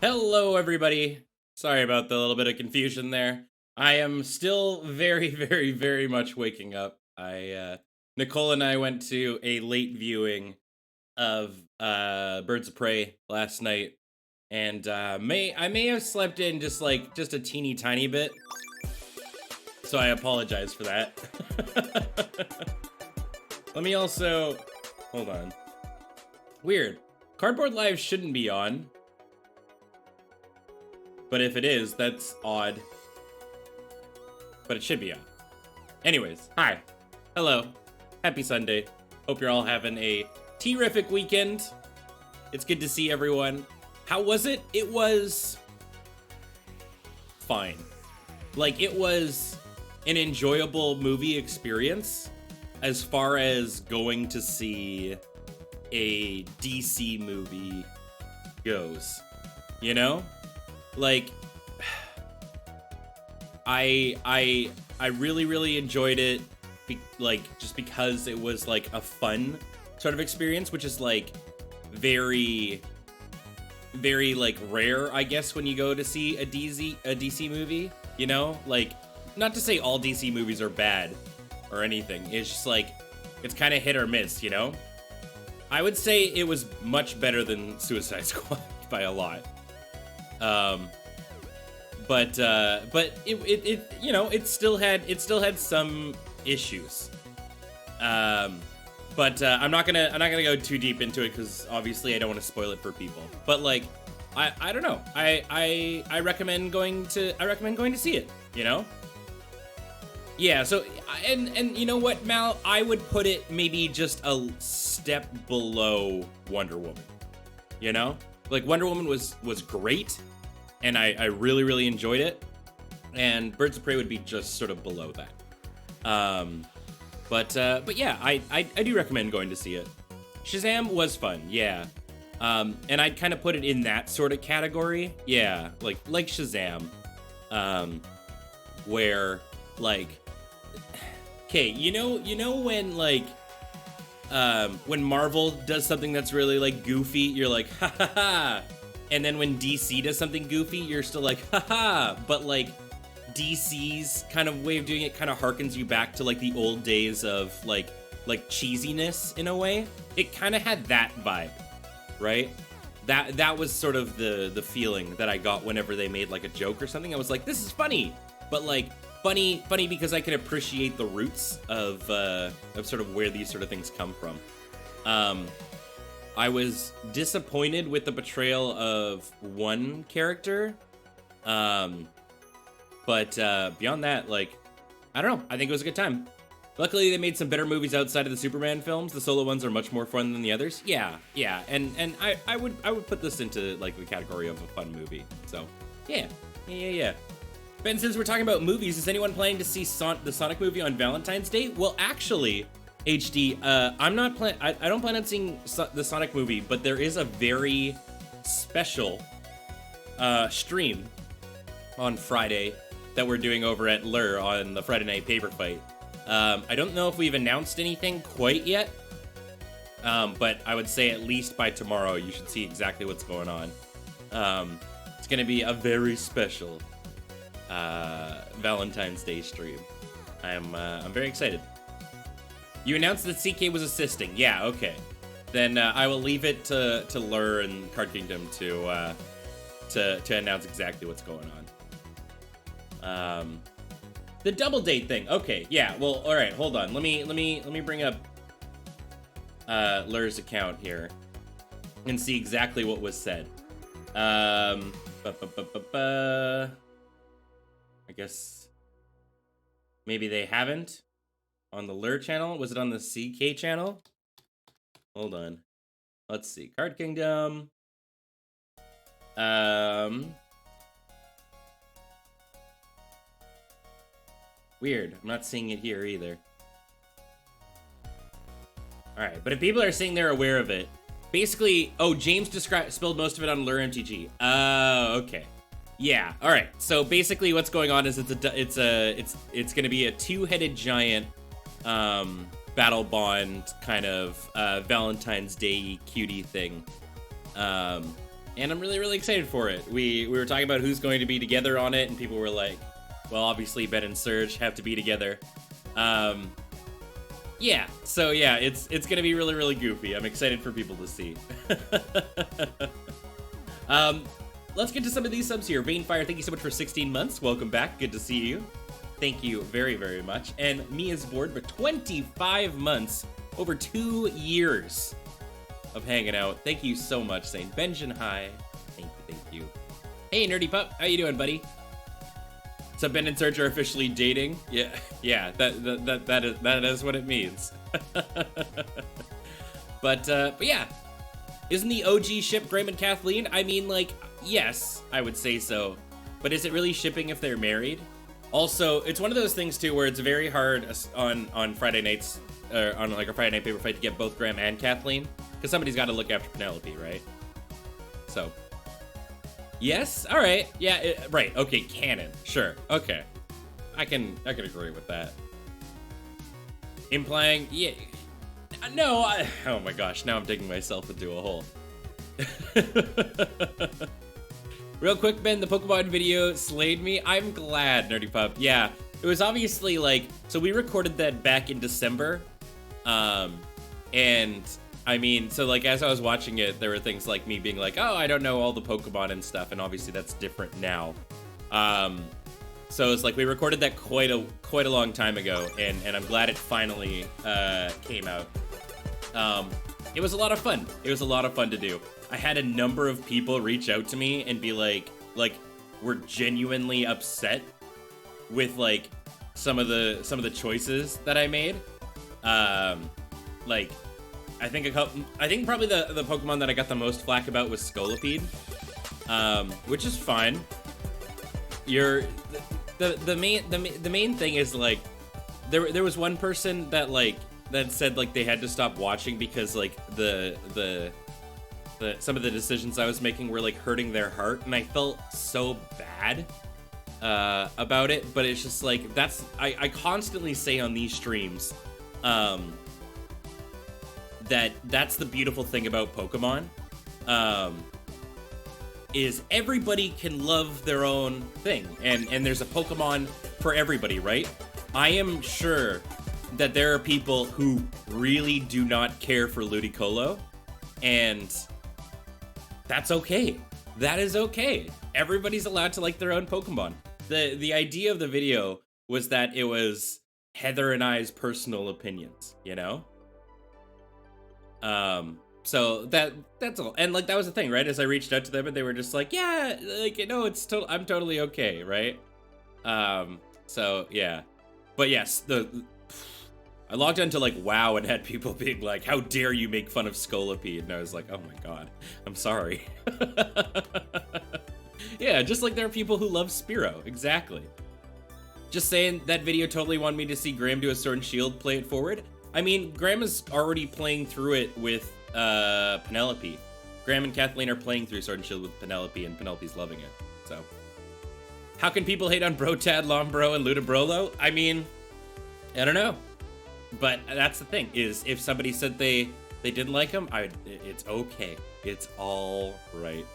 Hello, everybody. Sorry about the little bit of confusion there. I am still very, very much waking up. Nicole and I went to a late viewing of Birds of Prey last night, and I may have slept in just a teeny tiny bit, so I apologize for that. Let me also hold on. Weird. Cardboard Live shouldn't be on. But if it is, that's odd. But it should be on. Anyways, hi. Hello. Happy Sunday. Hope you're all having a terrific weekend. It's good to see everyone. How was it? It was fine. Like, it was an enjoyable movie experience as far as going to see a DC movie goes. You know? Like, I really enjoyed it, just because it was like a fun sort of experience, which is like very like rare, I guess, when you go to see a DC movie. You know, like, not to say all DC movies are bad or anything. It's just like it's kind of hit or miss. You know, I would say it was much better than Suicide Squad by a lot. But it you know, it still had some issues. But I'm not gonna go too deep into it because obviously I don't want to spoil it for people. But like, I don't know. I recommend going to see it. You know. Yeah. So and you know what, Mal, I would put it maybe just a step below Wonder Woman. You know, like Wonder Woman was great. And I really enjoyed it, and Birds of Prey would be just sort of below that. But yeah, I do recommend going to see it. Shazam was fun, yeah. And I'd kind of put it in that sort of category, yeah, like Shazam, where like, okay, you know when like, when Marvel does something that's really like goofy, you're like, ha ha ha. And then when DC does something goofy, you're still like, haha. But like DC's kind of way of doing it kind of harkens you back to like the old days of like cheesiness in a way. It kind of had that vibe, right? That was sort of the feeling that I got whenever they made like a joke or something. I was like, this is funny, but like funny because I can appreciate the roots of sort of where these sort of things come from. I was disappointed with the portrayal of one character, but beyond that, like, I don't know. I think it was a good time. Luckily, they made some better movies outside of the Superman films. The solo ones are much more fun than the others. Yeah, and I would put this into like the category of a fun movie. So yeah. Ben, since we're talking about movies, is anyone planning to see the Sonic movie on Valentine's Day? Well, actually, HD, I don't plan on seeing the Sonic movie, but there is a very special stream on Friday that we're doing over at Lure on the Friday Night Paper Fight. I don't know if we've announced anything quite yet, but I would say at least by tomorrow you should see exactly what's going on. It's gonna be a very special Valentine's Day stream. I'm very excited. You announced that CK was assisting. Yeah, okay. Then I will leave it to Lure and Card Kingdom to announce exactly what's going on. The double date thing. Okay, yeah. Well, all right. Hold on. Let me bring up Lure's account here and see exactly what was said. I guess maybe they haven't. On the Lure channel? Was it on the CK channel? Hold on. Let's see. Card Kingdom. Weird. I'm not seeing it here either. Alright, but if people are saying they're aware of it, basically, oh, James spilled most of it on Lure MTG. Okay. Yeah, alright. So basically what's going on is it's gonna be a two-headed giant battle bond kind of Valentine's Day cutie thing. and I'm really, really excited for it. We were talking about who's going to be together on it, and people were like, well, obviously Ben and Serge have to be together. Yeah, so yeah, it's gonna be really, really goofy. I'm excited for people to see. Let's get to some of these subs here. Vainfire, thank you so much for 16 months. Welcome back. Good to see you. Thank you very, very much. And Mia's board for 25 months, over 2 years of hanging out. Thank you so much, Saint Benjamin. Hi. Thank you. Hey, Nerdy Pup, how you doing, buddy? So Ben and Serge are officially dating? Yeah, that is what it means. But yeah, isn't the OG ship Graham and Kathleen? I mean, like, yes, I would say so. But is it really shipping if they're married? Also, it's one of those things too where it's very hard on Friday nights, or on like a Friday night paper fight, to get both Graham and Kathleen, because somebody's got to look after Penelope, right? So, yes, all right, yeah, right, okay, canon, sure, okay, I can agree with that. Implying, yeah, no, oh my gosh, now I'm digging myself into a hole. Real quick, Ben, the Pokemon video slayed me. I'm glad, Nerdy Pup. Yeah, it was obviously like, so we recorded that back in December. And I mean, so like as I was watching it, there were things like me being like, oh, I don't know all the Pokemon and stuff. And obviously that's different now. So it's like we recorded that quite a long time ago, and I'm glad it finally came out. It was a lot of fun. It was a lot of fun to do. I had a number of people reach out to me and be like we're genuinely upset with like some of the choices that I made. Like I think probably the Pokemon that I got the most flack about was Scolipede, which is fine. The main thing is like there was one person that said like they had to stop watching because like some of the decisions I was making were like hurting their heart, and I felt so bad about it. But it's just like I constantly say on these streams that's the beautiful thing about Pokemon, is everybody can love their own thing, and there's a Pokemon for everybody, right? I am sure that there are people who really do not care for Ludicolo, and that's okay. That is okay. Everybody's allowed to like their own Pokemon. The idea of the video was that it was Heather and I's personal opinions, you know? So that's all. And like that was the thing, right? As I reached out to them and they were just like, yeah, like, you know, I'm totally okay, right? So yeah. But yes, I logged into like WoW and had people being like, how dare you make fun of Scolipede? And I was like, oh my god, I'm sorry. Yeah, just like there are people who love Spearow, exactly. Just saying, that video totally wanted me to see Graham do a Sword and Shield, play it forward. I mean, Graham is already playing through it with Penelope. Graham and Kathleen are playing through Sword and Shield with Penelope, and Penelope's loving it, so. How can people hate on Brotad, Lombro, and Ludabrolo? I mean, I don't know. But that's the thing, is if somebody said they didn't like him, it's okay. It's all right.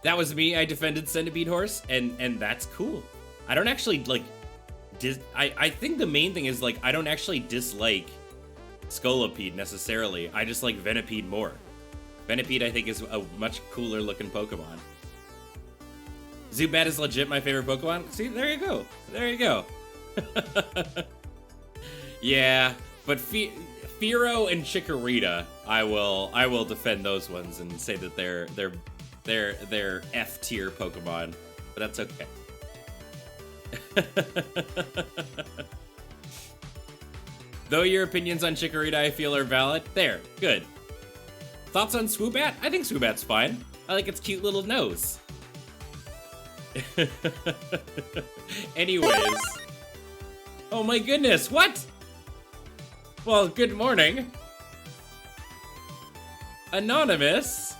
That was me. I defended Centipede Horse, and that's cool. I don't actually, like, I think the main thing is, like, I don't actually dislike Scolipede necessarily. I just like Venipede more. Venipede, I think, is a much cooler looking Pokemon. Zubat is legit my favorite Pokemon. See, there you go. There you go. Yeah, but Fearow and Chikorita, I will defend those ones and say that they're F tier Pokemon, but that's okay. Though your opinions on Chikorita I feel are valid, there, good. Thoughts on Swoobat? I think Swoobat's fine. I like its cute little nose. Anyways. Oh my goodness, what? Well, good morning. Anonymous.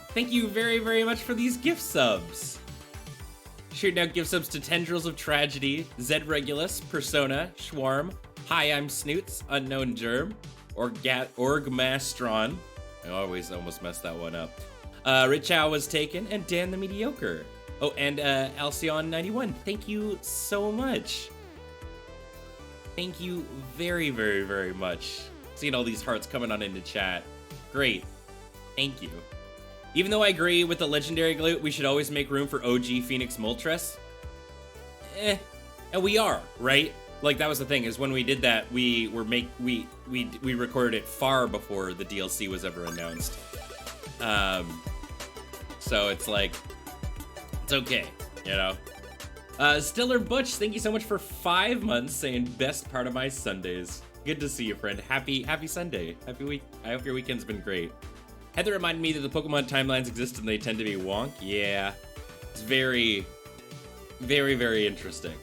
Thank you very, very much for these gift subs. Shooting out gift subs to Tendrils of Tragedy, Zed Regulus, Persona, Schwarm, Hi, I'm Snoots, Unknown Germ, Orgmastron. I always almost mess that one up. Rich Chow was taken, and Dan the Mediocre. Oh, and Alcyon91, thank you so much. Thank you very, very, very much. Seeing all these hearts coming on into chat. Great. Thank you. Even though I agree with the legendary glute, we should always make room for OG Phoenix Moltres. And we are, right? Like, that was the thing, is when we did that, we recorded it far before the DLC was ever announced. So it's like, it's okay, you know? Stiller Butch, thank you so much for 5 months, saying best part of my Sundays. Good to see you, friend. Happy Sunday. Happy week. I hope your weekend's been great. Heather reminded me that the Pokemon timelines exist and they tend to be wonk. Yeah, it's very, very, very interesting.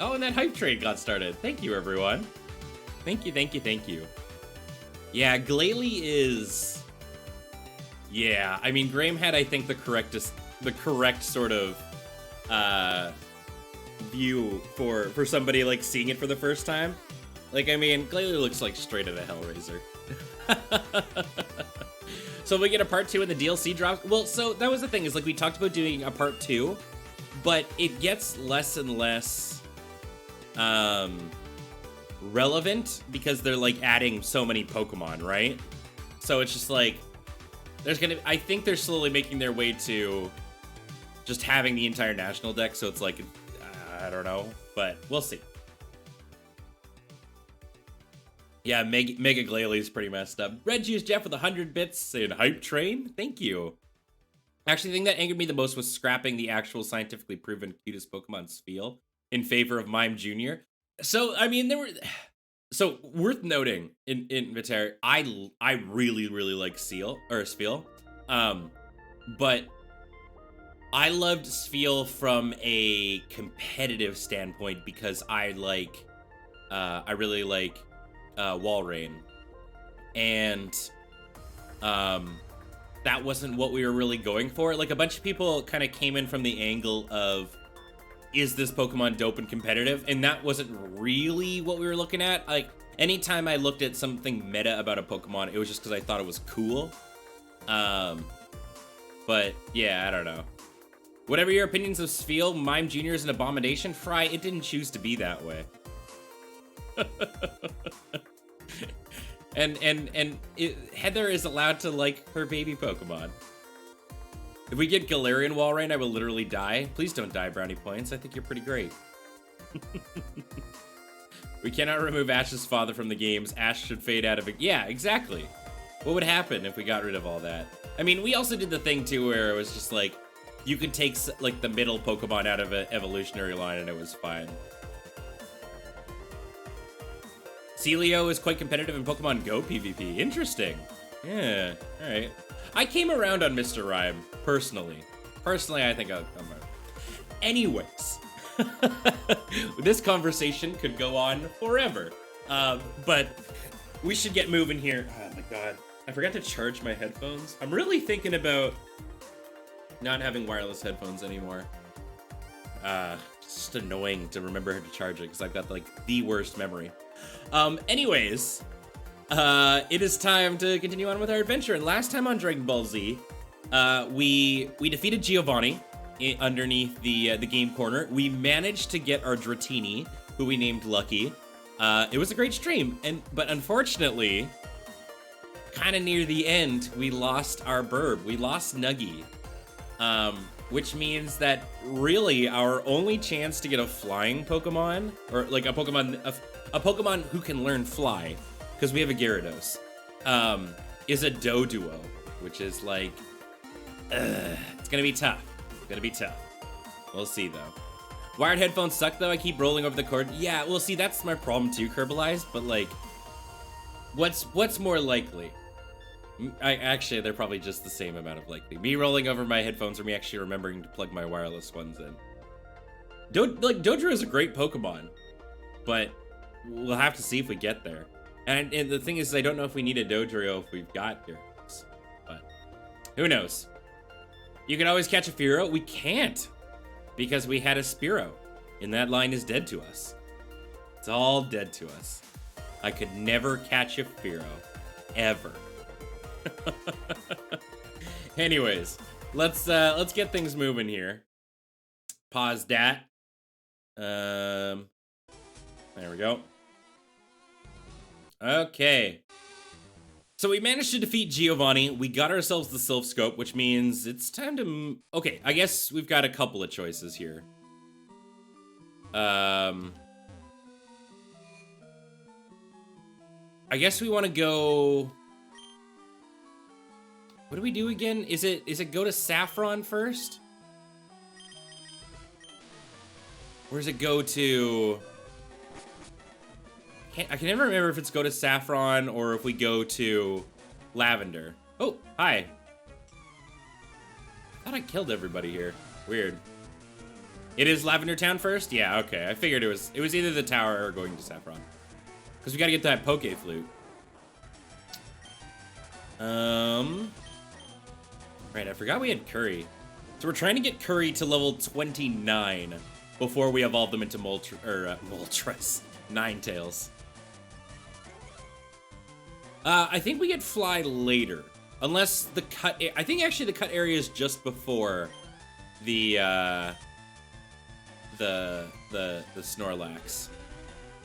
Oh, and that hype train got started. Thank you, everyone. Thank you, thank you, thank you. Yeah, Glalie is... Yeah, I mean, Graham had, I think, the correct sort of view for somebody, like, seeing it for the first time. Like, I mean, Glalie looks like straight out of Hellraiser. So we get a part 2 and the DLC drops. Well, so that was the thing, is like we talked about doing a part 2, but it gets less and less relevant because they're like adding so many Pokemon, right? So it's just like I think they're slowly making their way to just having the entire national deck. So it's like, I don't know, but we'll see. Yeah, Mega Glalie is pretty messed up. Red Juice Jeff with 100 bits saying hype train. Thank you. Actually, the thing that angered me the most was scrapping the actual scientifically proven cutest Pokemon Spheal in favor of Mime Jr. So, I mean, so worth noting in Viterra, I really, really like Spheal. But I loved Spheal from a competitive standpoint because I really like Walrein, and that wasn't what we were really going for. Like, a bunch of people kind of came in from the angle of, is this Pokemon dope and competitive? And that wasn't really what we were looking at. Like, anytime I looked at something meta about a Pokemon, it was just because I thought it was cool. But yeah, I don't know. Whatever your opinions of Spheal, Mime Jr. is an abomination. Fry, it didn't choose to be that way. Heather is allowed to like her baby Pokemon. If we get Galarian Walrein, I will literally die. Please don't die, Brownie Points. I think you're pretty great. We cannot remove Ash's father from the games. Ash should fade out of it. Yeah, exactly. What would happen if we got rid of all that? I mean, we also did the thing too where it was just like, you could take like the middle Pokemon out of an evolutionary line and it was fine. Celio is quite competitive in Pokemon Go PvP. Interesting. Yeah, all right. I came around on Mr. Rhyme, personally. Personally, I think I'm right. Anyways, this conversation could go on forever, but we should get moving here. Oh my God, I forgot to charge my headphones. I'm really thinking about not having wireless headphones anymore. It's just annoying to remember to charge it because I've got like the worst memory. Anyways, it is time to continue on with our adventure. And last time on Dragon Ball Z, we defeated Giovanni underneath the game corner. We managed to get our Dratini, who we named Lucky. It was a great stream, but unfortunately, kind of near the end, we lost our Burb. We lost Nuggy, which means that really our only chance to get a flying Pokemon, or like a Pokemon who can learn fly, because we have a Gyarados, is a Doduo, which is like, it's gonna be tough. It's gonna be tough. We'll see though. Wired headphones suck though. I keep rolling over the cord. Yeah, well, see, that's my problem too, Kerbalized. But like, what's more likely? Actually, they're probably just the same amount of likely. Me rolling over my headphones, or me actually remembering to plug my wireless ones in. Dodrio is a great Pokemon, but we'll have to see if we get there. And the thing is, I don't know if we need a Dodrio if we've got Gyarados, but who knows? You can always catch a Fearow. We can't, because we had a Spearow, and that line is dead to us. It's all dead to us. I could never catch a Fearow, ever. Anyways, let's get things moving here. Pause that. There we go. Okay. So we managed to defeat Giovanni. We got ourselves the Sylph Scope, which means it's time to... Okay, I guess we've got a couple of choices here. I guess we want to go... What do we do again? Is it go to Saffron first? Or does it go to... I can never remember if it's go to Saffron or if we go to Lavender. Oh, hi. I thought I killed everybody here. Weird. It is Lavender Town first? Yeah, okay. I figured it was either the tower or going to Saffron. Because we gotta get that Poke Flute. Right, I forgot we had Curry. So we're trying to get Curry to level 29 before we evolve them into Moltres. Ninetales. I think we get Fly later. Unless the cut... I think actually the cut area is just before the Snorlax.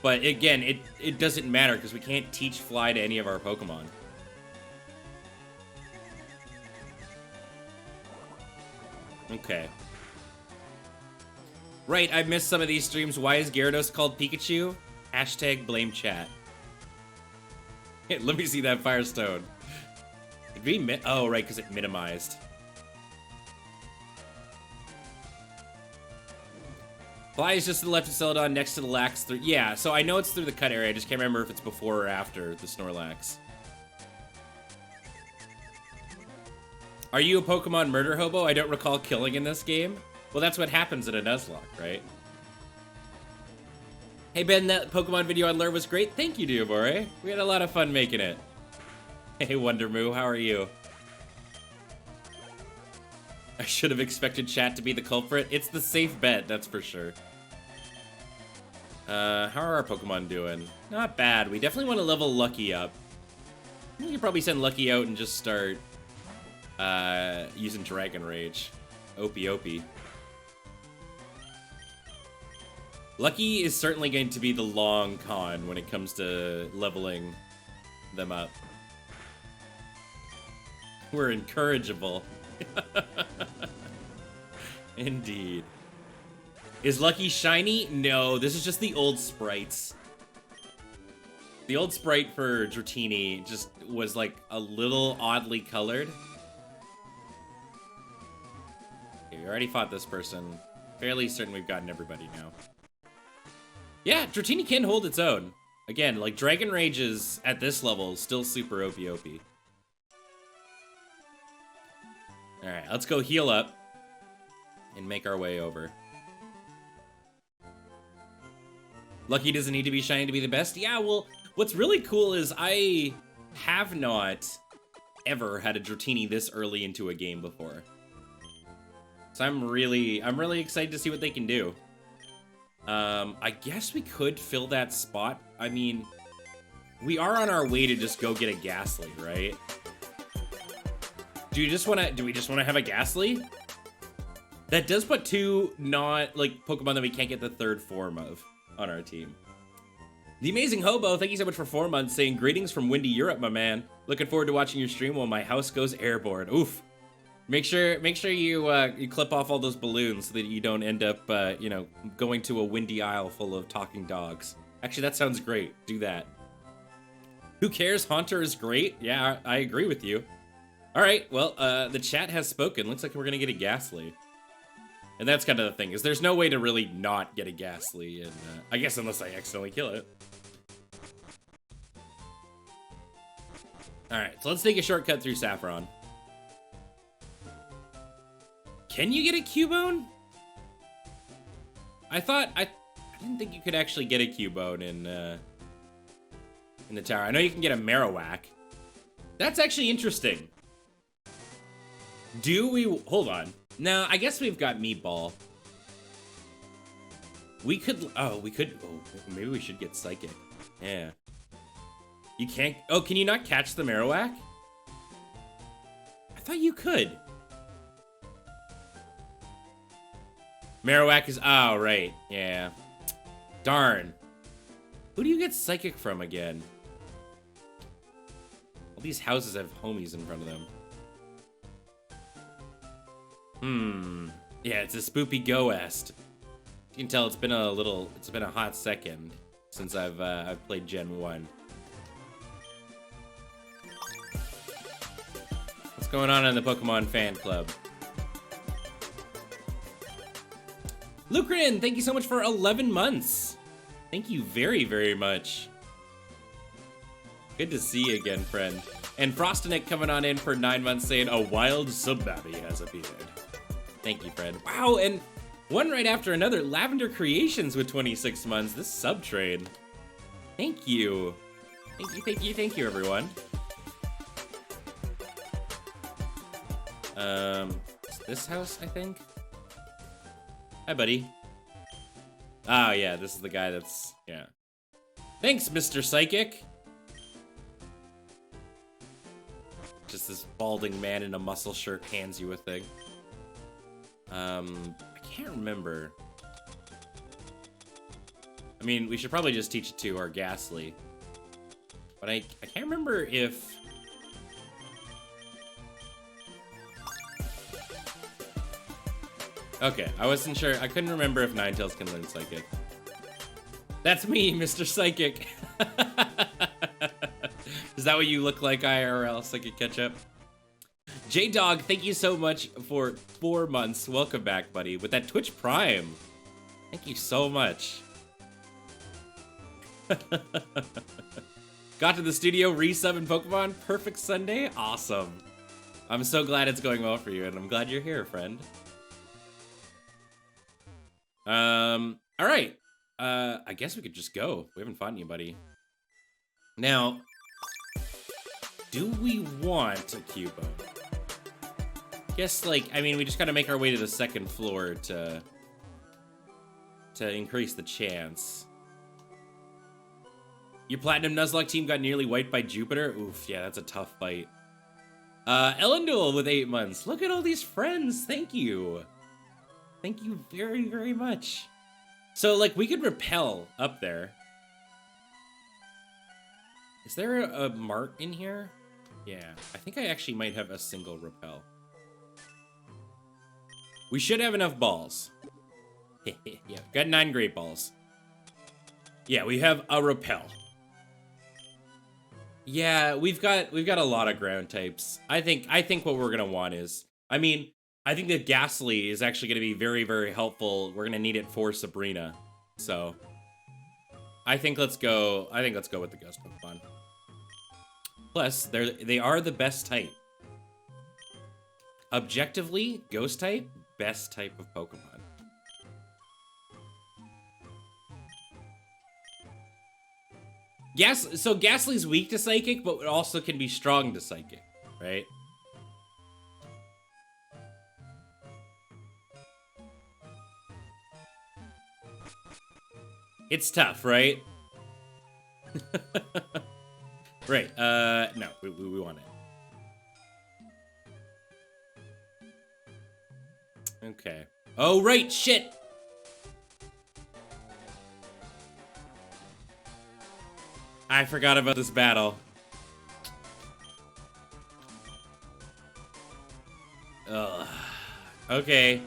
But again, it doesn't matter because we can't teach Fly to any of our Pokemon. Okay. Right, I missed some of these streams. Why is Gyarados called Pikachu? Hashtag blame chat. Let me see that Firestone. Did we oh, right, because it minimized. Fly is just to the left of Celadon, next to the Lax. Yeah, so I know it's through the cut area. I just can't remember if it's before or after the Snorlax. Are you a Pokemon murder hobo? I don't recall killing in this game. Well, that's what happens in a Nuzlocke, right? Hey Ben, that Pokemon video on Lure was great. Thank you, Diabore. We had a lot of fun making it. Hey, Wondermoo, how are you? I should have expected chat to be the culprit. It's the safe bet, that's for sure. How are our Pokemon doing? Not bad. We definitely want to level Lucky up. We could probably send Lucky out and just start using Dragon Rage. Opie. Lucky is certainly going to be the long con when it comes to leveling them up. We're incorrigible. Indeed. Is Lucky shiny? No, this is just the old sprites. The old sprite for Dratini just was like a little oddly colored. Okay, we already fought this person. Fairly certain we've gotten everybody now. Yeah, Dratini can hold its own. Again, like Dragon Rage is at this level still super OP. Alright, let's go heal up and make our way over. Lucky doesn't need to be shiny to be the best. Yeah, well, what's really cool is I have not ever had a Dratini this early into a game before. So I'm really excited to see what they can do. I guess we could fill that spot. I mean, we are on our way to just go get a Ghastly, right? Do we just want to have a Ghastly? That does put two not like Pokemon that we can't get the third form of on our team. The Amazing Hobo, thank you so much for 4 months, saying greetings from windy Europe, my man. Looking forward to watching your stream while my house goes airborne. Oof. Make sure you clip off all those balloons so that you don't end up, you know, going to a windy isle full of talking dogs. Actually, that sounds great. Do that. Who cares? Haunter is great. Yeah, I agree with you. All right, well, the chat has spoken. Looks like we're gonna get a Ghastly. And that's kind of the thing, is there's no way to really not get a Ghastly, and I guess unless I accidentally kill it. All right, so let's take a shortcut through Saffron. Can you get a Cubone? I didn't think you could actually get a Cubone in the tower. I know you can get a Marowak. That's actually interesting. Hold on. No, I guess we've got Meatball. Maybe we should get Psychic. Yeah. You can't, can you not catch the Marowak? I thought you could. Marowak is... Oh, right. Yeah. Darn. Who do you get Psychic from again? All these houses have homies in front of them. Yeah, it's a spoopy Goest. You can tell it's been a hot second since I've played Gen 1. What's going on in the Pokemon fan club? LeafGreen, thank you so much for 11 months. Thank you very, very much. Good to see you again, friend. And Frostinik coming on in for 9 months saying a wild Subabby has appeared. Thank you, friend. Wow, and one right after another. Lavender Creations with 26 months. This sub trade. Thank you. Thank you, thank you, thank you, everyone. It's this house, I think? Hi, buddy. Oh, yeah, this is the guy that's... Yeah. Thanks, Mr. Psychic. Just this balding man in a muscle shirt hands you a thing. I can't remember. I mean, we should probably just teach it to our Ghastly. But I can't remember if... Okay, I wasn't sure. I couldn't remember if Ninetales can learn Psychic. That's me, Mr. Psychic. Is that what you look like, IRL, Psychic Ketchup? J-Dog, thank you so much for 4 months. Welcome back, buddy. With that Twitch Prime. Thank you so much. Got to the studio, resub in Pokemon. Perfect Sunday. Awesome. I'm so glad it's going well for you, and I'm glad you're here, friend. All right. I guess we could just go. We haven't fought anybody. Now, do we want a Cubone? Guess, like, I mean, we just gotta make our way to the second floor to increase the chance. Your Platinum Nuzlocke team got nearly wiped by Jupiter? Oof, yeah, that's a tough fight. Elendil with 8 months. Look at all these friends. Thank you. Thank you very, very much. So, like, we could repel up there. Is there a mart in here? Yeah, I think I actually might have a single repel. We should have enough balls. Yeah, got 9 great balls. Yeah, we have a repel. Yeah, we've got a lot of ground types. I think what we're gonna want is, I mean, I think that Ghastly is actually gonna be very, very helpful. We're gonna need it for Sabrina. So I think let's go with the Ghost Pokemon. Plus, they are the best type. Objectively, Ghost type, best type of Pokemon. So Ghastly's weak to Psychic, but also can be strong to Psychic, right? It's tough, right? Right, no, we want it. Okay. Oh, right, shit! I forgot about this battle. Ugh. Okay.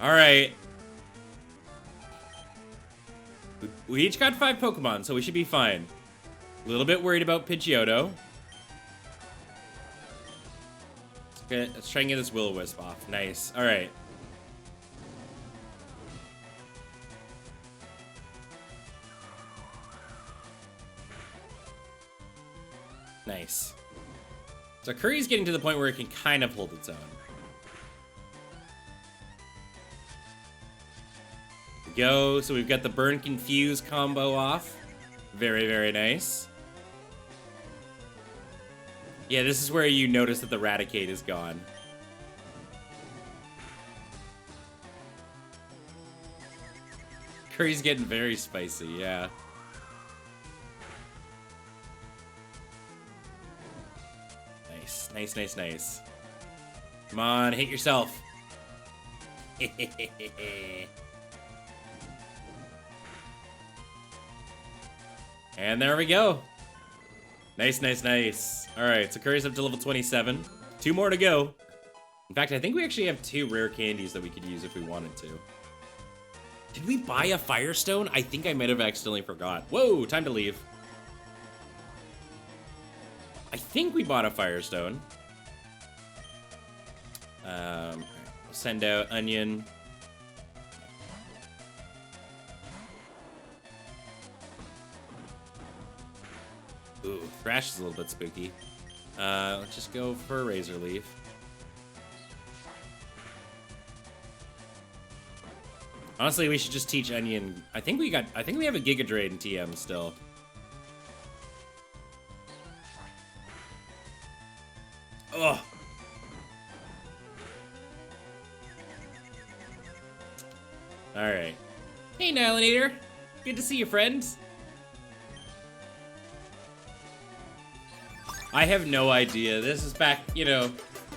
Alright. We each got 5 Pokemon, so we should be fine. A little bit worried about Pidgeotto. Okay, let's try and get this Will-O-Wisp off. Nice. Alright. Nice. So Curry's getting to the point where it can kind of hold its own. There we go. So we've got the Burn Confuse combo off. Very, very nice. Yeah, this is where you notice that the Raticate is gone. Curry's getting very spicy, yeah. Nice, nice, nice, nice. Come on, hit yourself. And there we go. Nice, nice, nice. All right, so Curry's up to level 27. 2 more to go. In fact, I think we actually have 2 rare candies that we could use if we wanted to. Did we buy a Firestone? I think I might have accidentally forgot. Whoa, time to leave. I think we bought a Firestone. All right, we'll send out Onion. Ooh, Thrash is a little bit spooky. Let's just go for Razor Leaf. Honestly, we should just teach Onion. I think we have a Giga Drain in TM still. Ugh. Alright. Hey, Nihilinator. Good to see you, friends. I have no idea. This is back, you know,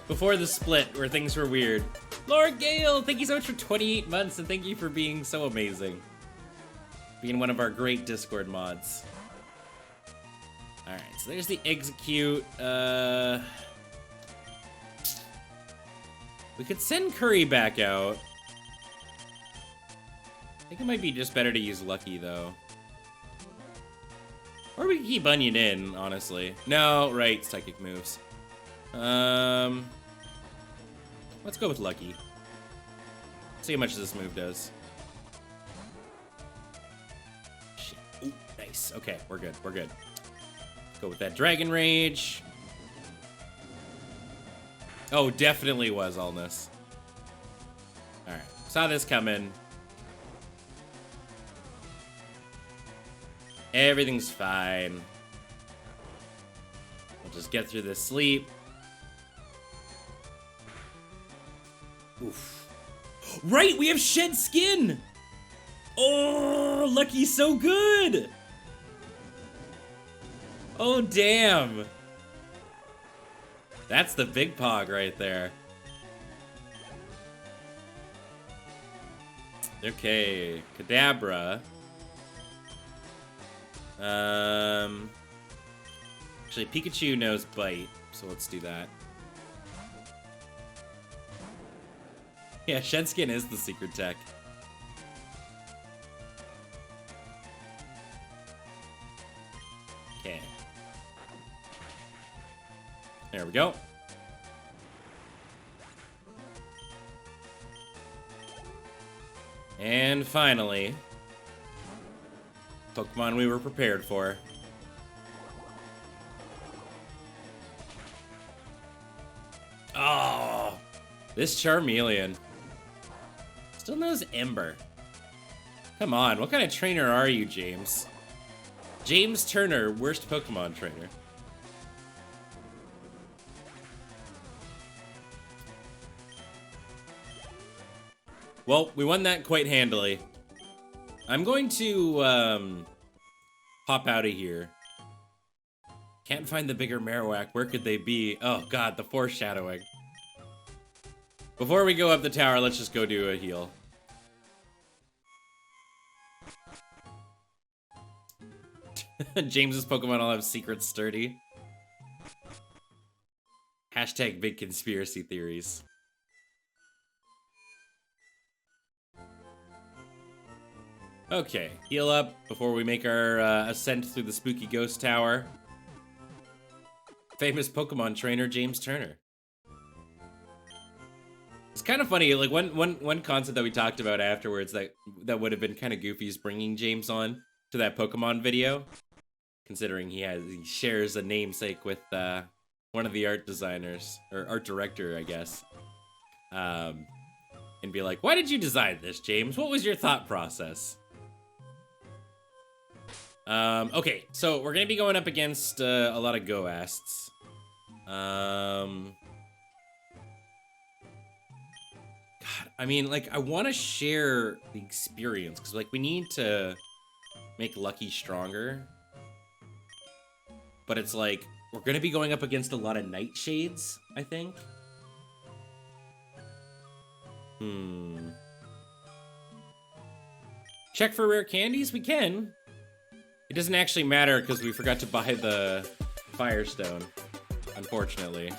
before the split where things were weird. Lord Gale, thank you so much for 28 months, and thank you for being so amazing. Being one of our great Discord mods. Alright, so there's the Execute. We could send Curry back out. I think it might be just better to use Lucky, though. Or we can keep Onion in, honestly. No, right, Psychic moves. Let's go with Lucky. See how much this move does. Shit. Ooh, nice. Okay, we're good, we're good. Go with that Dragon Rage. Oh, definitely was Allness. Alright, saw this coming. Everything's fine. We'll just get through this sleep. Oof. Right, we have Shed Skin! Oh, Lucky's so good! Oh, damn. That's the big pog right there. Okay, Kadabra. Actually, Pikachu knows Bite, so let's do that. Yeah, Shed Skin is the secret tech. Okay. There we go. And finally, Pokemon we were prepared for. Oh, this Charmeleon still knows Ember. Come on, what kind of trainer are you, James? James Turner, worst Pokemon trainer. Well, we won that quite handily. I'm going to pop out of here. Can't find the bigger Marowak. Where could they be? Oh god, the foreshadowing. Before we go up the tower, let's just go do a heal. James's Pokemon all have secret sturdy. Hashtag big conspiracy theories. Okay, heal up before we make our ascent through the spooky ghost tower. Famous Pokemon trainer James Turner. It's kind of funny, like one concept that we talked about afterwards that would have been kind of goofy is bringing James on to that Pokemon video, considering he shares a namesake with one of the art designers or art director, I guess. And be like, why did you design this, James? What was your thought process? Okay, so we're gonna be going up against a lot of Goasts. God, I mean, like, I want to share the experience, because, like, we need to make Lucky stronger. But it's like, we're gonna be going up against a lot of Nightshades, I think. Check for rare candies? We can. It doesn't actually matter because we forgot to buy the Firestone, unfortunately.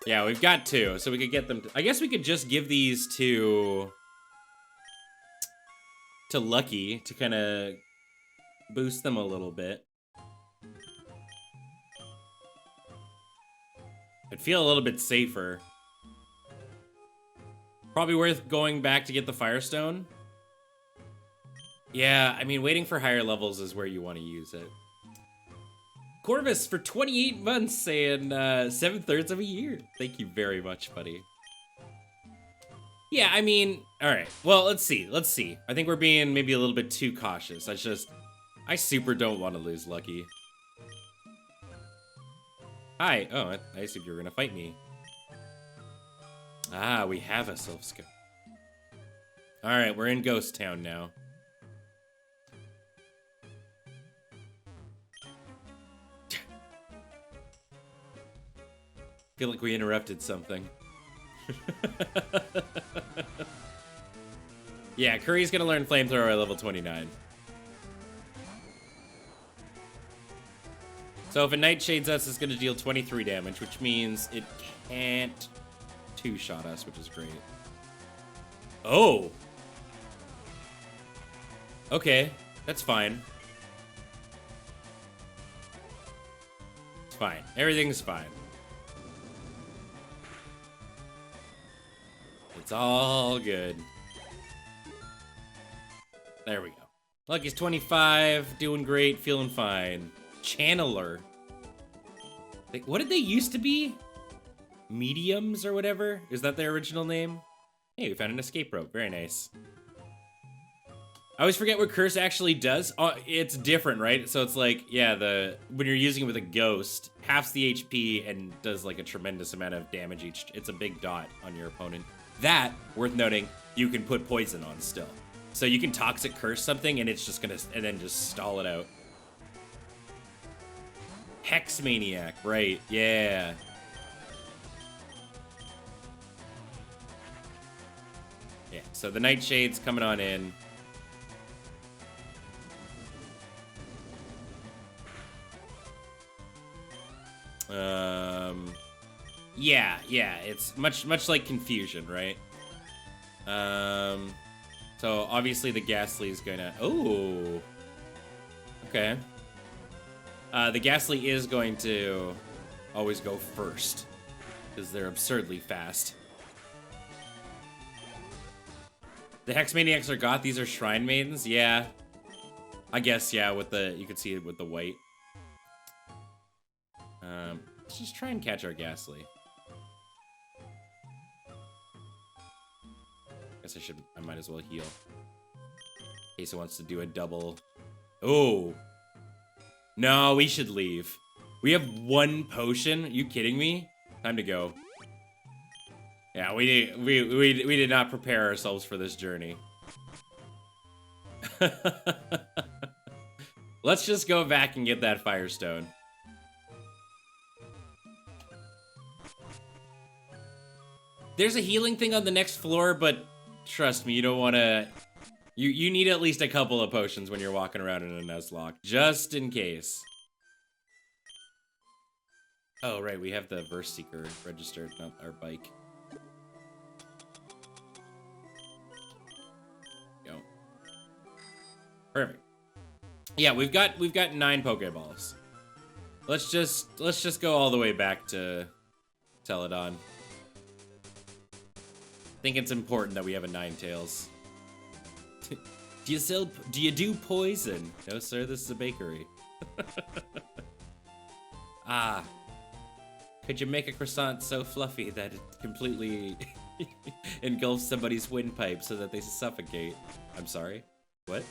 Yeah, we've got 2, so we could get them. I guess we could just give these to Lucky to kind of boost them a little bit. I'd feel a little bit safer. Probably worth going back to get the Firestone. Yeah, I mean, waiting for higher levels is where you want to use it. Corvus for 28 months saying 7/3 of a year. Thank you very much, buddy. Yeah, I mean, all right. Well, let's see. Let's see. I think we're being maybe a little bit too cautious. I super don't want to lose Lucky. Hi. Oh, I assumed you were going to fight me. Ah, we have a Sylph Scope. All right, we're in Ghost Town now. Feel like we interrupted something. Yeah, Curry's gonna learn Flamethrower at level 29. So if a Nightshades us, it's gonna deal 23 damage, which means it can't two-shot us, which is great. Oh! Okay, that's fine. It's fine. Everything's fine. It's all good. There we go. Lucky's 25, doing great, feeling fine. Channeler. What did they used to be? Mediums or whatever? Is that their original name? Hey, we found an escape rope. Very nice. I always forget what Curse actually does. It's different, right? So it's like, yeah, when you're using it with a ghost, halves the HP and does like a tremendous amount of damage each. It's a big dot on your opponent. That, worth noting, you can put poison on still. So you can Toxic Curse something and it's just gonna, and then just stall it out. Hex Maniac, right, yeah. Yeah, so the Nightshade's coming on in. Yeah, it's much like Confusion, right? So obviously the Ghastly is gonna, oh, okay. The Ghastly is going to always go first because they're absurdly fast. The Hex Maniacs are goth, these are Shrine Maidens, yeah. I guess, yeah, with you can see it with the white. Let's just try and catch our Ghastly. Guess I might as well heal. In case it wants to do a double. Oh. No, we should leave. We have 1 potion? Are you kidding me? Time to go. Yeah, we did not prepare ourselves for this journey. Let's just go back and get that Firestone. There's a healing thing on the next floor, but trust me, you don't want to... You need at least a couple of potions when you're walking around in a Nuzlocke, just in case. Oh, right, we have the Verse Seeker registered, not our bike. Go. Perfect. Yeah, we've got 9 Pokeballs. Let's just go all the way back to Teledon. I think it's important that we have a Ninetales. Do you do poison? No, sir, this is a bakery. Ah. Could you make a croissant so fluffy that it completely engulfs somebody's windpipe so that they suffocate? I'm sorry? What?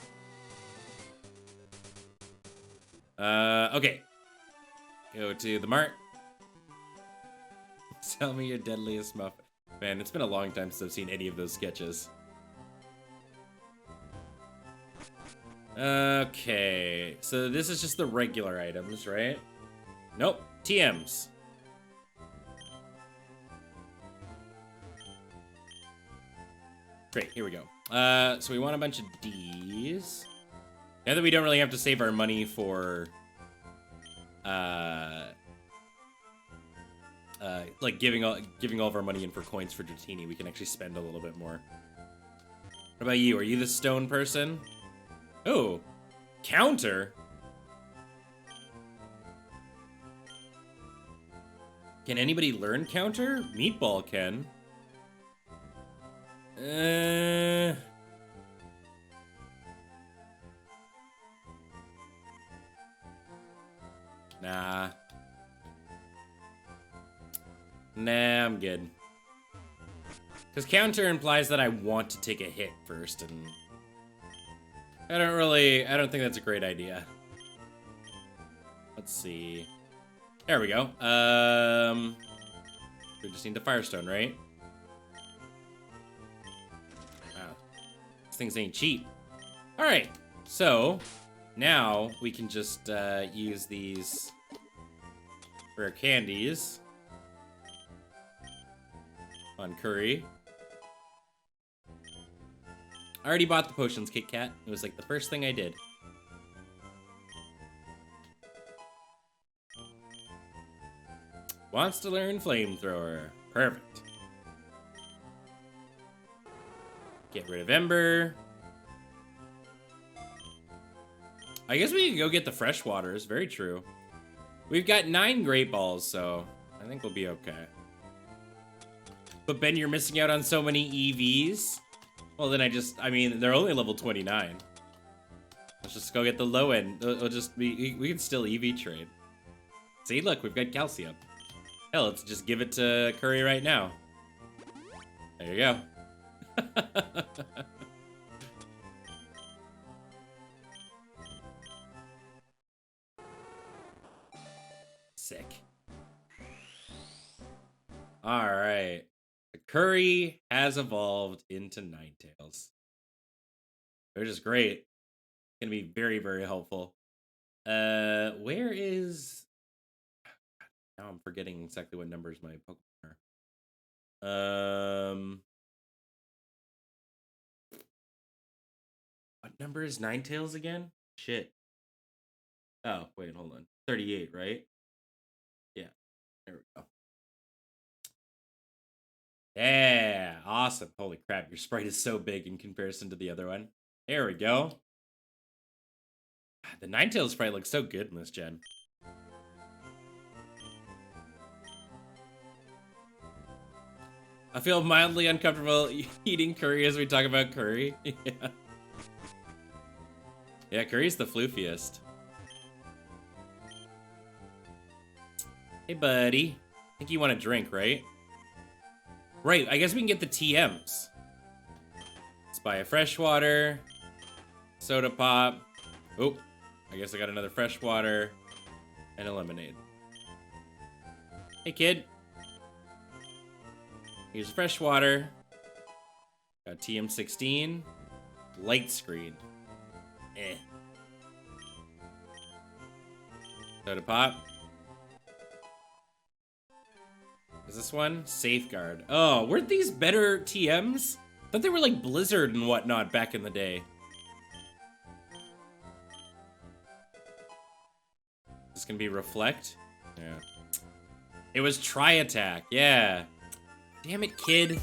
Okay. Go to the mart. Tell me your deadliest muffin. Man, it's been a long time since I've seen any of those sketches. Okay, so this is just the regular items, right? Nope, TMs. Great, here we go. So we want a bunch of D's. Now that we don't really have to save our money for, like giving all of our money in for coins for Dratini, we can actually spend a little bit more. What about you? Are you the stone person? Oh, counter? Can anybody learn counter? Meatball can. Nah. Nah, I'm good. Because counter implies that I want to take a hit first, and I don't think that's a great idea. Let's see. There we go. We just need the Firestone, right? Wow. These things ain't cheap. Alright, so now we can just use these rare candies on Curry. I already bought the potions, Kit Kat. It was like the first thing I did. Wants to learn flamethrower. Perfect. Get rid of Ember. I guess we can go get the fresh waters. Very true. We've got 9 great balls, so I think we'll be okay. But Ben, you're missing out on so many EVs. Well, then I mean, they're only level 29. Let's just go get the low end. It'll just be, we can still EV trade. See, look, we've got calcium. Hell, let's just give it to Curry right now. There you go. Sick. All right. The Curry has evolved into Ninetales, which is great. Gonna be very, very helpful. Where is... Now I'm forgetting exactly what numbers my Pokemon are. What number is Ninetales again? Shit. Oh, wait, hold on. 38, right? Yeah. There we go. Yeah, awesome. Holy crap, your sprite is so big in comparison to the other one. There we go. The Ninetales sprite looks so good in this gen. I feel mildly uncomfortable eating curry as we talk about curry. Yeah. Yeah, curry's the floofiest. Hey, buddy. I think you want a drink, right? Right, I guess we can get the TMs. Let's buy a freshwater. Soda pop. Oh, I guess I got another freshwater. And a lemonade. Hey, kid. Here's fresh water. Got TM16. Light screen. Eh. Soda pop. Is this one? Safeguard. Oh, weren't these better TMs? I thought they were like Blizzard and whatnot back in the day. This can be Reflect? Yeah. It was Try Attack. Yeah. Damn it, kid.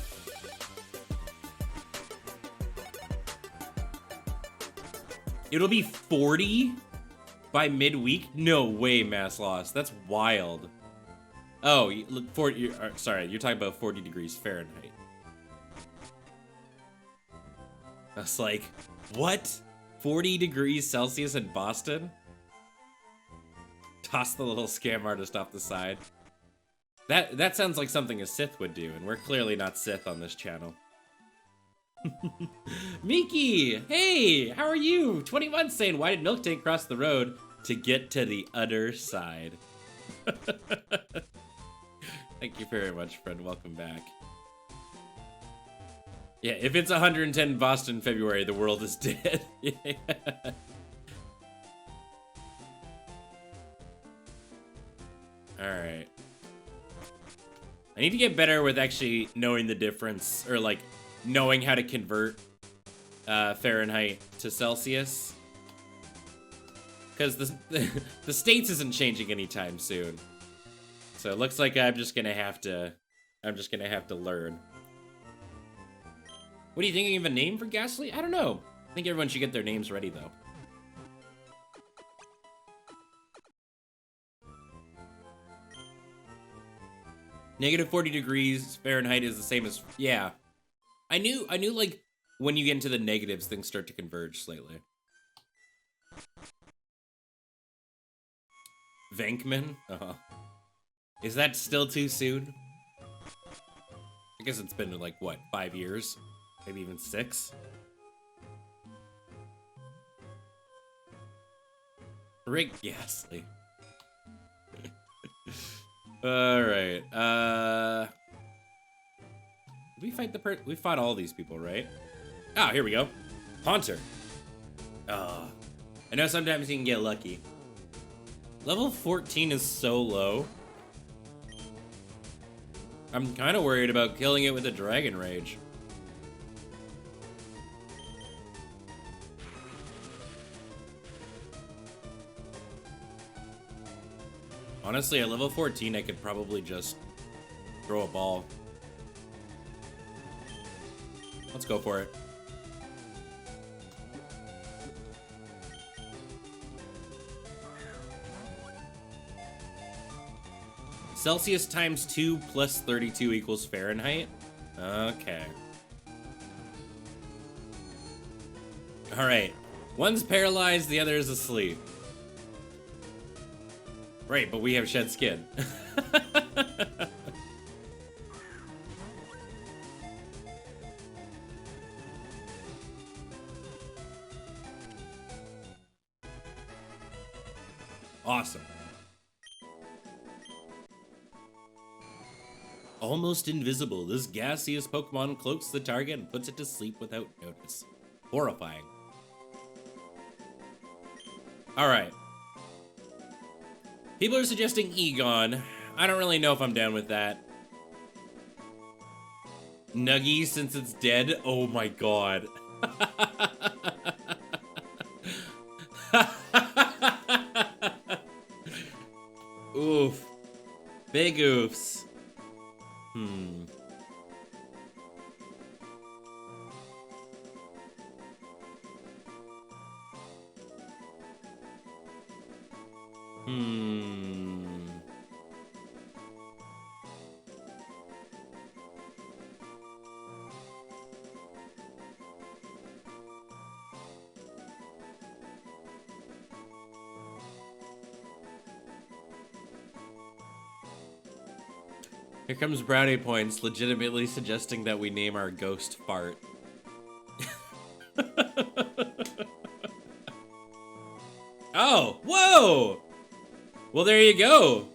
It'll be 40 by midweek? No way, mass loss. That's wild. Oh, look, sorry, you're talking about 40 degrees Fahrenheit. I was like, what? 40 degrees Celsius in Boston? Toss the little scam artist off the side. That sounds like something a Sith would do, and we're clearly not Sith on this channel. Miki! Hey! How are you? 21 saying, why did Milk Tank cross the road to get to the other side? Thank you very much, friend. Welcome back. Yeah, if it's 110 in Boston in February, the world is dead. Yeah. Alright. I need to get better with actually knowing the difference, or like knowing how to convert Fahrenheit to Celsius. Because the States isn't changing anytime soon. So it looks like I'm just gonna have to learn. What are you thinking of a name for gasoline? I don't know. I think everyone should get their names ready though. Negative 40 degrees Fahrenheit is the same as, yeah. I knew like when you get into the negatives, things start to converge slightly. Venkman? Uh-huh. Is that still too soon? I guess it's been like, what, 5 years? Maybe even 6? Rick Ghastly. Alright, did we fight we fought all these people, right? Oh, here we go. Haunter. Oh, I know sometimes you can get lucky. Level 14 is so low. I'm kind of worried about killing it with a Dragon Rage. Honestly, at level 14, I could probably just throw a ball. Let's go for it. Celsius times 2 plus 32 equals Fahrenheit? Okay. Alright. One's paralyzed, the other is asleep. Right, but we have shed skin. Awesome. Almost invisible, this gaseous Pokemon cloaks the target and puts it to sleep without notice. Horrifying. Alright. People are suggesting Egon. I don't really know if I'm down with that. Nuggy, since it's dead? Oh my god. Oof. Big oofs. Hmm. Here comes Brownie Points, legitimately suggesting that we name our ghost Fart. Oh, whoa! Well, there you go.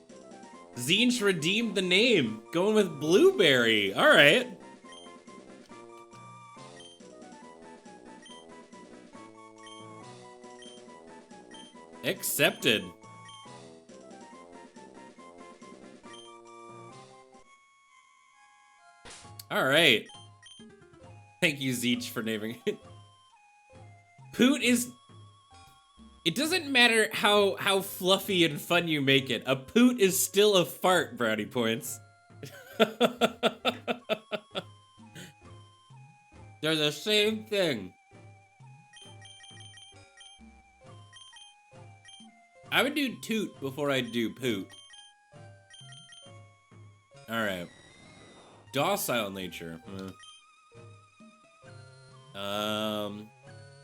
Zinch redeemed the name, going with Blueberry. All right. Accepted. All right. Thank you, Zeech, for naming it. Poot is... It doesn't matter how fluffy and fun you make it. A poot is still a fart, Brownie Points. They're the same thing. I would do toot before I do poot. All right. Docile nature.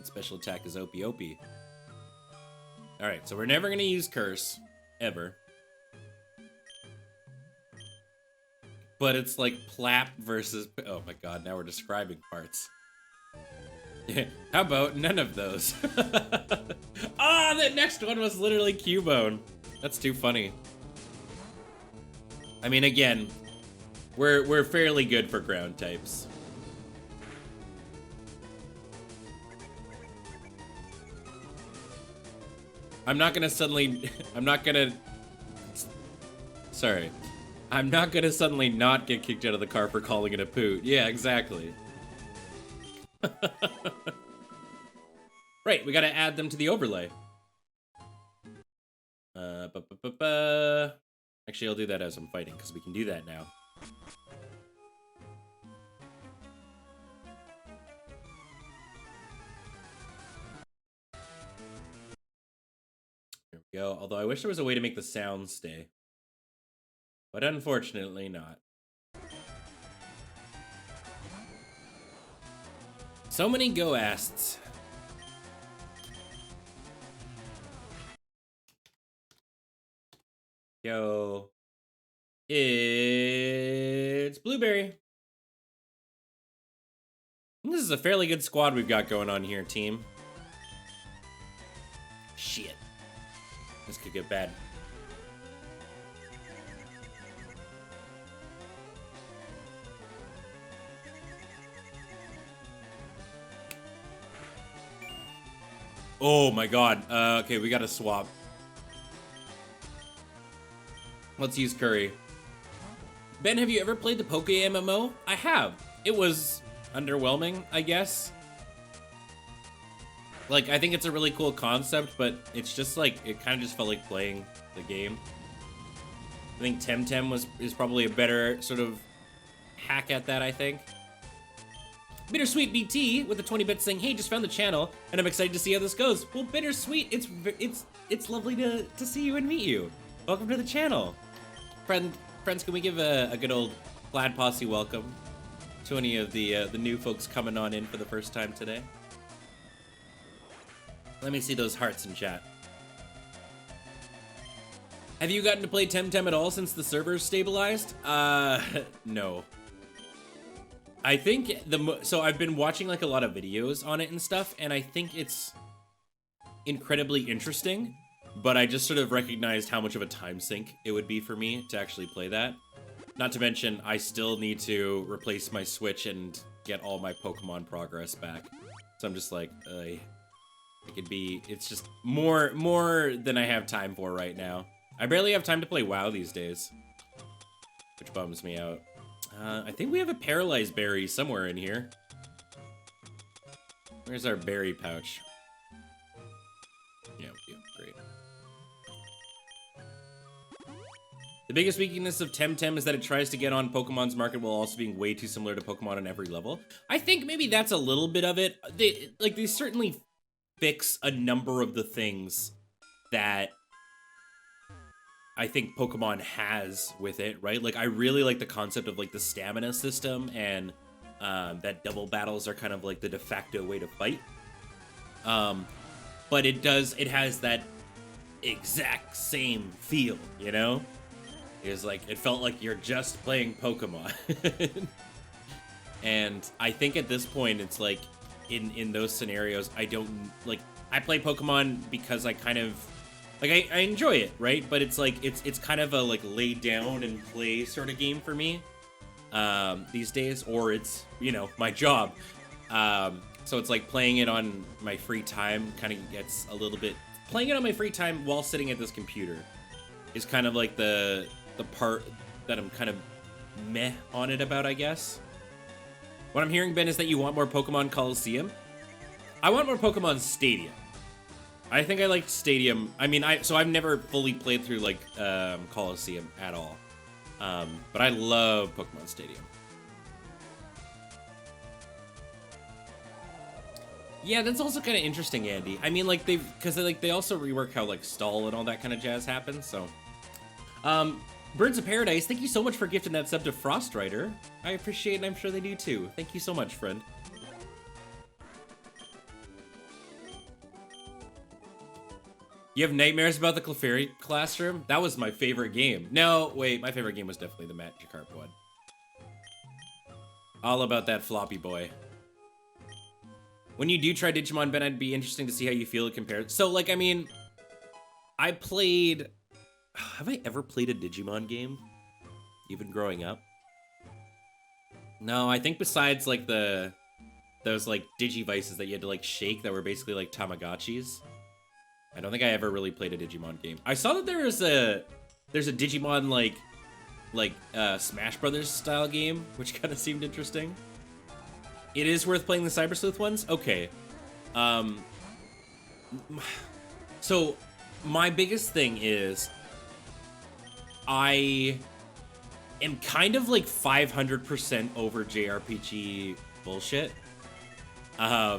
Special attack is Opie Opie. Alright, so we're never gonna use Curse. Ever. But it's like Plap versus... Oh my god, now we're describing parts. How about none of those? Ah, the next one was literally Cubone. That's too funny. I mean, again... We're fairly good for ground types. I'm not gonna suddenly not get kicked out of the car for calling it a poot. Yeah, exactly. Right, we gotta add them to the overlay. Actually, I'll do that as I'm fighting, because we can do that now. There we go. Although I wish there was a way to make the sound stay. But unfortunately not. So many ghosts. Yo. It's Blueberry. This is a fairly good squad we've got going on here, team. Shit. This could get bad. Oh my god. Okay, we gotta swap. Let's use Curry. Ben, have you ever played the Poke MMO? I have. It was underwhelming, I guess. Like, I think it's a really cool concept, but it's just like, it kind of just felt like playing the game. I think Temtem is probably a better sort of hack at that, I think. Bittersweet BT with the 20 bits saying, hey, just found the channel, and I'm excited to see how this goes. Well, Bittersweet, it's lovely to see you and meet you. Welcome to the channel. Friends, can we give a good old Glad Posse welcome to any of the new folks coming on in for the first time today? Let me see those hearts in chat. Have you gotten to play Temtem at all since the server's stabilized? No. I think so I've been watching like a lot of videos on it and stuff, and I think it's incredibly interesting, but I just sort of recognized how much of a time sink it would be for me to actually play that. Not to mention, I still need to replace my Switch and get all my Pokemon progress back. So I'm just like, it's just more than I have time for right now. I barely have time to play WoW these days, which bums me out. I think we have a paralyzed berry somewhere in here. Where's our berry pouch? Yeah, we do. Great. The biggest weakness of Temtem is that it tries to get on Pokemon's market while also being way too similar to Pokemon on every level. I think maybe that's a little bit of it. They certainly fix a number of the things that I think Pokemon has with it, right? Like, I really like the concept of, like, the stamina system, and that double battles are kind of, like, the de facto way to fight. But it has that exact same feel, you know? It felt like you're just playing Pokemon. And I think at this point, it's like, in those scenarios, I play Pokemon because I kind of, like, I enjoy it, right? But it's like, it's kind of a, like, lay down and play sort of game for me these days, or it's, you know, my job. So it's like playing it on my free time kind of gets a little bit, playing it on my free time while sitting at this computer is kind of like the part that I'm kind of meh on it about, I guess. What I'm hearing, Ben, is that you want more Pokemon Coliseum. I want more Pokemon Stadium. I think I liked Stadium. I mean, so I've never fully played through, like, Coliseum at all. But I love Pokemon Stadium. Yeah, that's also kind of interesting, Andy. I mean, like, because they also rework how, like, stall and all that kind of jazz happens, so. Birds of Paradise, thank you so much for gifting that sub to Frostrider. I appreciate it, and I'm sure they do too. Thank you so much, friend. You have nightmares about the Clefairy Classroom? That was my favorite game. No, wait, my favorite game was definitely the Magikarp one. All about that floppy boy. When you do try Digimon, Ben, I'd be interesting to see how you feel it compared. So, like, I mean, I played... Have I ever played a Digimon game? Even growing up? No, I think besides, like, those, like, Digivices that you had to, like, shake that were basically, like, Tamagotchis. I don't think I ever really played a Digimon game. I saw that there's a Digimon, like Smash Brothers style game, which kind of seemed interesting. It is worth playing the Cyber Sleuth ones? Okay. So, my biggest thing is, I am kind of like 500% over JRPG bullshit. I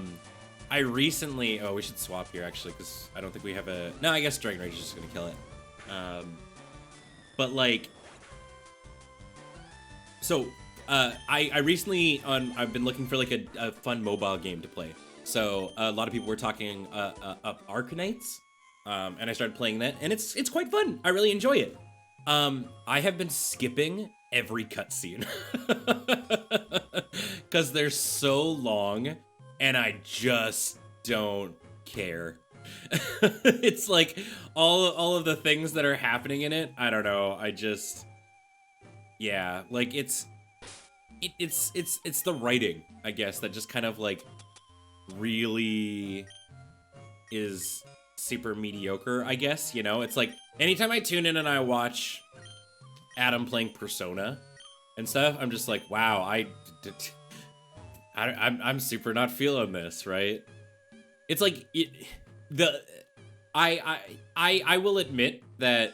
recently... Oh, we should swap here, actually, because I don't think we have a... No, I guess Dragon Rage is just going to kill it. But, like... So, I recently... I've been looking for, like, a fun mobile game to play. So, a lot of people were talking up Arkanites. And I started playing that, and it's quite fun. I really enjoy it. I have been skipping every cutscene. Because they're so long, and I just don't care. It's like all of the things that are happening in it. I don't know. I just, yeah, like it's the writing, I guess, that just kind of like really is super mediocre, I guess. You know, it's like anytime I tune in and I watch Adam playing Persona and stuff, I'm just like, wow, I'm super not feeling this, right? It's like I will admit that,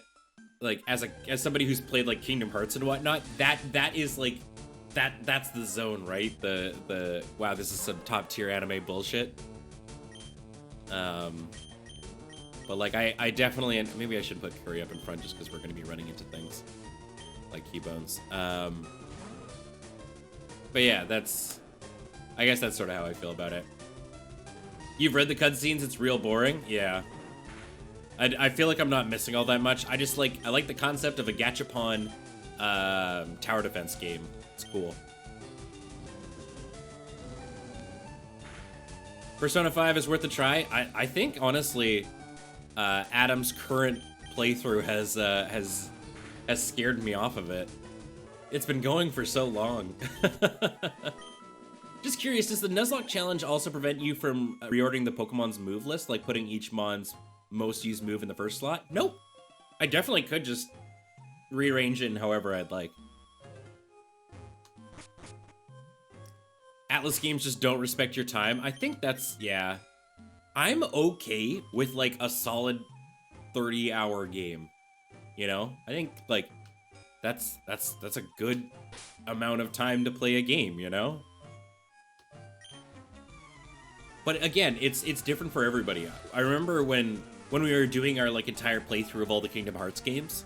like, as somebody who's played like Kingdom Hearts and whatnot, that is like that's the zone, right? The wow, this is some top tier anime bullshit. But like I definitely, and maybe I should put Curry up in front just because we're going to be running into things like Keybones. But yeah, I guess that's sort of how I feel about it. You've read the cutscenes, it's real boring. Yeah. I feel like I'm not missing all that much. I like the concept of a gachapon tower defense game. It's cool. Persona 5 is worth a try. I think, honestly, Adam's current playthrough has scared me off of it. It's been going for so long. Just curious, does the Nuzlocke challenge also prevent you from reordering the Pokemon's move list, like putting each mon's most used move in the first slot? Nope. I definitely could just rearrange it however I'd like. Atlas games just don't respect your time. I think that's, yeah. I'm okay with like a solid 30-hour game. You know? I think like that's a good amount of time to play a game, you know? But again, it's different for everybody. I remember when we were doing our like entire playthrough of all the Kingdom Hearts games,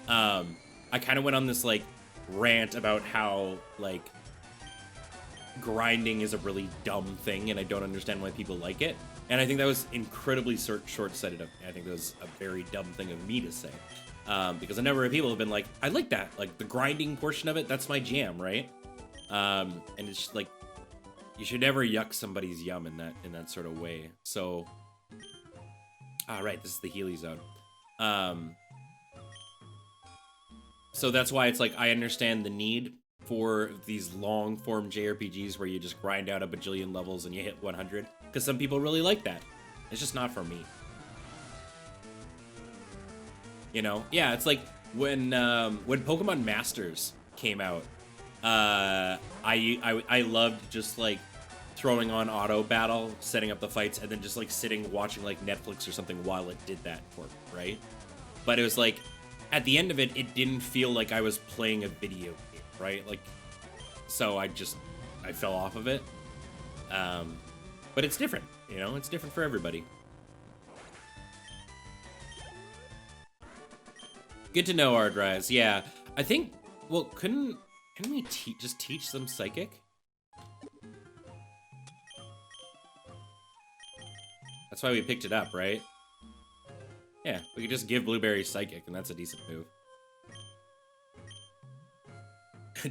I kind of went on this like rant about how like grinding is a really dumb thing and I don't understand why people like it. And I think that was incredibly short-sighted of me. I think that was a very dumb thing of me to say. Because a number of people have been like, I like that. Like the grinding portion of it, that's my jam, right? And it's just like, you should never yuck somebody's yum in that sort of way. So, right, this is the Healy zone. So that's why it's like I understand the need for these long-form JRPGs where you just grind out a bajillion levels and you hit 100, because some people really like that. It's just not for me. You know? Yeah, it's like when Pokemon Masters came out. I loved just like throwing on auto battle, setting up the fights, and then just like sitting watching like Netflix or something while it did that for me, right? But it was like at the end of it, it didn't feel like I was playing a video game, right? Like, so I fell off of it. But it's different, you know? It's different for everybody. Good to know, Ardrise. Yeah, I think. Well, couldn't we just teach them Psychic? That's why we picked it up, right? Yeah, we could just give Blueberry Psychic, and that's a decent move.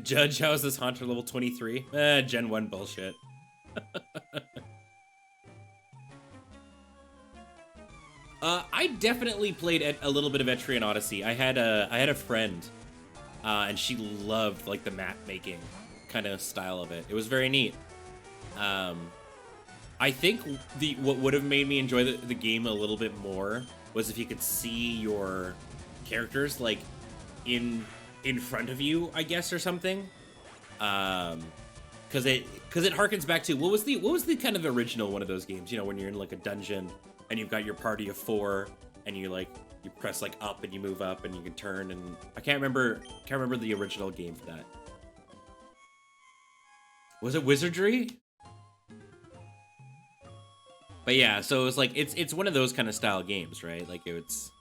Judge, how is this Haunter level 23? Gen 1 bullshit. I definitely played a little bit of Etrian Odyssey. I had a friend, and she loved like the map making kind of style of it. It was very neat. I think what would have made me enjoy the game a little bit more was if you could see your characters like in front of you, I guess, or something. Because because it harkens back to what was the kind of original one of those games, you know, when you're in like a dungeon and you've got your party of 4 and you press like up and you move up and you can turn, and I can't remember the original game for that. Was it Wizardry? But yeah, so it's like it's one of those kind of style games, right? Like it's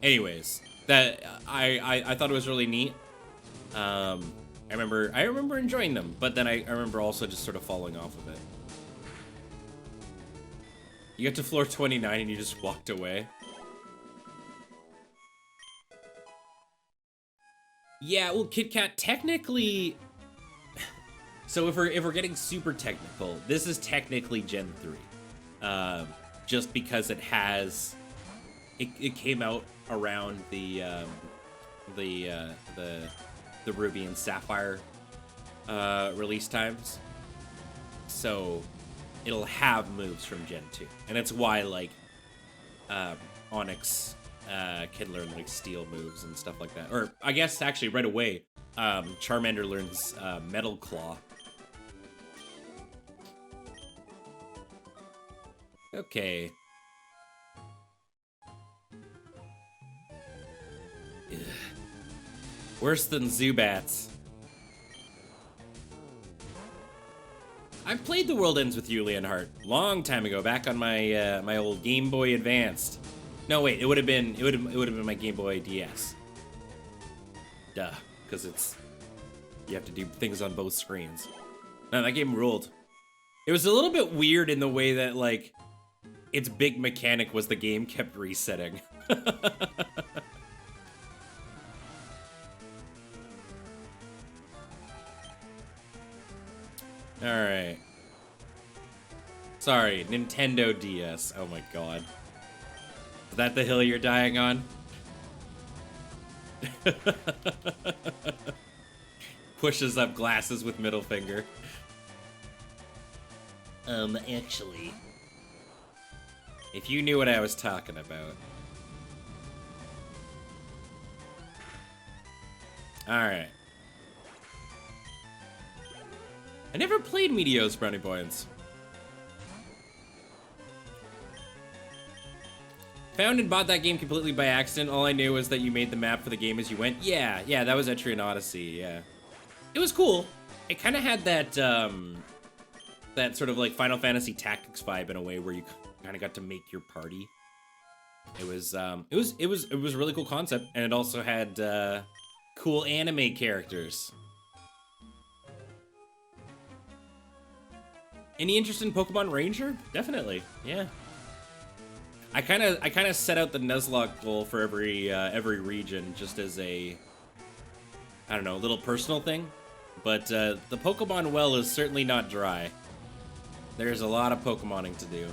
anyways, that I thought it was really neat. I remember enjoying them, but then I remember also just sort of falling off of it. You get to floor 29 and you just walked away. Yeah, well, Kit Kat technically. So if we're getting super technical, this is technically Gen 3, just because it came out around the Ruby and Sapphire release times, so it'll have moves from Gen 2, and that's why like Onyx can learn like Steel moves and stuff like that. Or I guess actually right away, Charmander learns Metal Claw. Okay. Ugh. Worse than Zubats. I've played The World Ends With You, Leonhardt, long time ago, back on my my old Game Boy Advanced. No, wait, it would have been my Game Boy DS. Duh, because you have to do things on both screens. No, that game ruled. It was a little bit weird in the way that like its big mechanic was the game kept resetting. Alright. Sorry, Nintendo DS. Oh my god. Is that the hill you're dying on? Pushes up glasses with middle finger. Actually, if you knew what I was talking about. Alright. I never played Meteos Brownie Points. Found and bought that game completely by accident. All I knew was that you made the map for the game as you went. Yeah, that was Etrian Odyssey, yeah. It was cool. It kind of had that, that sort of like Final Fantasy Tactics vibe in a way where you kind of got to make your party. It was a really cool concept, and it also had, cool anime characters. Any interest in Pokemon Ranger? Definitely, yeah. I kind of set out the Nuzlocke goal for every region just as a, I don't know, little personal thing. But the Pokemon well is certainly not dry. There's a lot of Pokemoning to do.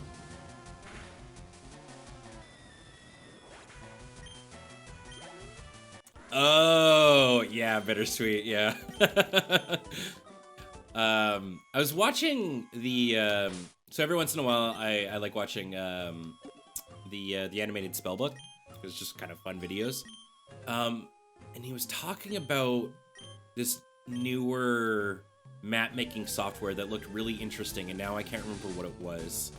Oh, yeah, bittersweet, yeah. I was watching the, so every once in a while, I like watching, the animated spellbook. It was just kind of fun videos. And he was talking about this newer map-making software that looked really interesting, and now I can't remember what it was.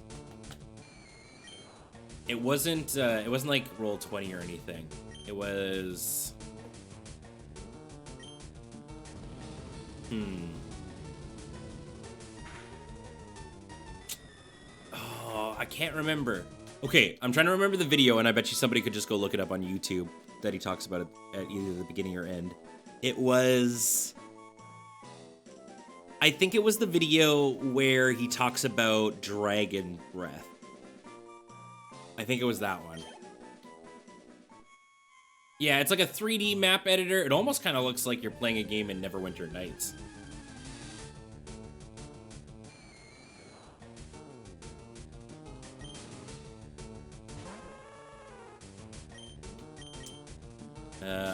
It wasn't like Roll20 or anything. It was... Oh, I can't remember. Okay, I'm trying to remember the video, and I bet you somebody could just go look it up on YouTube that he talks about it at either the beginning or end. It was... I think it was the video where he talks about Dragon Breath. I think it was that one. Yeah, it's like a 3D map editor. It almost kind of looks like you're playing a game in Neverwinter Nights.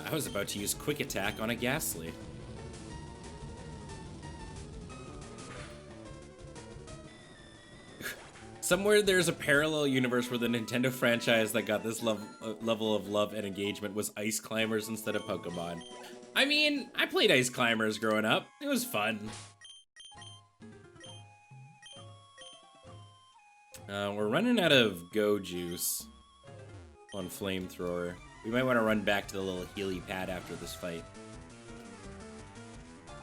I was about to use Quick Attack on a Ghastly. Somewhere there's a parallel universe where the Nintendo franchise that got this level of love and engagement was Ice Climbers instead of Pokemon. I mean, I played Ice Climbers growing up. It was fun. We're running out of Go Juice on Flamethrower. We might want to run back to the little Healy pad after this fight.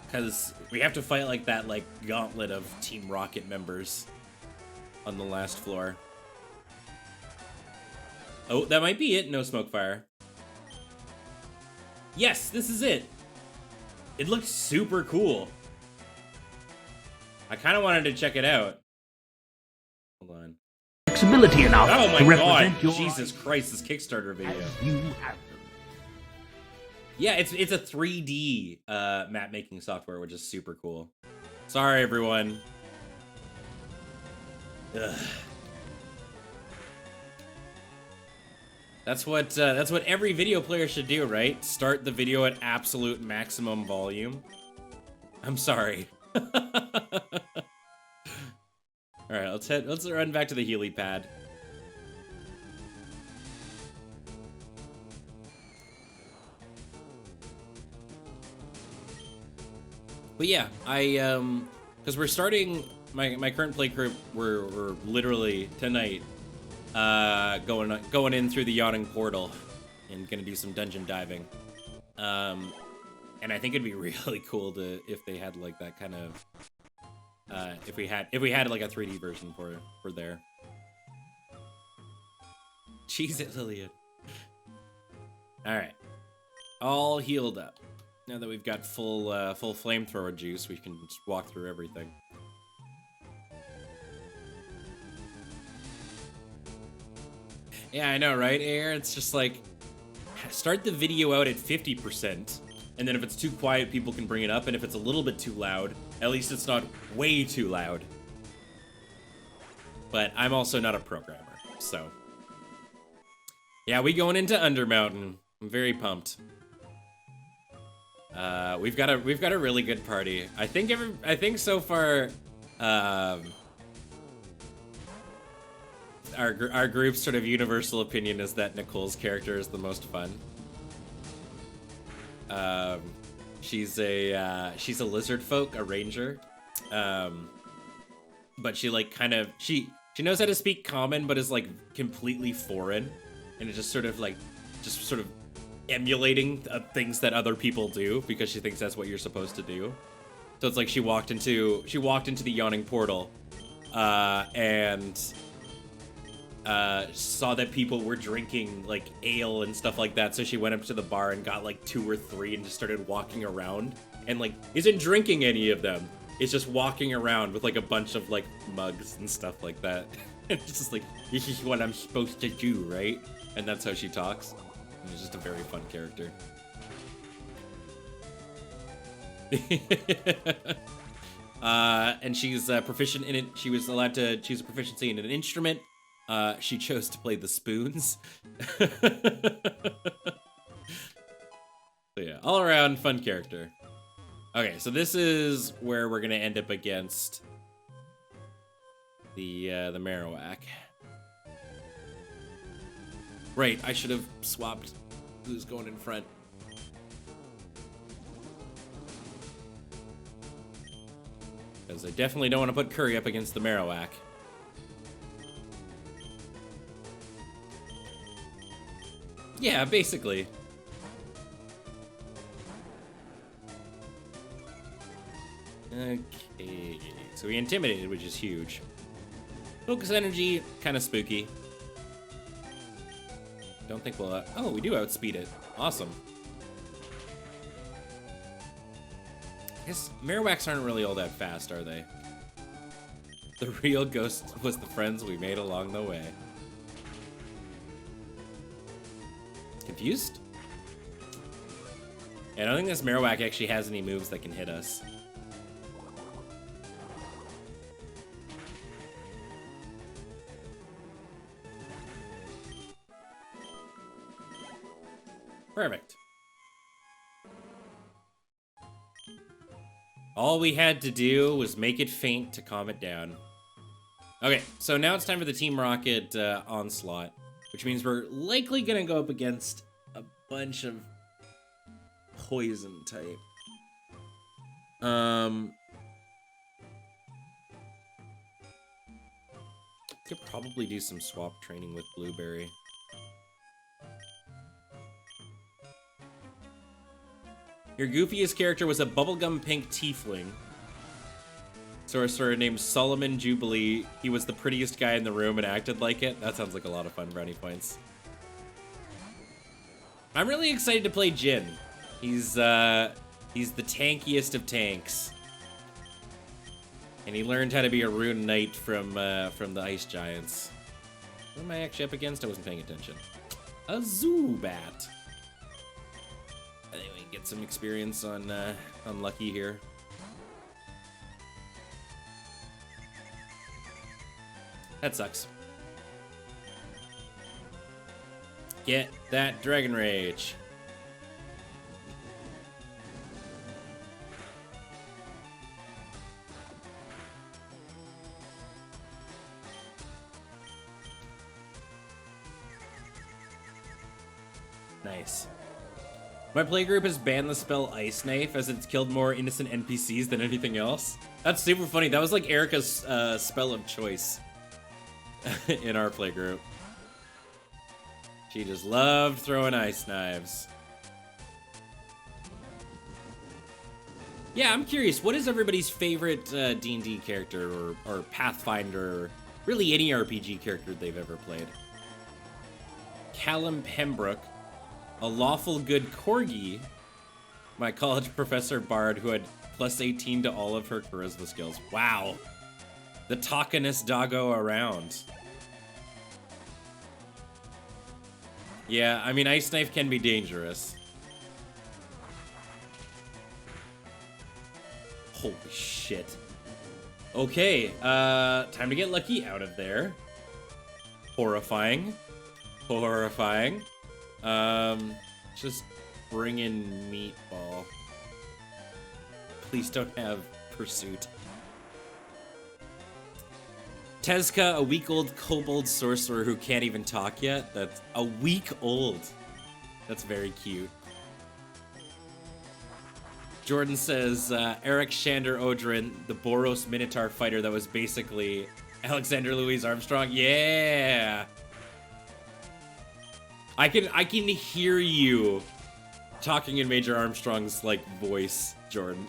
Because we have to fight like that gauntlet of Team Rocket members on the last floor. Oh, that might be it. No smoke fire. Yes, this is it. It looks super cool. I kind of wanted to check it out. Hold on. Flexibility enough oh my to god! represent your Jesus Christ, this Kickstarter video. you have them. Yeah, it's a 3D map making software, which is super cool. Sorry, everyone. Ugh. That's what every video player should do, right? Start the video at absolute maximum volume. I'm sorry. All right, let's run back to the Healy pad. But yeah, because we're starting my current play group. We're literally tonight going in through the yawning portal and gonna do some dungeon diving. And I think it'd be really cool if they had like that kind of if we had like a 3D version for there. Cheese it, Lillian. All right, all healed up. Now that we've got full flamethrower juice, we can just walk through everything. Yeah, I know, right, Air? It's just like, start the video out at 50%, and then if it's too quiet, people can bring it up, and if it's a little bit too loud, at least it's not way too loud. But I'm also not a programmer, so. Yeah, we going into Undermountain. I'm very pumped. We've got a really good party. I think so far, our group's sort of universal opinion is that Nicole's character is the most fun. She's a lizard folk, a ranger, but she like she knows how to speak common, but is like completely foreign, and it's just sort of emulating things that other people do because she thinks that's what you're supposed to do. So it's like she walked into the yawning portal, and saw that people were drinking like ale and stuff like that, so she went up to the bar and got like 2 or 3 and just started walking around and like isn't drinking any of them. It's just walking around with like a bunch of like mugs and stuff like that. It's just like, this is what I'm supposed to do, right? And that's how she talks. And it's just a very fun character. And she's proficient in it. She was allowed to choose a proficiency in an instrument. She chose to play the spoons. So yeah, all around fun character. Okay, so this is where we're gonna end up against the Marowak. Right, I should have swapped who's going in front. Because I definitely don't want to put Curry up against the Marowak. Yeah, basically. Okay, so we intimidated, which is huge. Focus energy, kind of spooky. Don't think we'll... oh, we do outspeed it. Awesome. I guess Marowaks aren't really all that fast, are they? The real ghost was the friends we made along the way. Confused? Yeah, I don't think this Marowak actually has any moves that can hit us. Perfect. All we had to do was make it faint to calm it down. Okay, so now it's time for the Team Rocket onslaught, which means we're likely gonna go up against a bunch of poison type. Could probably do some swap training with Blueberry. Your goofiest character was a bubblegum pink tiefling. Sorcerer named Solomon Jubilee. He was the prettiest guy in the room and acted like it. That sounds like a lot of fun. Brownie points. I'm really excited to play Jin. He's the tankiest of tanks. And he learned how to be a rune knight from the ice giants. What am I actually up against? I wasn't paying attention. A Zubat. I think we can get some experience on Lucky here. That sucks. Get that Dragon Rage. Nice. My playgroup has banned the spell Ice Knife as it's killed more innocent NPCs than anything else. That's super funny. That was like Erica's spell of choice in our playgroup. She just loved throwing ice knives. Yeah, I'm curious. What is everybody's favorite D&D character or Pathfinder, or really any RPG character they've ever played? Callum Pembroke. A lawful good corgi, my college professor Bard, who had plus 18 to all of her charisma skills. Wow. The talkinest doggo around. Yeah, I mean, Ice Knife can be dangerous. Holy shit. Okay, time to get Lucky out of there. Horrifying. Horrifying. Just bring in Meatball. Please don't have Pursuit. Tezka, a week-old kobold sorcerer who can't even talk yet. That's a week old. That's very cute. Jordan says, Eric Shander Odrin, the Boros Minotaur fighter that was basically Alexander Louis Armstrong. Yeah! I can hear you talking in Major Armstrong's like voice, Jordan.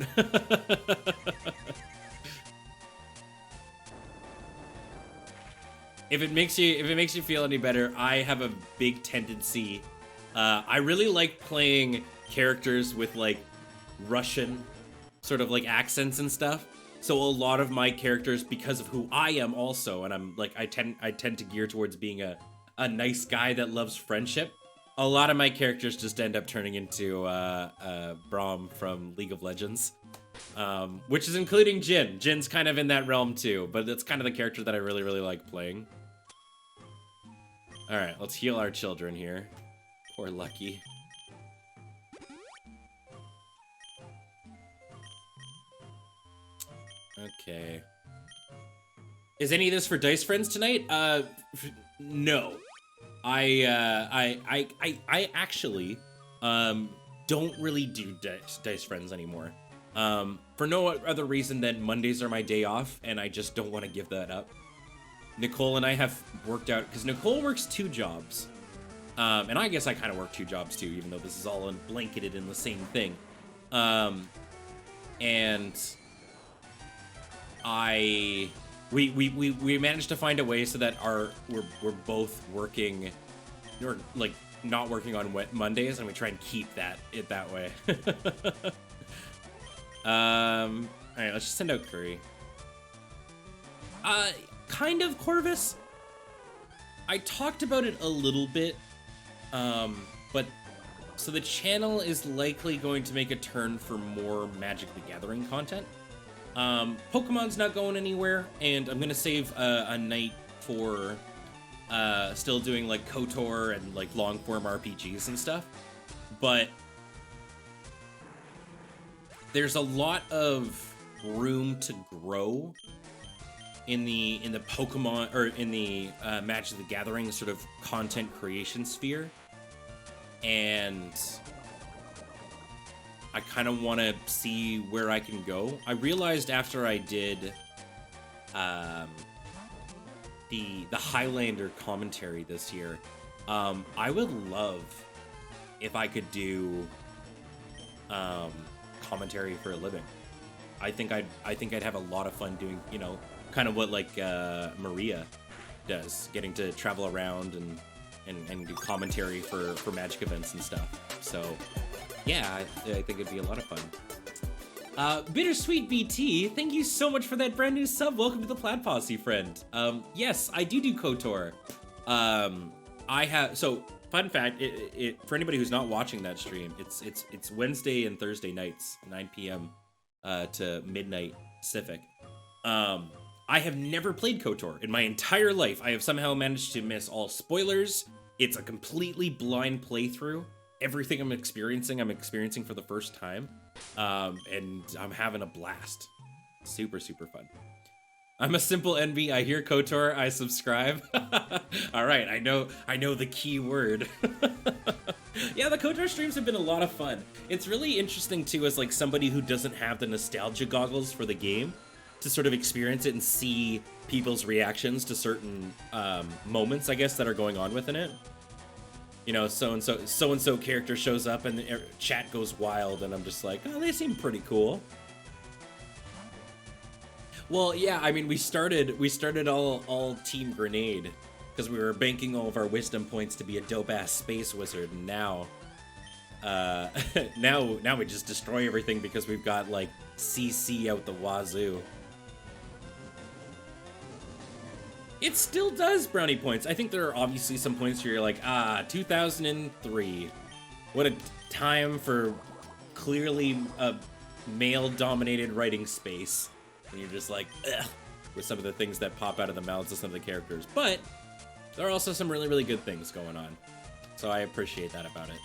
If it makes you feel any better, I have a big tendency. I really like playing characters with like Russian sort of like accents and stuff. So a lot of my characters, because of who I am also, and I'm like I tend to gear towards being a nice guy that loves friendship. A lot of my characters just end up turning into Braum from League of Legends, which is including Jin. Jin's kind of in that realm too, but it's kind of the character that I really, really like playing. All right, let's heal our children here. Poor Lucky. Okay. Is any of this for Dice Friends tonight? No. I actually don't really do Dice Friends anymore. For no other reason than Mondays are my day off, and I just don't want to give that up. Nicole and I have worked out, because Nicole works 2 jobs. And I guess I kind of work 2 jobs too, even though this is all blanketed in the same thing. And we managed to find a way so that we're both working, or like not working on Mondays, and we try and keep it that way. All right, let's just send out Curry. Kind of Corvus. I talked about it a little bit, but so the channel is likely going to make a turn for more Magic the Gathering content. Pokemon's not going anywhere, and I'm gonna save a night for still doing like KOTOR and like long form RPGs and stuff. But there's a lot of room to grow in the Pokemon, or in the Magic the Gathering sort of content creation sphere, and I kind of want to see where I can go. I realized after I did the Highlander commentary this year, I would love if I could do commentary for a living. I think I'd have a lot of fun doing, you know, kind of what like Maria does, getting to travel around and do commentary for Magic events and stuff. So yeah, I think it'd be a lot of fun. Bittersweet BT, thank you so much for that brand new sub. Welcome to the Plaid Posse, friend. Yes, I do KOTOR. I have, so fun fact, it for anybody who's not watching that stream, it's Wednesday and Thursday nights, 9 p.m. To midnight Pacific. I have never played KOTOR in my entire life. I have somehow managed to miss all spoilers. It's a completely blind playthrough. Everything I'm experiencing for the first time. And I'm having a blast. Super, super fun. I'm a simple NB. I hear KOTOR, I subscribe. All right, I know the key word. Yeah, the KOTOR streams have been a lot of fun. It's really interesting too, as like somebody who doesn't have the nostalgia goggles for the game, to sort of experience it and see people's reactions to certain moments, I guess, that are going on within it. You know, so-and-so character shows up and the chat goes wild, and I'm just like, oh, they seem pretty cool. Well, yeah, I mean, we started all Team Grenade because we were banking all of our wisdom points to be a dope-ass space wizard, and now now we just destroy everything because we've got like CC out the wazoo. It still does brownie points. I think there are obviously some points where you're like, 2003. What a time for clearly a male-dominated writing space. And you're just like, ugh, with some of the things that pop out of the mouths of some of the characters. But there are also some really, really good things going on. So I appreciate that about it.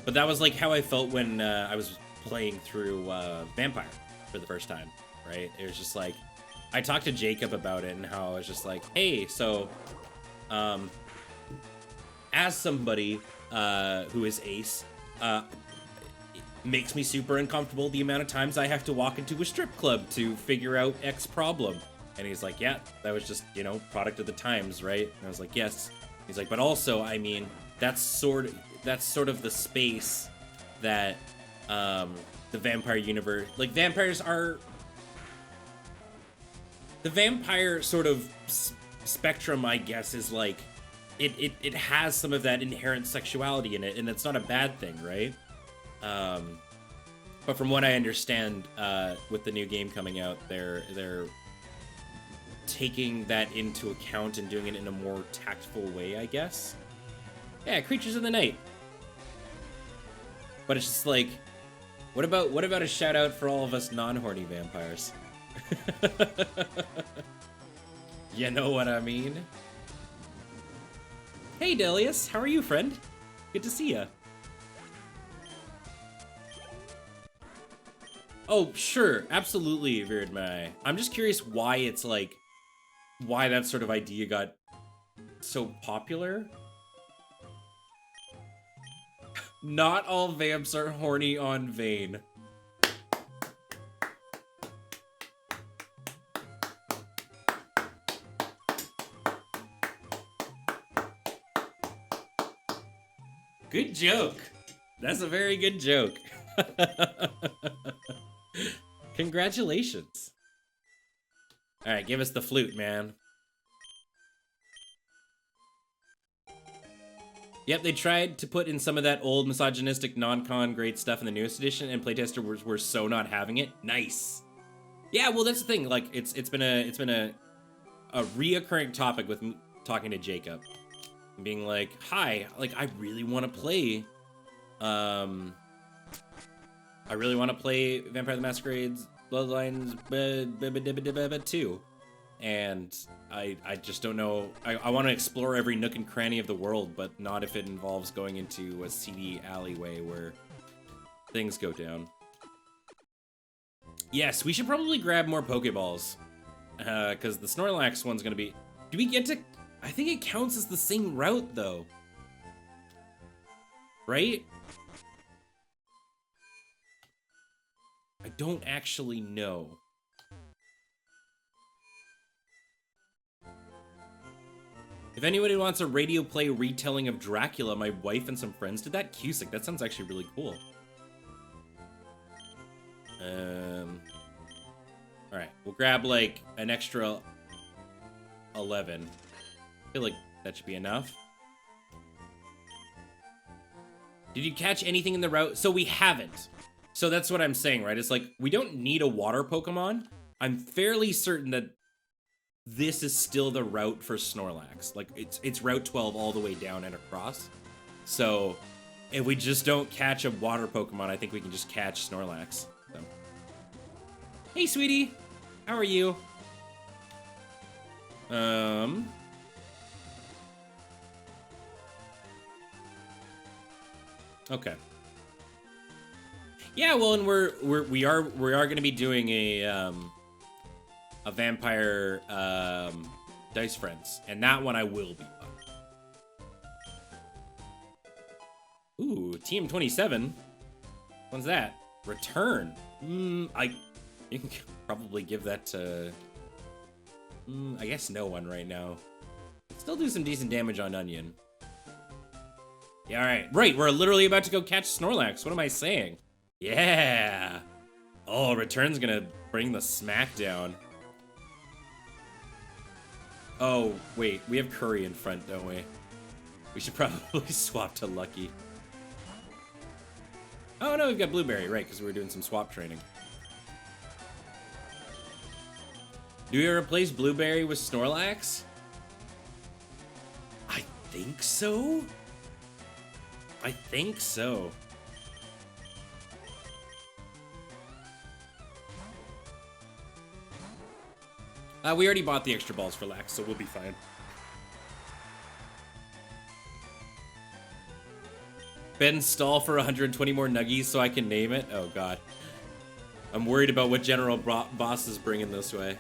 But that was like how I felt when I was playing through Vampire for the first time, right? It was just like, I talked to Jacob about it and how I was just like, hey, so, as somebody who is ace, it makes me super uncomfortable the amount of times I have to walk into a strip club to figure out X problem. And he's like, yeah, that was just, you know, product of the times, right? And I was like, yes. He's like, but also, I mean, that's sort of the space that the vampire universe, like vampires are. The vampire sort of spectrum, I guess, is like, it has some of that inherent sexuality in it, and it's not a bad thing, right? But from what I understand, with the new game coming out, they're taking that into account and doing it in a more tactful way, I guess. Yeah, creatures of the night. But it's just like, what about a shout out for all of us non-horny vampires? You know what I mean? Hey Delius, how are you, friend? Good to see ya. Oh, sure, absolutely, Virid Mai. I'm just curious why it's like, why that sort of idea got so popular. Not all vamps are horny on Vayne. Good joke. That's a very good joke. Congratulations. All right, give us the flute, man. Yep, they tried to put in some of that old misogynistic non-con great stuff in the newest edition, and playtesters were so not having it. Nice. Yeah, well, that's the thing. Like, it's been a reoccurring topic with talking to Jacob. Being like, hi, like, I really want to play Vampire the Masquerade's Bloodlines 2. And I just don't know. I want to explore every nook and cranny of the world, but not if it involves going into a seedy alleyway where things go down. Yes, we should probably grab more Pokeballs. Because the Snorlax one's going to be... Do we get to... I think it counts as the same route, though. Right? I don't actually know. If anybody wants a radio play retelling of Dracula, my wife and some friends did that. Cusick, that sounds actually really cool. All right, we'll grab like an extra 11. I feel like that should be enough. Did you catch anything in the route? So we haven't. So that's what I'm saying, right? It's like, we don't need a water Pokemon. I'm fairly certain that this is still the route for Snorlax. Like, it's Route 12 all the way down and across. So, if we just don't catch a water Pokemon, I think we can just catch Snorlax. So. Hey, sweetie. How are you? Okay. Yeah, well, and we are going to be doing a vampire Dice Friends, and that one I will be on. Ooh, Team 27. What's that? Return. You can probably give that to I guess no one right now. Still do some decent damage on Onion. Yeah, all right. Right, we're literally about to go catch Snorlax. What am I saying? Yeah. Oh, Return's gonna bring the smack down. Oh, wait. We have Curry in front, don't we? We should probably swap to Lucky. Oh, no, we've got Blueberry. Right, because we were doing some swap training. Do we replace Blueberry with Snorlax? I think so. I think so. We already bought the extra balls for Lax, so we'll be fine. Ben stall for 120 more nuggies so I can name it? Oh, God. I'm worried about what General Boss is bringing this way.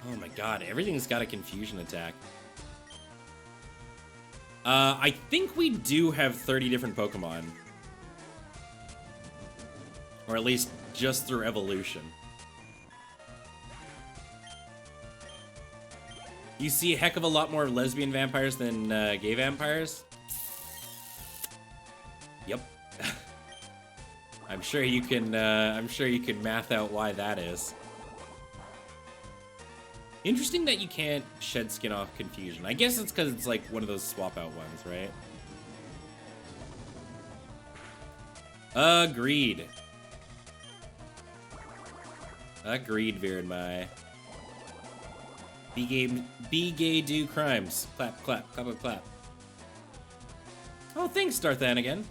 Oh, my God. Everything's got a confusion attack. I think we do have 30 different Pokemon. Or at least just through evolution. You see a heck of a lot more lesbian vampires than gay vampires? Yep. I'm sure you can math out why that is. Interesting that you can't shed skin off confusion. I guess it's because it's like one of those swap out ones, right? Agreed. Agreed, Virenmai. Be gay, do crimes. Clap, clap, clap, clap, clap. Oh, thanks, Darthan again.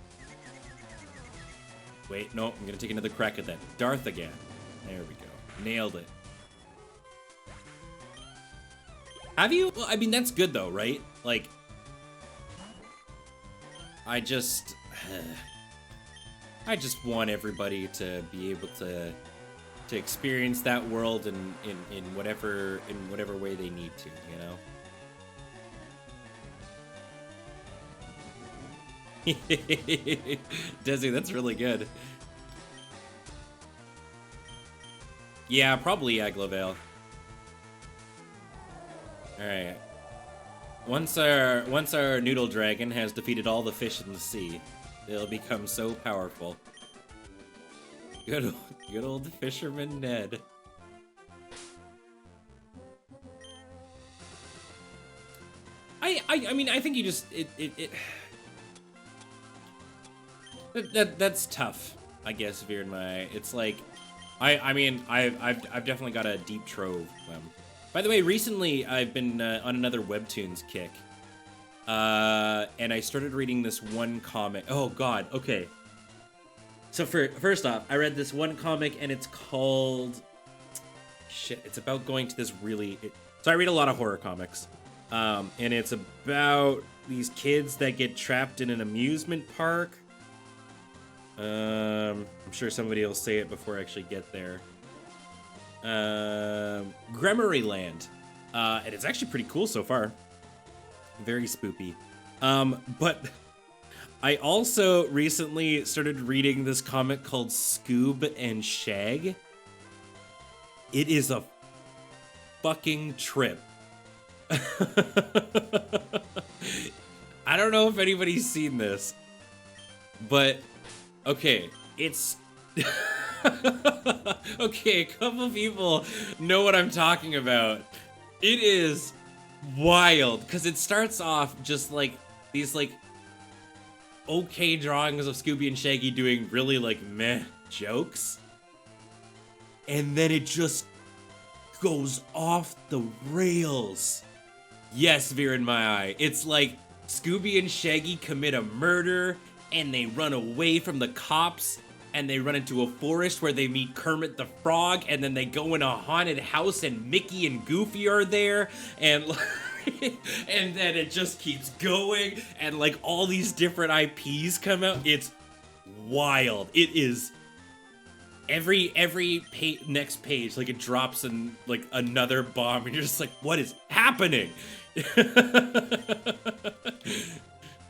Wait, no, I'm gonna take another crack at that. Darth again. There we go. Nailed it. Have you? Well, I mean, that's good though, right? Like, I just want everybody to be able to experience that world in whatever way they need to, you know? Desi, that's really good. Yeah, probably Aglovale. Alright. Once our noodle dragon has defeated all the fish in the sea, they'll become so powerful. Good old fisherman Ned. I mean, I think you just that's tough, I guess, Virenmai. It's like I mean, I've definitely got a deep trove. By the way, recently I've been on another Webtoons kick, and I started reading this one comic. Oh God, okay. So first off, I read this one comic, and it's called shit. It's about going to this so I read a lot of horror comics, and it's about these kids that get trapped in an amusement park. I'm sure somebody will say it before I actually get there. Gremory Land, and it's actually pretty cool so far. Very spoopy. But I also recently started reading this comic called Scoob and Shag. It is a fucking trip. I don't know if anybody's seen this, but okay, it's okay, a couple people know what I'm talking about. It is wild because it starts off just like these like okay drawings of Scooby and Shaggy doing really like meh jokes, and then it just goes off the rails. Yes, Veer in my eye. It's like Scooby and Shaggy commit a murder and they run away from the cops and they run into a forest where they meet Kermit the Frog, and then they go in a haunted house and Mickey and Goofy are there, and and then it just keeps going, and like all these different IPs come out. It's wild. It is every next page, like it drops in like another bomb, and you're just like, what is happening?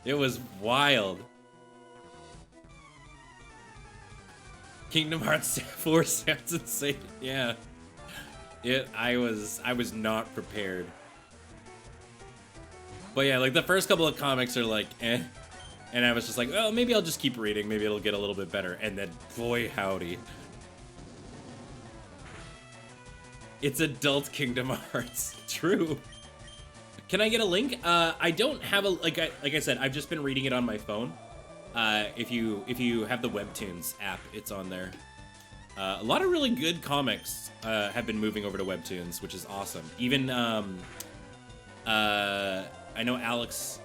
It was wild. Kingdom Hearts 4 sounds insane. Yeah. I was not prepared. But yeah, like the first couple of comics are like, eh. And I was just like, oh, maybe I'll just keep reading. Maybe it'll get a little bit better. And then, boy, howdy. It's adult Kingdom Hearts. True. Can I get a link? I don't have a, like I said, I've just been reading it on my phone. If you have the Webtoons app, it's on there. A lot of really good comics have been moving over to Webtoons, which is awesome. Even I know Alex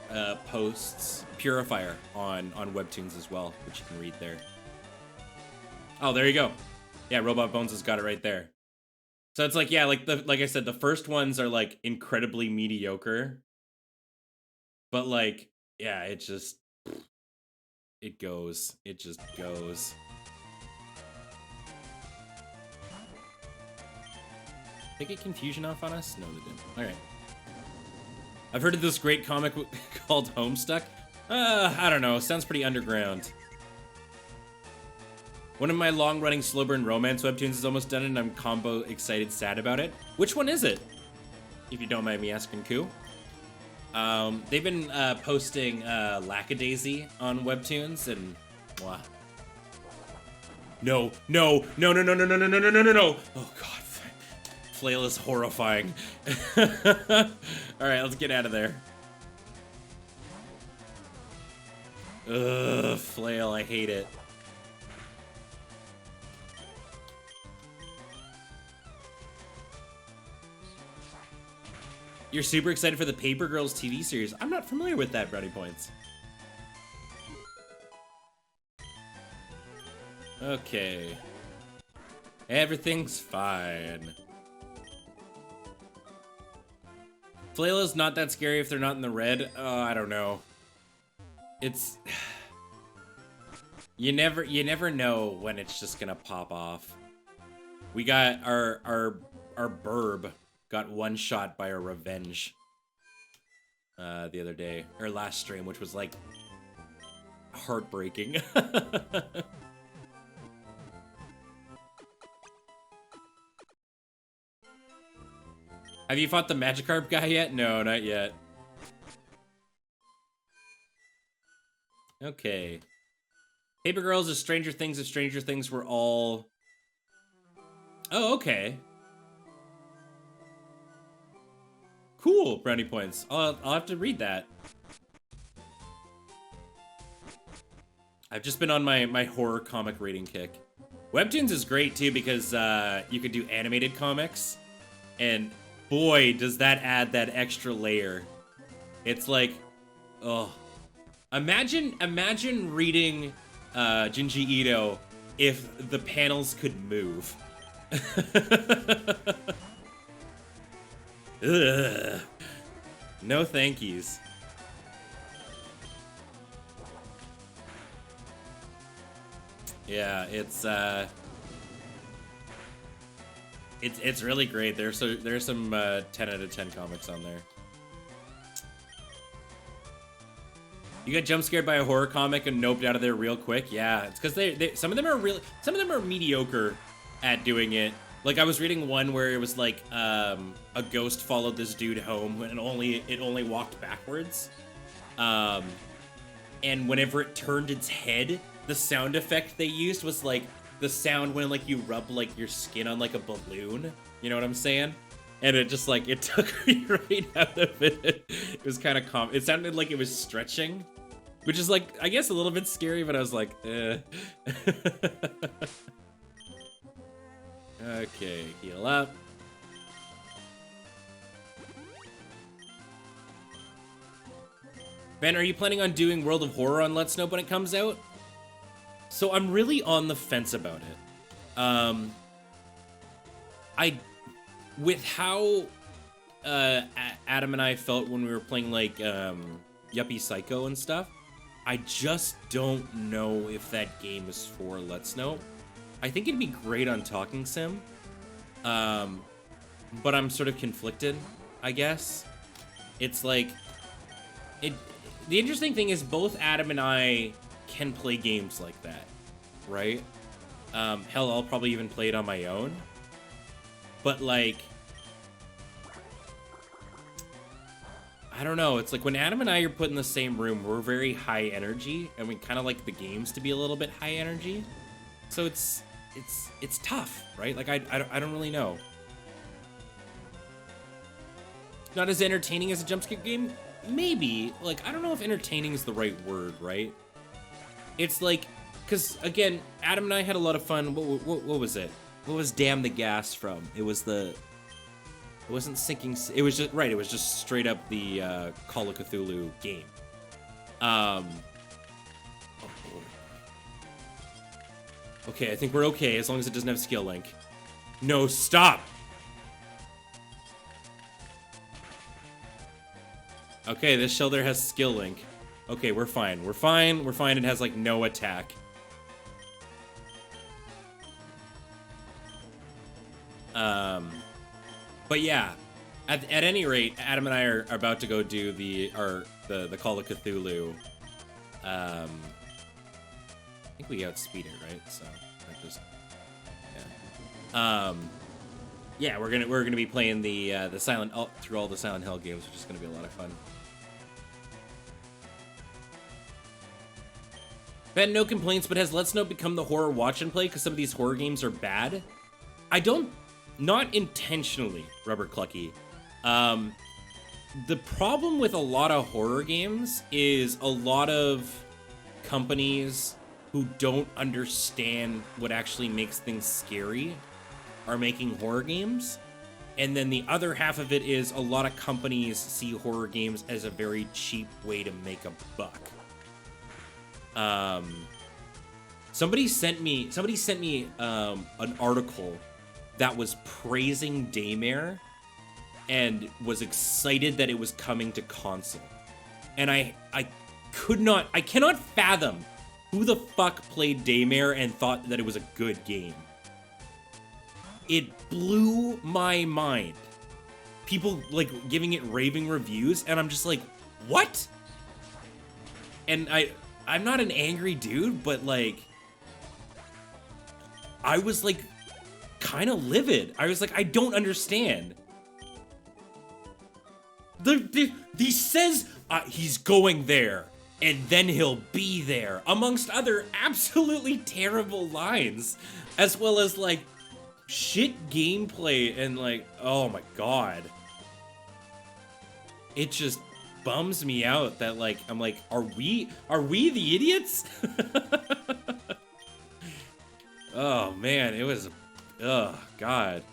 posts Purifier on Webtoons as well, which you can read there. Oh, there you go. Yeah, Robot Bones has got it right there. So it's like, yeah, like I said, the first ones are like incredibly mediocre, but like, yeah, it just goes. They get confusion off on us? No, they didn't. All right. I've heard of this great comic called Homestuck. I don't know. Sounds pretty underground. One of my long-running slow-burn romance webtoons is almost done, and I'm combo excited sad about it. Which one is it? If you don't mind me asking, Koo. They've been posting Lackadaisy on Webtoons, and wow. No. Oh god, Flail is horrifying. All right, let's get out of there. Ugh, Flail, I hate it. You're super excited for the Paper Girls TV series. I'm not familiar with that, Brownie Points. Okay. Everything's fine. Flail is not that scary if they're not in the red. Oh, I don't know. It's... You never know when it's just gonna pop off. We got our burb got one shot by a revenge the other day, or last stream, which was like heartbreaking. Have you fought the Magikarp guy yet? No, not yet. Okay. Paper Girls is Stranger Things if Stranger Things were all... Oh, okay. Cool, Brownie Points. I'll have to read that. I've just been on my horror comic reading kick. Webtoons is great too because you could do animated comics, and boy, does that add that extra layer. It's like, oh, imagine reading Junji Ito if the panels could move. Ugh. No thank yous. Yeah, it's really great. There's some 10 out of 10 comics on there. You got jump scared by a horror comic and noped out of there real quick. Yeah, it's because they some of them are mediocre at doing it. Like I was reading one where it was like a ghost followed this dude home and it only walked backwards. And whenever it turned its head, the sound effect they used was like the sound when like you rub like your skin on like a balloon. You know what I'm saying? And it just like it took me right out of it. It was kind of it sounded like it was stretching, which is like I guess a little bit scary, but I was like, eh. Okay, heal up. Ben, are you planning on doing World of Horror on Let's Know when it comes out? So I'm really on the fence about it. With how Adam and I felt when we were playing like Yuppie Psycho and stuff, I just don't know if that game is for Let's Know. I think it'd be great on Talking Sim, but I'm sort of conflicted, I guess. It's like, the interesting thing is both Adam and I can play games like that, right? Hell, I'll probably even play it on my own. But like, I don't know. It's like when Adam and I are put in the same room, we're very high energy, and we kind of like the games to be a little bit high energy. So it's tough, right? Like I don't really know. Not as entertaining as a jumpscare game, maybe. Like I don't know if entertaining is the right word, right? It's like, because again, Adam and I had a lot of fun. What was it? What was Damn the Gas from? It wasn't Sinking. It was just right. It was just straight up the Call of Cthulhu game. Okay, I think we're okay as long as it doesn't have skill link. No, stop! Okay, this shell there has skill link. Okay, we're fine. We're fine. We're fine. It has, like, no attack. But yeah, at any rate, Adam and I are about to go do the Call of Cthulhu. I think we outspeed it, right? So I just yeah, we're gonna be playing the Silent through all the Silent Hill games, which is gonna be a lot of fun. Ben, no complaints, but has Let's Know become the horror watch and play because some of these horror games are bad? Not intentionally, Rubber Clucky. The problem with a lot of horror games is a lot of companies who don't understand what actually makes things scary are making horror games. And then the other half of it is a lot of companies see horror games as a very cheap way to make a buck. Somebody sent me an article that was praising Daymare and was excited that it was coming to console. And I cannot fathom who the fuck played Daymare and thought that it was a good game. It blew my mind. People like giving it raving reviews, and I'm just like, what? And I'm not an angry dude, but like, I was like kind of livid. I was like, I don't understand. He says he's going there, and then he'll be there, amongst other absolutely terrible lines, as well as like shit gameplay and like, oh my god. It just bums me out that like, I'm like, are we the idiots? Oh man, it was, oh god.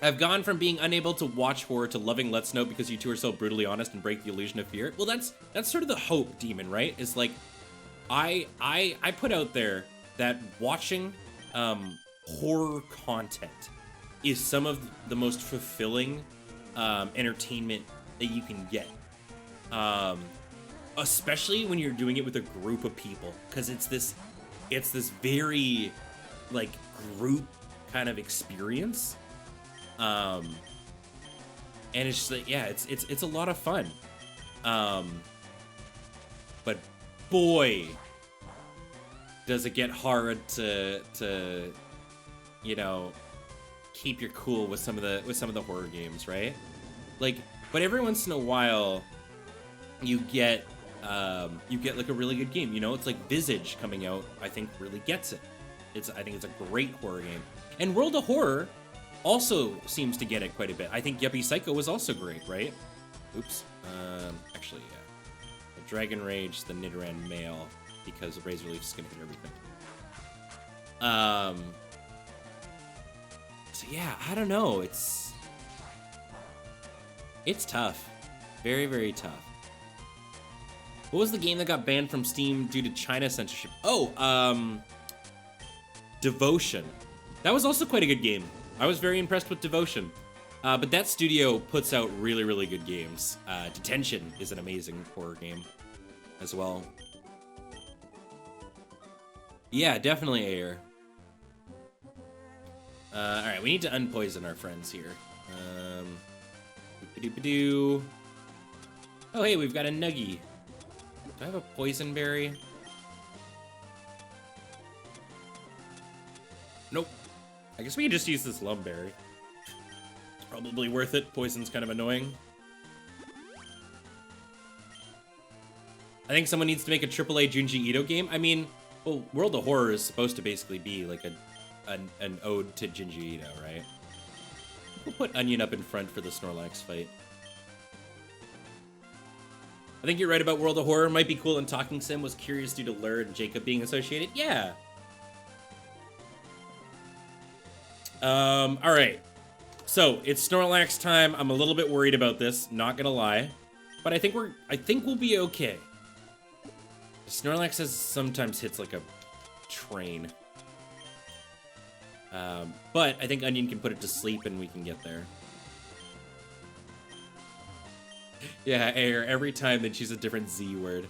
I've gone from being unable to watch horror to loving Let's Know because you two are so brutally honest and break the illusion of fear. Well, that's sort of the hope, Demon, right? It's like, I put out there that watching horror content is some of the most fulfilling entertainment that you can get. Especially when you're doing it with a group of people, because it's this very like group kind of experience. And it's just like, yeah, it's a lot of fun. but boy, does it get hard to you know, keep your cool with some of the horror games, right? Like, but every once in a while, you get like a really good game. You know, it's like Visage coming out. I think really gets it. I think it's a great horror game. And World of Horror also seems to get it quite a bit. I think Yuppie Psycho was also great, right? Oops. Actually, yeah. The Dragon Rage, the Nidoran male, because Razor Leaf's gonna hit everything. So yeah, I don't know. It's tough. Very, very tough. What was the game that got banned from Steam due to China censorship? Oh, Devotion. That was also quite a good game. I was very impressed with Devotion. But that studio puts out really, really good games. Detention is an amazing horror game as well. Yeah, definitely Ayer. Alright, we need to unpoison our friends here. Doop-a-doop-a-doo. Oh, hey, we've got a Nuggy. Do I have a poison berry? Nope. I guess we can just use this Lumberry. It's probably worth it. Poison's kind of annoying. I think someone needs to make a AAA Junji Ito game. I mean, well, World of Horror is supposed to basically be like an ode to Junji Ito, right? We'll put Onion up in front for the Snorlax fight. I think you're right about World of Horror. Might be cool, and Talking Sim was curious due to Lur and Jacob being associated. Yeah. All right. So it's Snorlax time. I'm a little bit worried about this, not gonna lie, but I think we'll be okay. Snorlax sometimes hits like a train. But I think Onion can put it to sleep and we can get there. Yeah, Air, every time they choose a different Z word.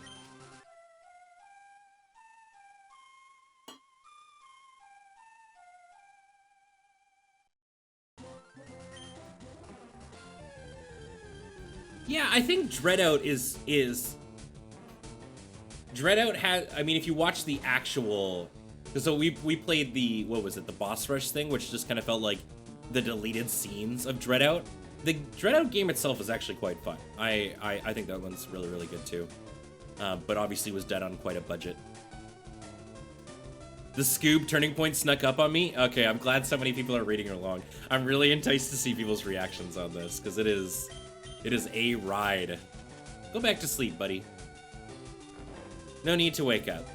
Yeah, I think Dreadout is Dreadout has, I mean, if you watch the actual, so we played the, what was it, the boss rush thing, which just kind of felt like the deleted scenes of Dreadout. The Dreadout game itself is actually quite fun. I think that one's really, really good too. But obviously was done on quite a budget. The Scoob turning point snuck up on me. Okay, I'm glad so many people are reading along. I'm really enticed to see people's reactions on this, because it is a ride. Go back to sleep, buddy. No need to wake up.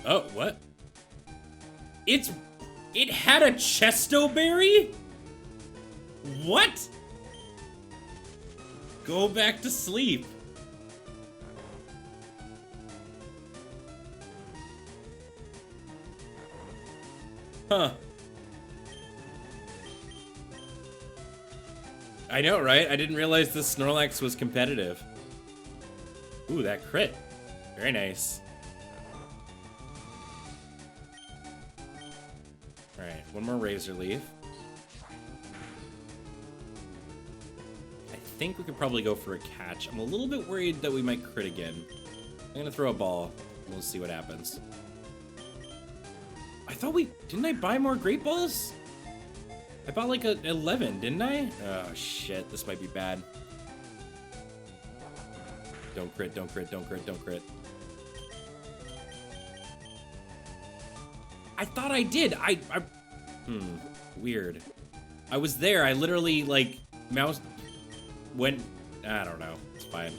Oh, what? It had a Chesto Berry? What? Go back to sleep. Huh. I know, right? I didn't realize this Snorlax was competitive. Ooh, that crit. Very nice. Alright, one more Razor Leaf. I think we could probably go for a catch. I'm a little bit worried that we might crit again. I'm gonna throw a ball, and we'll see what happens. I thought didn't I buy more Great Balls? I bought like 11, didn't I? Oh shit, this might be bad. Don't crit, don't crit, don't crit, don't crit. I thought I did. Weird. I was there. I literally like mouse went. I don't know. It's fine.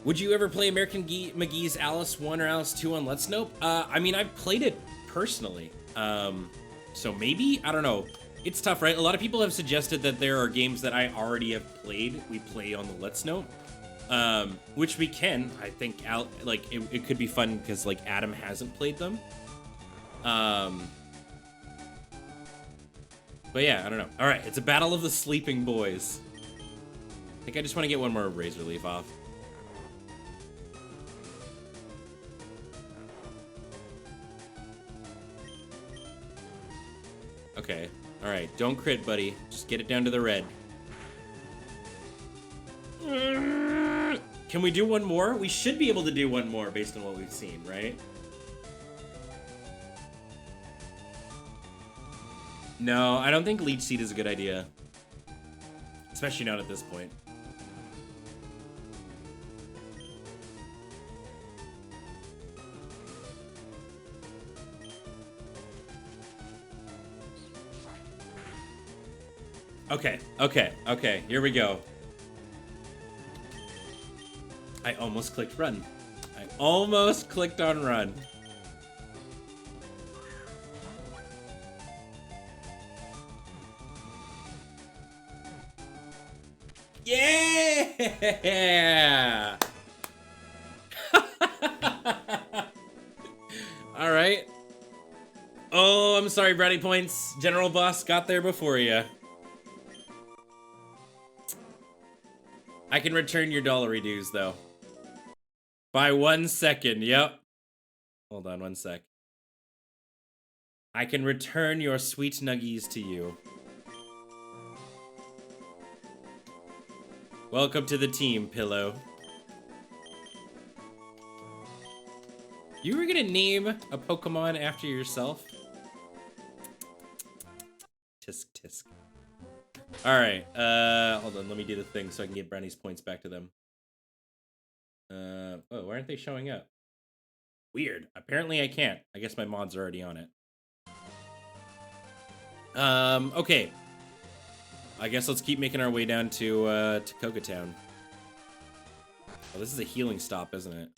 Would you ever play American McGee's Alice 1 or Alice 2 on Let's Nope? I mean, I've played it personally. So maybe? I don't know. It's tough, right? A lot of people have suggested that there are games that I already have played. We play on the Let's Nope. Which we can. I think it could be fun because like Adam hasn't played them. But yeah, I don't know. All right, it's a battle of the sleeping boys. I think I just want to get one more Razor Leaf off. Okay. All right, don't crit, buddy. Just get it down to the red. Can we do one more? We should be able to do one more based on what we've seen, right? No, I don't think Leech Seed is a good idea. Especially not at this point. Okay, here we go. I almost clicked run. I almost clicked on run. Yeah! All right. Oh, I'm sorry, Brownie Points. General Boss got there before you. I can return your dollary dues, though. By 1 second, yep. Hold on 1 sec. I can return your sweet nuggies to you. Welcome to the team, Pillow. You were gonna name a Pokemon after yourself? Tisk tisk. Alright, hold on, let me do the thing so I can get Brownie's points back to them. Oh, why aren't they showing up? Weird. Apparently I can't. I guess my mod's are already on it. Okay. I guess let's keep making our way down to Koga-town. Oh, this is a healing stop, isn't it?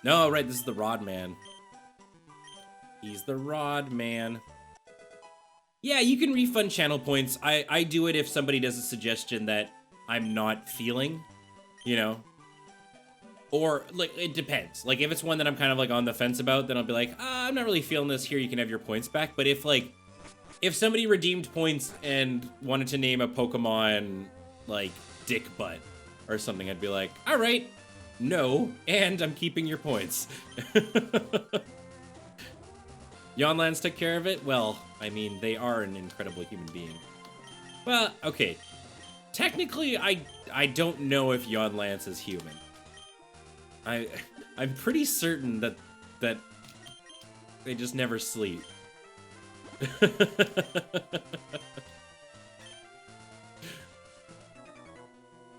No, right, this is the Rod Man. He's the Rod Man. Yeah, you can refund channel points. I do it if somebody does a suggestion that I'm not feeling, you know? Or, like, it depends. Like, if it's one that I'm kind of, like, on the fence about, then I'll be like, I'm not really feeling this. Here, you can have your points back. But if, like, if somebody redeemed points and wanted to name a Pokemon, like, Dick Butt or something, I'd be like, all right, no, and I'm keeping your points. Yonlands took care of it? Well, I mean, they are an incredible human being. Well, okay. Technically, I don't know if Yonlands is human. I'm pretty certain that they just never sleep.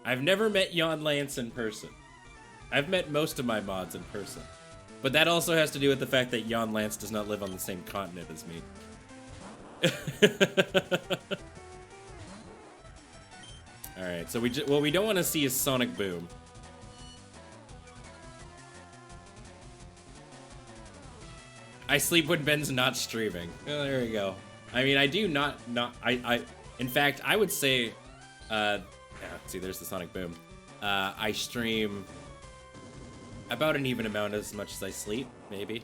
I've never met Yonlands in person. I've met most of my mods in person. But that also has to do with the fact that Yonlands does not live on the same continent as me. Alright, so what we don't want to see is Sonic Boom. I sleep when Ben's not streaming. Oh, there we go. I mean, I do not, in fact, I would say, yeah, see, there's the Sonic Boom. I stream about an even amount as much as I sleep, maybe.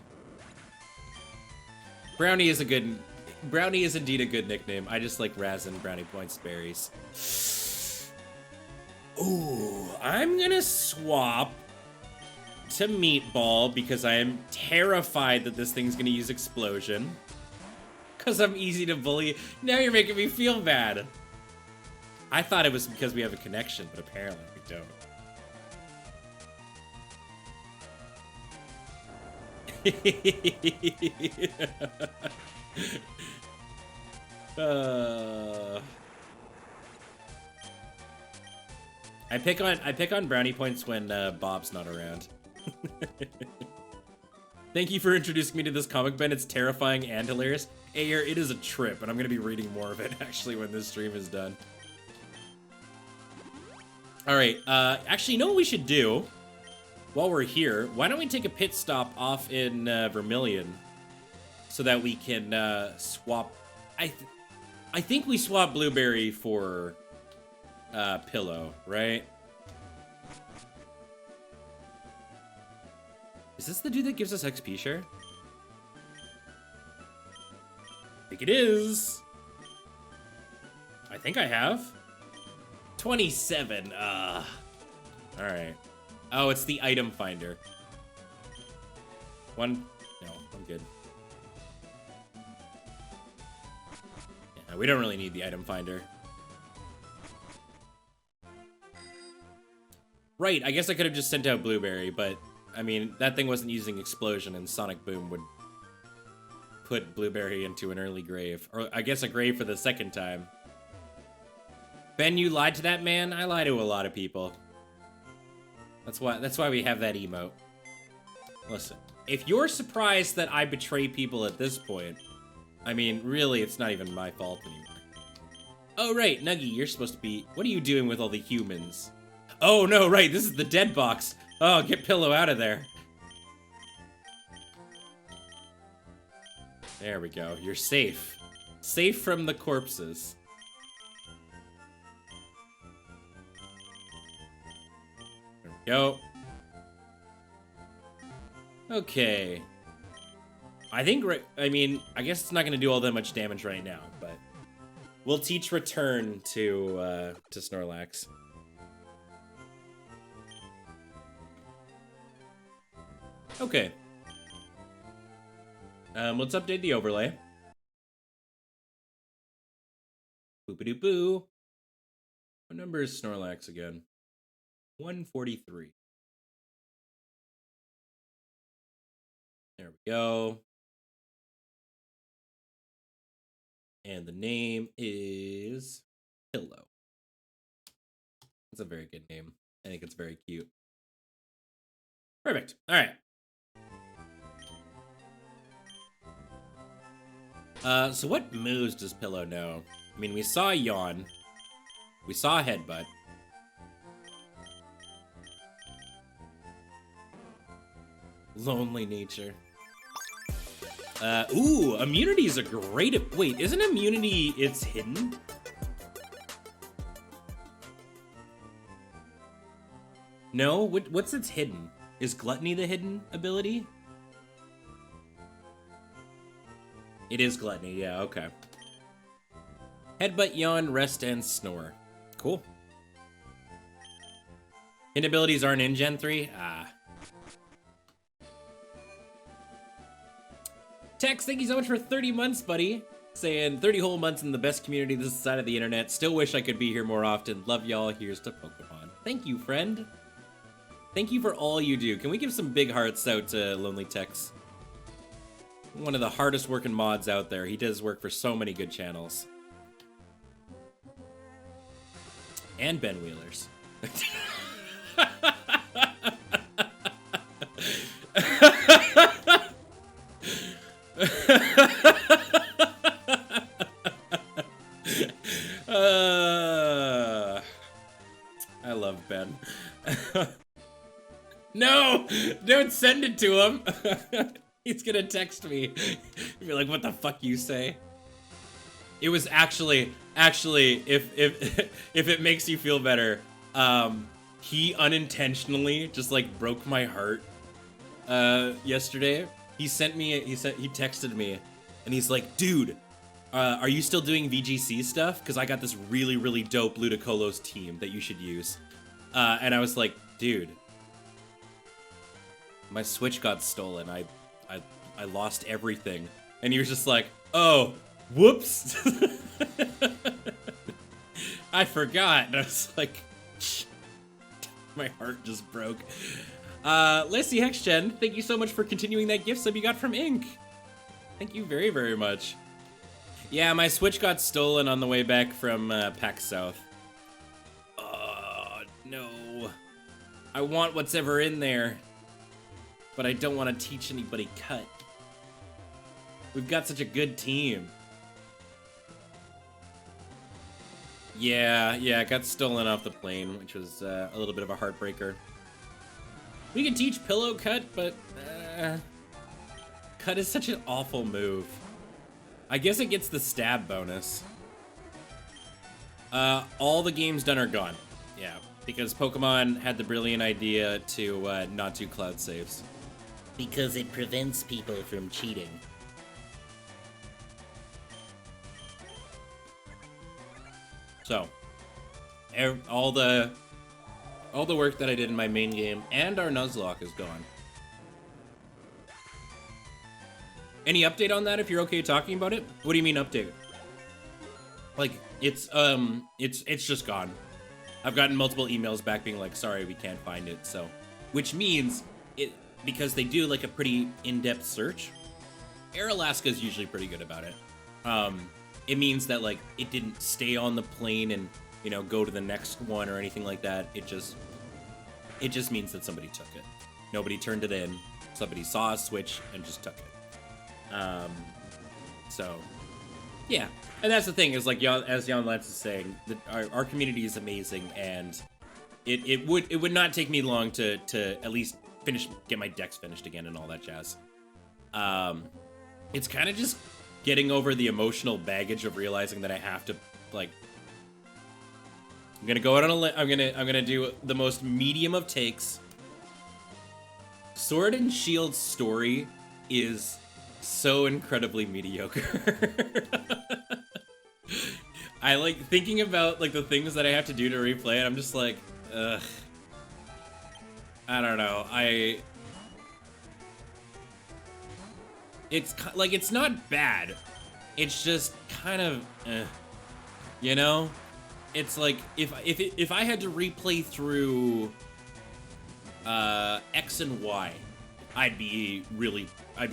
Brownie is indeed a good nickname. I just like Razin, Brownie Points, Berries. Ooh, I'm gonna swap to Meatball because I am terrified that this thing's gonna use Explosion. Because I'm easy to bully. Now you're making me feel bad. I thought it was because we have a connection, but apparently we don't. I pick on Brownie Points when Bob's not around. Thank you for introducing me to this comic, Ben. It's terrifying and hilarious. Ayer, it is a trip, and I'm gonna be reading more of it actually when this stream is done. All right, actually, you know what we should do? While we're here, why don't we take a pit stop off in Vermilion so that we can swap... I think we swap Blueberry for Pillow, right? Is this the dude that gives us XP share? I think it is. I think I have. 27, all right. Oh, it's the item finder. No, I'm good. Yeah, we don't really need the item finder. Right, I guess I could have just sent out Blueberry, but, I mean, that thing wasn't using Explosion, and Sonic Boom would put Blueberry into an early grave. Or, I guess a grave for the second time. Ben, you lied to that man? I lie to a lot of people. That's why we have that emote. Listen, if you're surprised that I betray people at this point, I mean, really, it's not even my fault anymore. Oh, right, Nuggy, you're supposed to be... What are you doing with all the humans? Oh, no, right, this is the dead box. Oh, get Pillow out of there. There we go, you're safe. Safe from the corpses. There we go. Okay. I think, I mean, I guess it's not going to do all that much damage right now, but we'll teach Return to Snorlax. Okay. Let's update the overlay. Boop-a-doo-boo. What number is Snorlax again? 143. There we go. And the name is Pillow. That's a very good name. I think it's very cute. Perfect. All right. So what moves does Pillow know? I mean, we saw Yawn. We saw Headbutt. Lonely Nature. Ooh, Immunity is a great... Wait, isn't Immunity its hidden? No? What's its hidden? Is Gluttony the hidden ability? It is Gluttony, yeah, okay. Headbutt, Yawn, Rest, and Snore. Cool. Hidden abilities aren't in Gen 3? Ah. Tex, thank you so much for 30 months, buddy. Saying 30 whole months in the best community this side of the internet. Still wish I could be here more often. Love y'all. Here's to Pokemon. Thank you, friend. Thank you for all you do. Can we give some big hearts out to Lonely Tex? One of the hardest working mods out there. He does work for so many good channels. And Ben Wheelers. I love Ben. No! Don't send it to him! He's gonna text me. Be like, what the fuck you say? It was actually, if it makes you feel better, he unintentionally just like broke my heart yesterday. He texted me and he's like, dude, are you still doing VGC stuff? Because I got this really, really dope Ludicolo's team that you should use. And I was like, dude, my Switch got stolen. I lost everything. And he was just like, oh, whoops. I forgot. And I was like, my heart just broke. Lacey Hexgen, thank you so much for continuing that gift sub you got from Ink. Thank you very, very much. Yeah, my Switch got stolen on the way back from PAX South. Oh, no. I want what's ever in there, but I don't want to teach anybody cut. We've got such a good team. Yeah, it got stolen off the plane, which was a little bit of a heartbreaker. We can teach Pillow cut, but cut is such an awful move. I guess it gets the stab bonus. All the games done are gone. Yeah, because Pokemon had the brilliant idea to not do cloud saves. Because it prevents people from cheating. So, all the work that I did in my main game and our Nuzlocke is gone. Any update on that if you're okay talking about it? What do you mean update? Like, it's just gone. I've gotten multiple emails back being like, sorry, we can't find it. So, which means it, because they do like a pretty in-depth search, Air Alaska is usually pretty good about it. It means that like it didn't stay on the plane and, you know, go to the next one or anything like that. It just means that somebody took it. Nobody turned it in. Somebody saw a switch and just took it. So, yeah. And that's the thing is like, as Jan Lance is saying, that our community is amazing, and it would not take me long to at least get my decks finished again and all that jazz. It's kind of just getting over the emotional baggage of realizing that I have to like. I'm gonna go out on a I'm gonna do the most medium of takes. Sword and Shield's story is so incredibly mediocre. I like thinking about like the things that I have to do to replay it. I'm just like, ugh. I don't know. It's like, it's not bad. It's just kind of, you know? It's like if I had to replay through X and Y, I'd be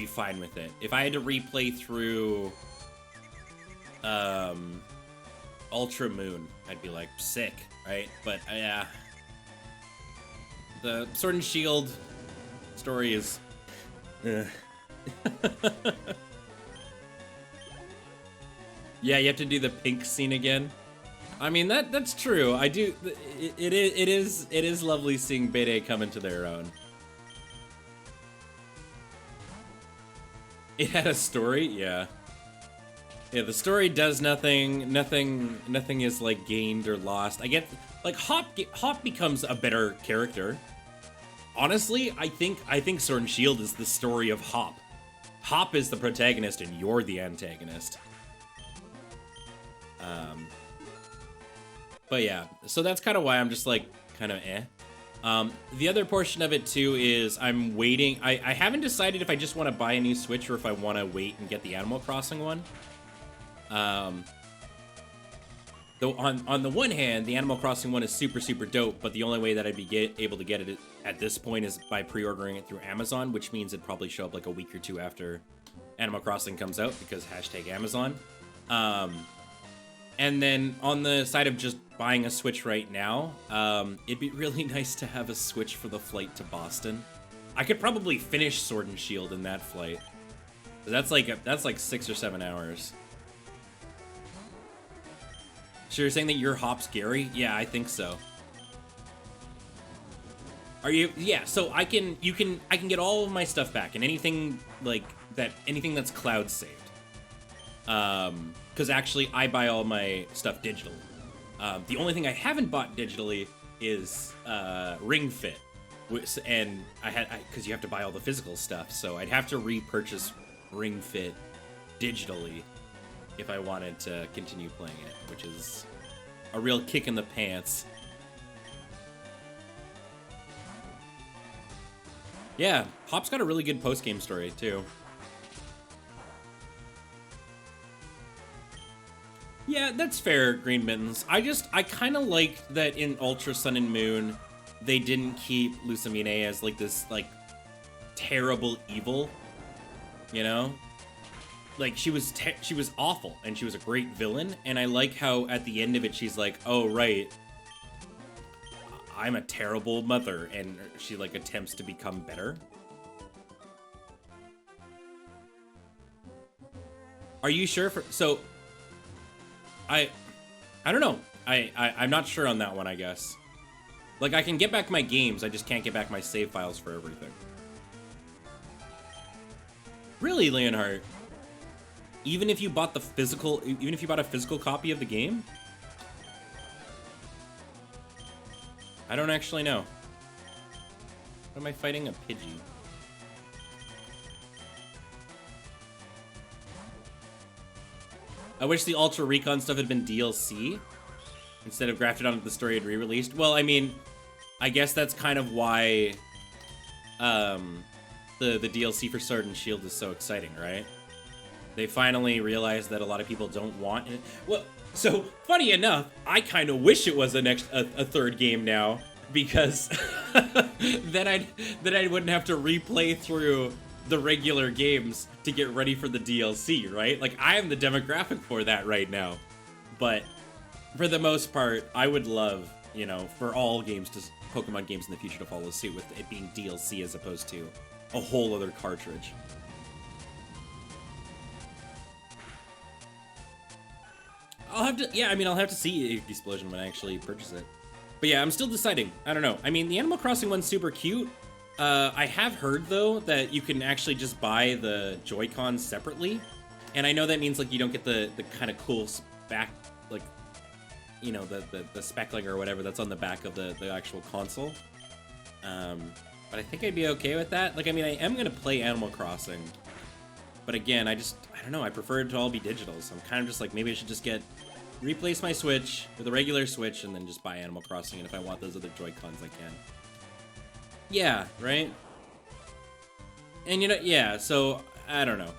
fine with it. If I had to replay through Ultra Moon, I'd be like sick, right? But yeah, the Sword and Shield story is yeah, you have to do the pink scene again. I mean, that's true. I do. It is lovely seeing Bede come into their own. It had a story, yeah. Yeah, the story does nothing. Nothing is like gained or lost. I get like Hop becomes a better character. Honestly, I think Sword and Shield is the story of Hop. Hop is the protagonist and you're the antagonist. But yeah, so that's kind of why I'm just like kind of eh. The other portion of it too is I'm waiting. I haven't decided if I just want to buy a new Switch or if I want to wait and get the Animal Crossing one. Though on the one hand, the Animal Crossing one is super dope, but the only way that I'd be able to get it at this point is by pre-ordering it through Amazon, which means it'd probably show up like a week or two after Animal Crossing comes out because #Amazon. And then on the side of just buying a Switch right now, it'd be really nice to have a Switch for the flight to Boston. I could probably finish Sword and Shield in that flight. That's like 6 or 7 hours. So you're saying that you're Hop's Gary? Yeah, I think so. Are you? Yeah. So I can get all of my stuff back and anything like that, anything that's cloud saved. Because actually I buy all my stuff digitally. The only thing I haven't bought digitally is Ring Fit, and because you have to buy all the physical stuff, so I'd have to repurchase Ring Fit digitally if I wanted to continue playing it, which is a real kick in the pants. Yeah, Hop's got a really good post-game story too. Yeah, that's fair, Green Mittens. I kind of liked that in Ultra Sun and Moon, they didn't keep Lucamine as like this like terrible evil, you know? Like she was awful and she was a great villain, and I like how at the end of it she's like, "Oh right, I'm a terrible mother," and she like attempts to become better. Are you sure so I don't know. I'm not sure on that one, I guess. Like, I can get back my games, I just can't get back my save files for everything. Really, Leonhardt? Even if you bought a physical copy of the game? I don't actually know. What am I fighting? A Pidgey. I wish the Ultra Recon stuff had been DLC instead of grafted onto the story and re-released. Well, I mean, I guess that's kind of why the DLC for Sword and Shield is so exciting, right? They finally realized that a lot of people don't want it. Well, so funny enough, I kind of wish it was a third game now, because then I wouldn't have to replay through the regular games to get ready for the DLC, right? Like, I am the demographic for that right now. But for the most part, I would love, you know, for all games Pokemon games in the future to follow suit with it being DLC as opposed to a whole other cartridge. I'll have to see Explosion when I actually purchase it. But yeah, I'm still deciding. I don't know. I mean, the Animal Crossing one's super cute. I have heard, though, that you can actually just buy the Joy-Cons separately. And I know that means, like, you don't get the kind of cool back, like, you know, the speckling or whatever that's on the back of the actual console. But I think I'd be okay with that. Like, I mean, I am going to play Animal Crossing. But again, I don't know, I prefer it to all be digital. So I'm kind of just like, maybe I should just replace my Switch with a regular Switch and then just buy Animal Crossing. And if I want those other Joy-Cons, I can. Yeah, right? And you know, yeah, so I don't know.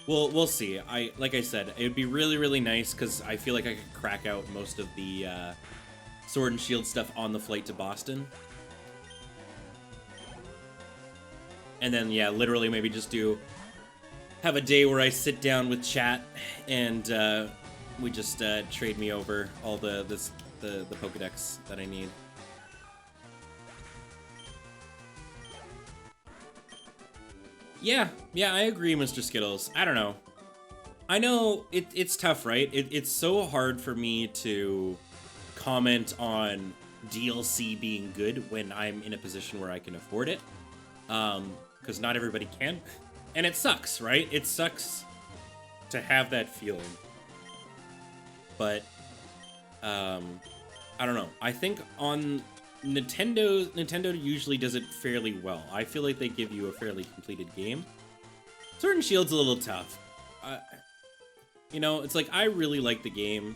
We'll see. Like I said, it would be really, really nice because I feel like I could crack out most of the Sword and Shield stuff on the flight to Boston. And then, yeah, literally maybe just have a day where I sit down with chat and we just trade me over all the Pokedex that I need. Yeah, I agree, Mr. Skittles. I don't know. I know it's tough, right? It's so hard for me to comment on DLC being good when I'm in a position where I can afford it. Because not everybody can. And it sucks, right? It sucks to have that feeling. But, I don't know. I think on Nintendo usually does it fairly well. I feel like they give you a fairly completed game. Sword and Shield's a little tough. You know, it's like, I really like the game.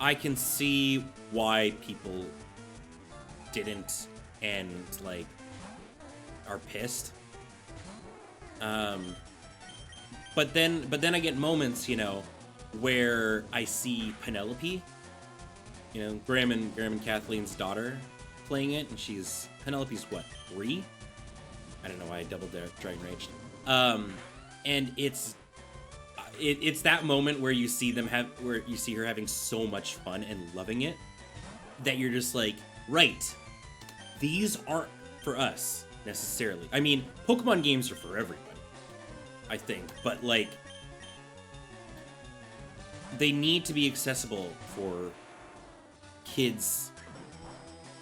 I can see why people didn't and, like, are pissed. But then I get moments, you know, where I see Penelope, you know, Graham and Kathleen's daughter, playing it, and Penelope's what, 3? I don't know why I double Dragon Raged. And it's that moment where you see her having so much fun and loving it, that you're just like, right, these aren't for us necessarily. I mean, Pokemon games are for everybody, I think, but like, they need to be accessible for kids,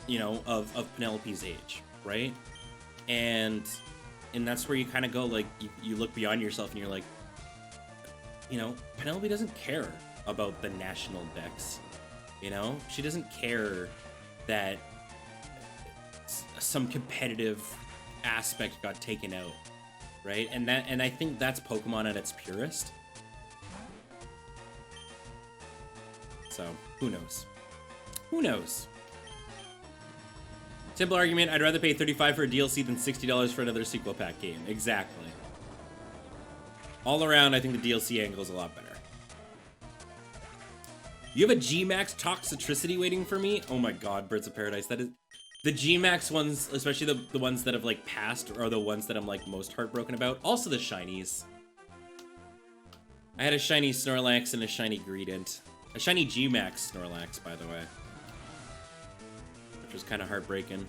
you know, of Penelope's age, right? And that's where you kind of go, like, you look beyond yourself and you're like, you know, Penelope doesn't care about the national dex, you know? She doesn't care that some competitive aspect got taken out, right? And I think that's Pokemon at its purest. So, who knows? Who knows? Simple argument, I'd rather pay $35 for a DLC than $60 for another sequel pack game. Exactly. All around, I think the DLC angle is a lot better. You have a G-Max Toxicity waiting for me? Oh my god, Birds of Paradise. That is... The G-Max ones, especially the ones that have, like, passed, are the ones that I'm, like, most heartbroken about. Also the shinies. I had a shiny Snorlax and a shiny Greedent. A shiny G-Max Snorlax, by the way. Which was kind of heartbreaking.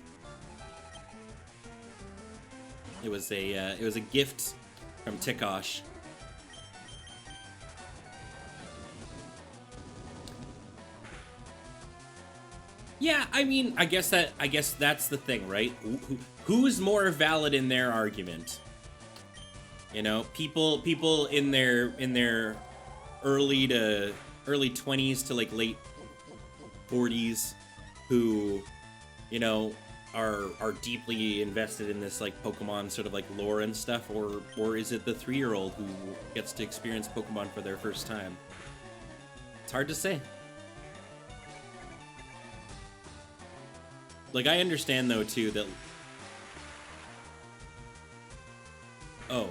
It was a gift from Tikosh. Yeah, I mean, I guess that's the thing, right? Who's more valid in their argument? You know, people in their early 20s to like late 40s who, you know, are deeply invested in this like Pokemon sort of like lore and stuff, or is it the 3-year-old who gets to experience Pokemon for their first time? It's hard to say. Like, I understand, though, too, that... Oh.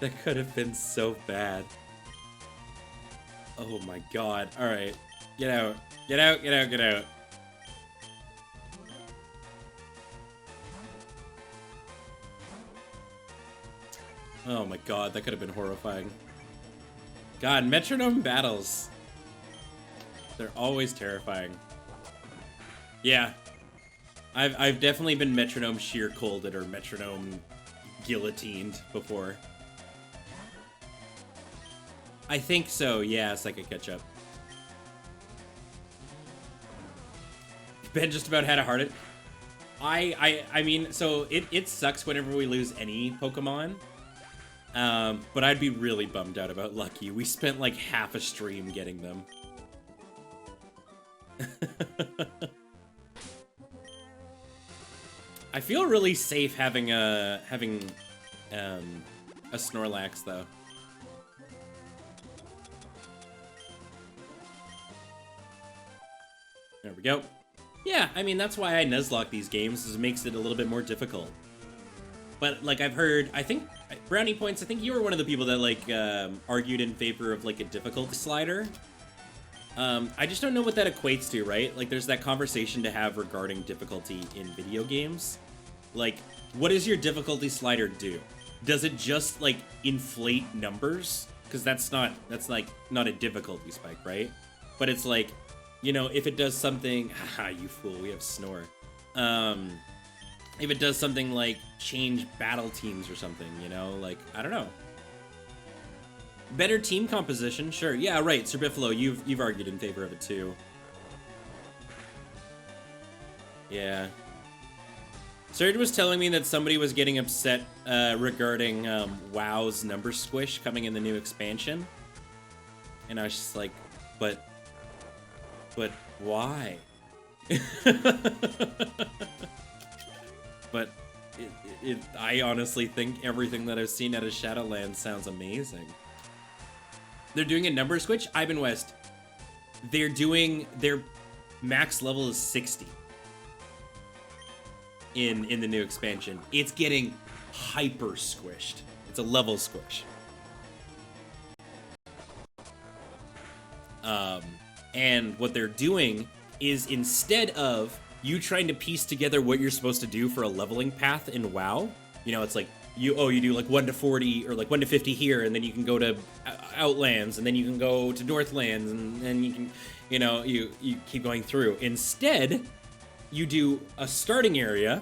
That could have been so bad. Oh my god. Alright. Get out. Get out, get out, get out. Oh my god, that could have been horrifying. God, metronome battles. They're always terrifying. Yeah. I've definitely been metronome sheer colded or metronome guillotined before. I think so, yeah, Psychic Ketchup. Ben just about had a heart attack. I mean, so it sucks whenever we lose any Pokemon. But I'd be really bummed out about Lucky. We spent like half a stream getting them. I feel really safe having a Snorlax though. There we go. Yeah, I mean that's why I Nuzlocke these games, is it makes it a little bit more difficult. But like I've heard, I think Brownie Points, I think you were one of the people that like argued in favor of like a difficulty slider. I just don't know what that equates to, right? Like there's that conversation to have regarding difficulty in video games. Like, what does your difficulty slider do? Does it just like inflate numbers? Because that's like not a difficulty spike, right? But it's like, you know, if it does something, haha, you fool, we have Snore. If it does something like change battle teams or something, you know, like, I don't know. Better team composition, sure. Yeah, right, Sir Biffalo, you've argued in favor of it too. Yeah. Serge was telling me that somebody was getting upset regarding WoW's number squish coming in the new expansion. And I was just like, but why? But I honestly think everything that I've seen out of Shadowlands sounds amazing. They're doing a number switch. Ivan West, they're doing, their max level is 60 in the new expansion. It's getting hyper squished. It's a level squish. And what they're doing is, instead of you trying to piece together what you're supposed to do for a leveling path in WoW, you know, it's like you do like 1 to 40 or like 1 to 50 here, and then you can go to Outlands, and then you can go to Northlands, and then you can, you know, you keep going through. Instead, you do a starting area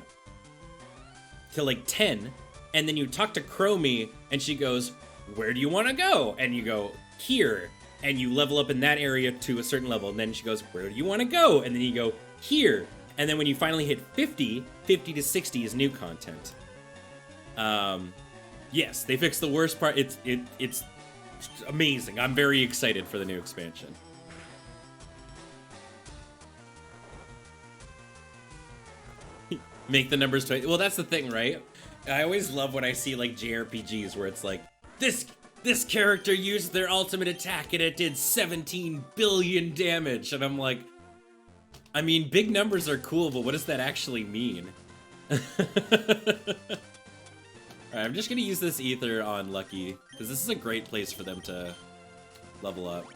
to like 10, and then you talk to Chromie, and she goes, "Where do you want to go?" And you go, "Here." And you level up in that area to a certain level, and then she goes, "Where do you want to go?" And then you go, "Here." And then when you finally hit 50 to 60 is new content. Yes, they fixed the worst part. It's amazing. I'm very excited for the new expansion. Make the numbers 20. Well, that's the thing, right? I always love when I see like JRPGs where it's like, this character used their ultimate attack and it did 17 billion damage. And I'm like, I mean, big numbers are cool, but what does that actually mean? Alright, I'm just gonna use this ether on Lucky, because this is a great place for them to level up.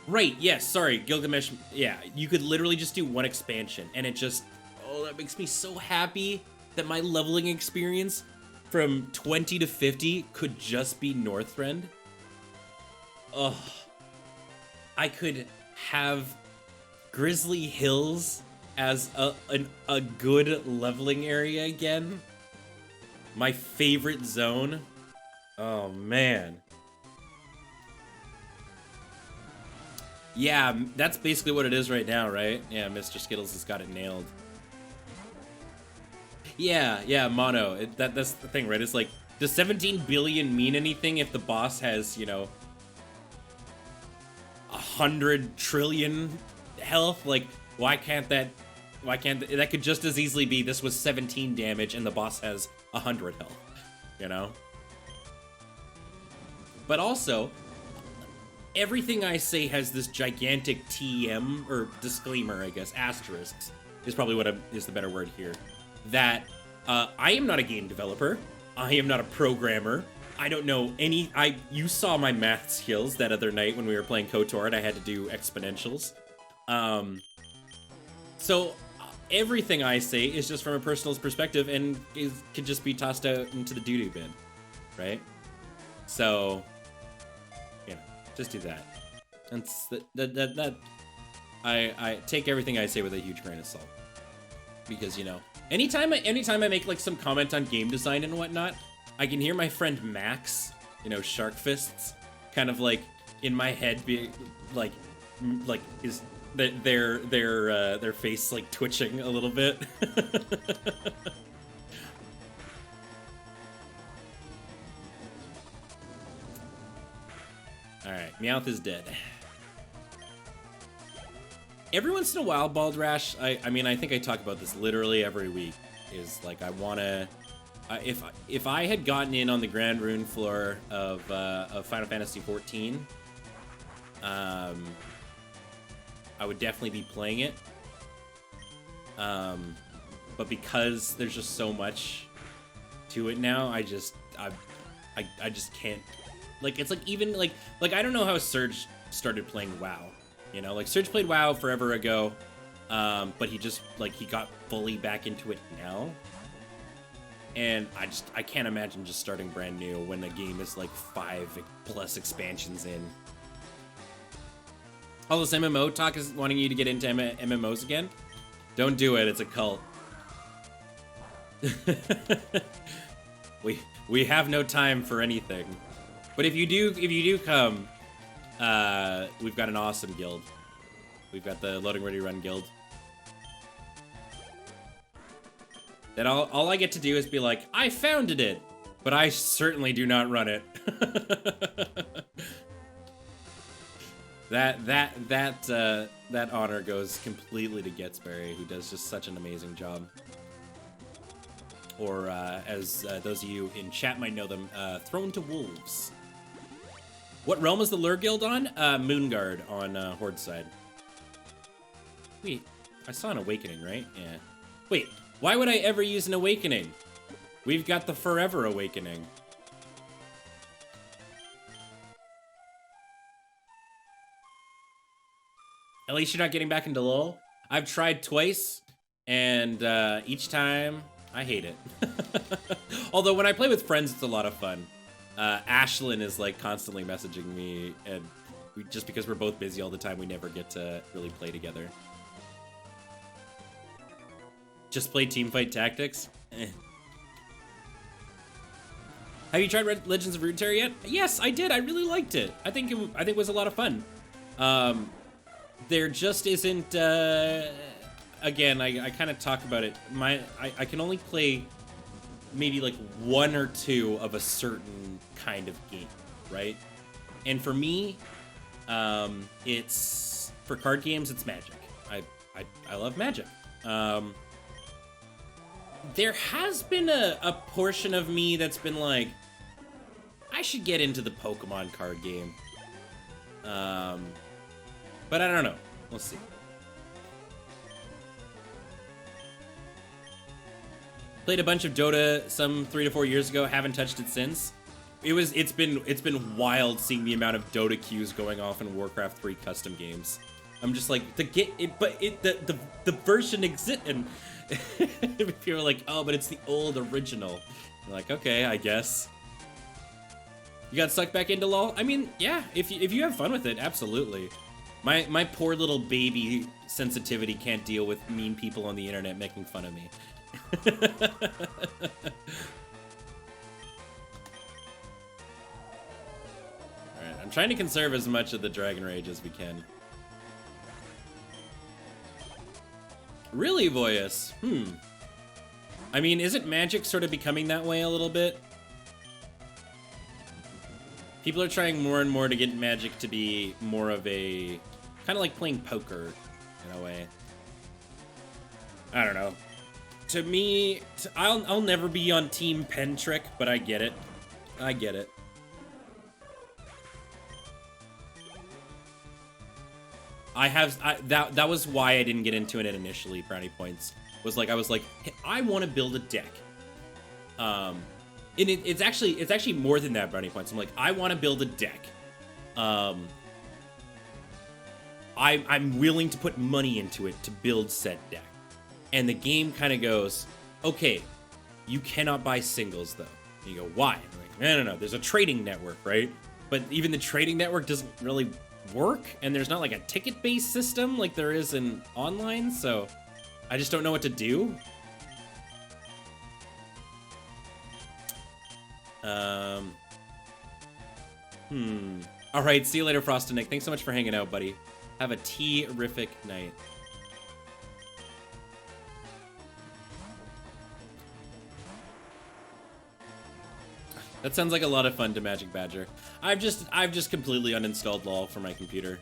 Right, yes, sorry, Gilgamesh, yeah, you could literally just do one expansion, and it just, oh, that makes me so happy that my leveling experience from 20 to 50 could just be Northrend. Ugh. I could have Grizzly Hills as a good leveling area again. My favorite zone. Oh, man. Yeah, that's basically what it is right now, right? Yeah, Mr. Skittles has got it nailed. Yeah, mono. That's the thing, right? It's like, does 17 billion mean anything if the boss has, you know, 100 trillion health? Like, why can't that could just as easily be this was 17 damage and the boss has 100 health, you know? But also, everything I say has this gigantic TM, or disclaimer, I guess, asterisks, is probably what is the better word here, that I am not a game developer. I am not a programmer. I don't know any. You saw my math skills that other night when we were playing KOTOR and I had to do exponentials. So everything I say is just from a personal perspective and could just be tossed out into the doo-doo bin, right? So, you know, just do that. That's that. I take everything I say with a huge grain of salt, because you know, anytime I make like some comment on game design and whatnot, I can hear my friend Max, you know, Shark Fists, kind of like in my head be like is their face like twitching a little bit. All right, Meowth is dead. Every once in a while, Baldrash, I mean, I think I talk about this literally every week, is like I want to, if I had gotten in on the Grand Rune floor of Final Fantasy XIV, I would definitely be playing it. But because there's just so much to it now, I just can't. Like, it's like even like I don't know how Serge started playing WoW. You know, like Serge played WoW forever ago, but he just like he got fully back into it now. And I can't imagine just starting brand new when the game is like 5+ expansions in. All this MMO talk is wanting you to get into MMOs again. Don't do it. It's a cult. we have no time for anything. But if you do come, we've got an awesome guild. We've got the Loading Ready Run guild. That all I get to do is be like, I founded it, but I certainly do not run it. That honor goes completely to Getsberry, who does just such an amazing job. Or as those of you in chat might know them, Thrown to Wolves. What realm is the Lure Guild on? Moonguard on Horde side. Wait, I saw an Awakening, right? Yeah. Wait, why would I ever use an Awakening? We've got the Forever Awakening. At least you're not getting back into LoL. I've tried twice, and each time, I hate it. Although when I play with friends, it's a lot of fun. Ashlyn is like constantly messaging me, and just because we're both busy all the time, we never get to really play together. Just play Teamfight Tactics? Eh. Have you tried Legends of Runeterra yet? Yes, I did. I really liked it. I think it was a lot of fun. There just isn't. Again, I kind of talk about it. I can only play maybe like 1 or 2 of a certain kind of game, right? And for me, it's for card games. It's Magic. I love Magic. There has been a portion of me that's been like, I should get into the Pokemon card game. But I don't know. We'll see. Played a bunch of Dota some 3 to 4 years ago. Haven't touched it since. It's been wild seeing the amount of Dota queues going off in Warcraft 3 custom games. I'm just like, the version exists, and people are like, oh, but it's the old original. I'm like, okay, I guess. You got sucked back into LoL? I mean, yeah, if you have fun with it, absolutely. My poor little baby sensitivity can't deal with mean people on the internet making fun of me. Alright, I'm trying to conserve as much of the Dragon Rage as we can. Really, Voyus? I mean, isn't Magic sort of becoming that way a little bit? People are trying more and more to get Magic to be more of a... kind of like playing poker, in a way. I don't know. To me, I'll never be on Team Pen Trick, but I get it. I get it. That was why I didn't get into it initially, Brownie Points. I was like, hey, I want to build a deck. And it's actually more than that, brownie points. I'm like, I want to build a deck. I'm willing to put money into it to build said deck. And the game kind of goes, okay, you cannot buy singles though. And you go, why? And I'm like, no. There's a trading network, right? But even the trading network doesn't really work, and there's not like a ticket-based system like there is in online, so I just don't know what to do. All right, see you later, Frost and Nick. Thanks so much for hanging out, buddy. Have a terrific night. That sounds like a lot of fun to Magic Badger. I've just completely uninstalled LOL for my computer.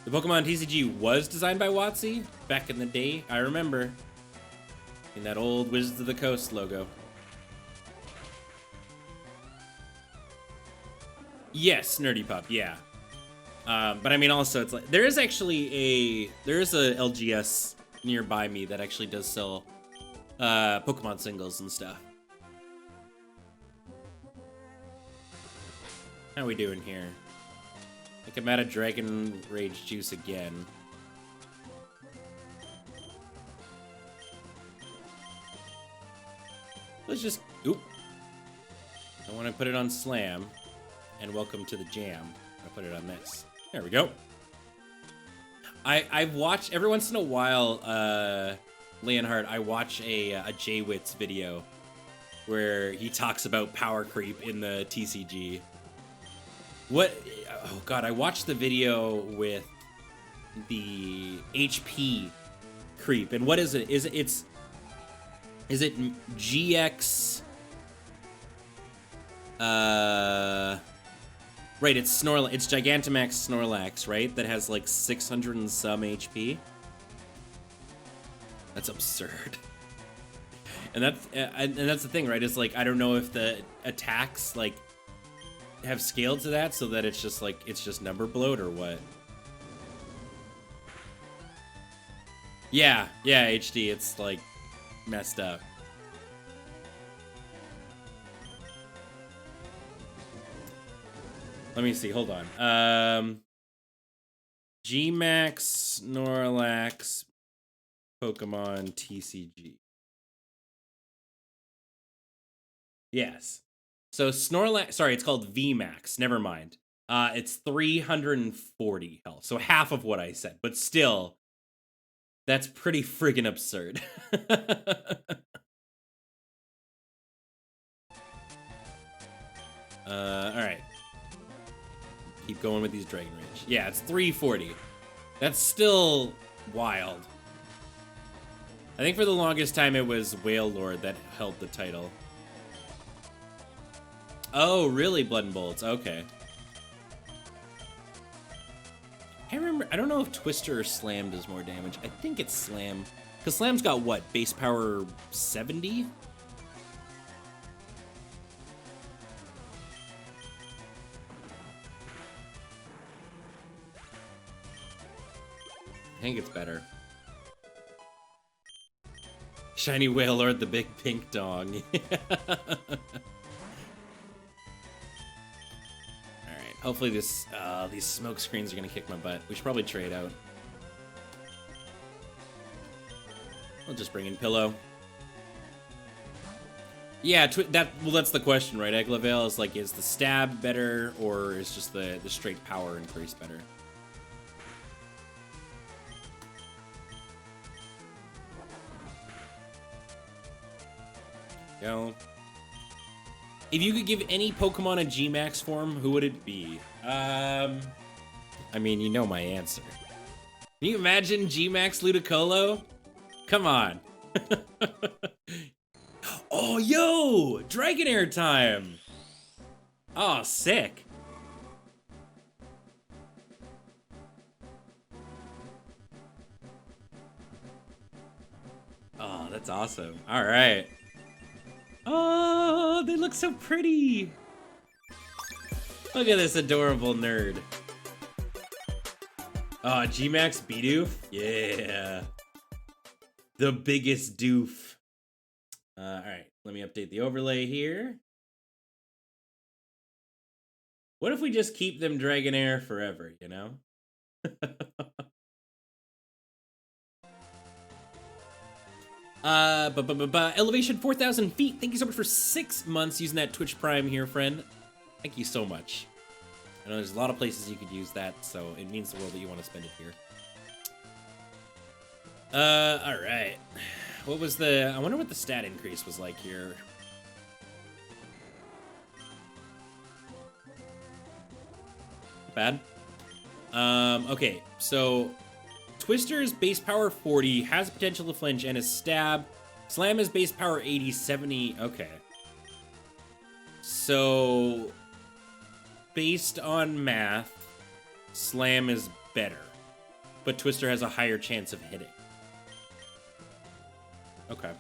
The Pokemon TCG was designed by WotC back in the day. I remember. In that old Wizards of the Coast logo. Yes, Nerdy Pup, yeah. But I mean, also, it's like there is a LGS nearby me that actually does sell Pokemon singles and stuff. How we doing here? I think I'm out of Dragon Rage juice again. Let's just oop. I want to put it on Slam, and welcome to the jam. I'll put it on this. There we go. I've watched every once in a while, Leonhard, I watch a J-Wits video where he talks about power creep in the TCG. Oh god, I watched the video with the HP creep, and what is it? Is it GX? Right, it's Snorlax. It's Gigantamax Snorlax, right? That has like 600 and some HP. That's absurd. And that's the thing, right? It's like I don't know if the attacks like have scaled to that so that it's just number bloat or what. Yeah, HD. It's like messed up. Let me see. Hold on. Gmax Snorlax Pokemon TCG. Yes. So Snorlax. Sorry, it's called VMAX. Never mind. It's 340 health. So half of what I said, but still, that's pretty friggin' absurd. All right. Keep going with these Dragon Rage. Yeah, it's 340. That's still wild. I think for the longest time it was Whale Lord that held the title. Oh, really? Blood and Bullets. Okay. I remember. I don't know if Twister or Slam does more damage. I think it's Slam. Because Slam's got what? Base power 70? I think it's better. Shiny Whale Lord, the big pink dong. Alright, hopefully these smoke screens are gonna kick my butt. We should probably trade out. I'll just bring in Pillow. Yeah, that's the question, right? Egglevale is like, is the stab better, or is just the straight power increase better? Go. If you could give any Pokemon a G-Max form, who would it be? I mean, you know my answer. Can you imagine G-Max Ludicolo? Come on. Oh, yo! Dragonair time! Oh, sick. Oh, that's awesome. All right. Oh, they look so pretty. Look at this adorable nerd. G-Max Bidoof? Yeah. The biggest doof. Alright, let me update the overlay here. What if we just keep them Dragonair forever, you know? Elevation 4,000 feet. Thank you so much for 6 months using that Twitch Prime here, friend. Thank you so much. I know there's a lot of places you could use that, so it means the world that you want to spend it here. Alright. What was the... I wonder what the stat increase was like here. Bad. Okay, so... Twister is base power 40, has potential to flinch, and is stab. Slam is base power 80, 70... Okay. So... Based on math, Slam is better. But Twister has a higher chance of hitting. Okay.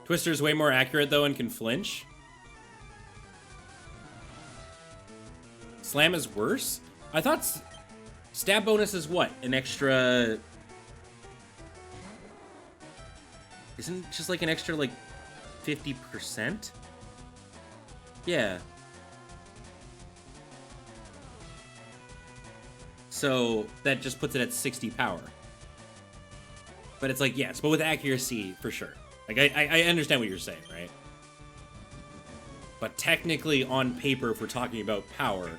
Twister's way more accurate, though, and can flinch. Slam is worse? I thought stab bonus is what? An extra... Isn't it just like an extra, like, 50%? Yeah. So that just puts it at 60 power. But it's like, yes, but with accuracy, for sure. Like, I understand what you're saying, right? But technically, on paper, if we're talking about power,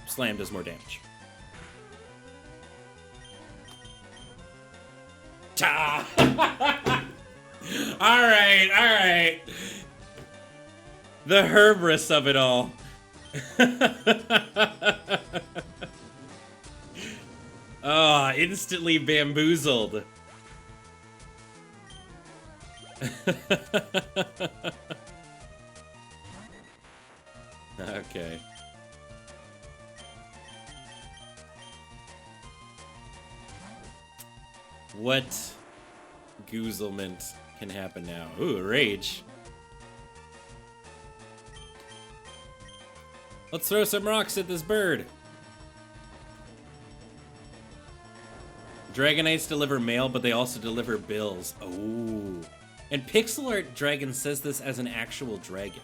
Slam does more damage. Ta! Alright, alright. The Herbrus of it all. Oh, instantly bamboozled. Okay. What goozlement can happen now? Ooh, rage. Let's throw some rocks at this bird. Dragonites deliver mail, but they also deliver bills. Oh. And Pixel Art Dragon says this as an actual dragon.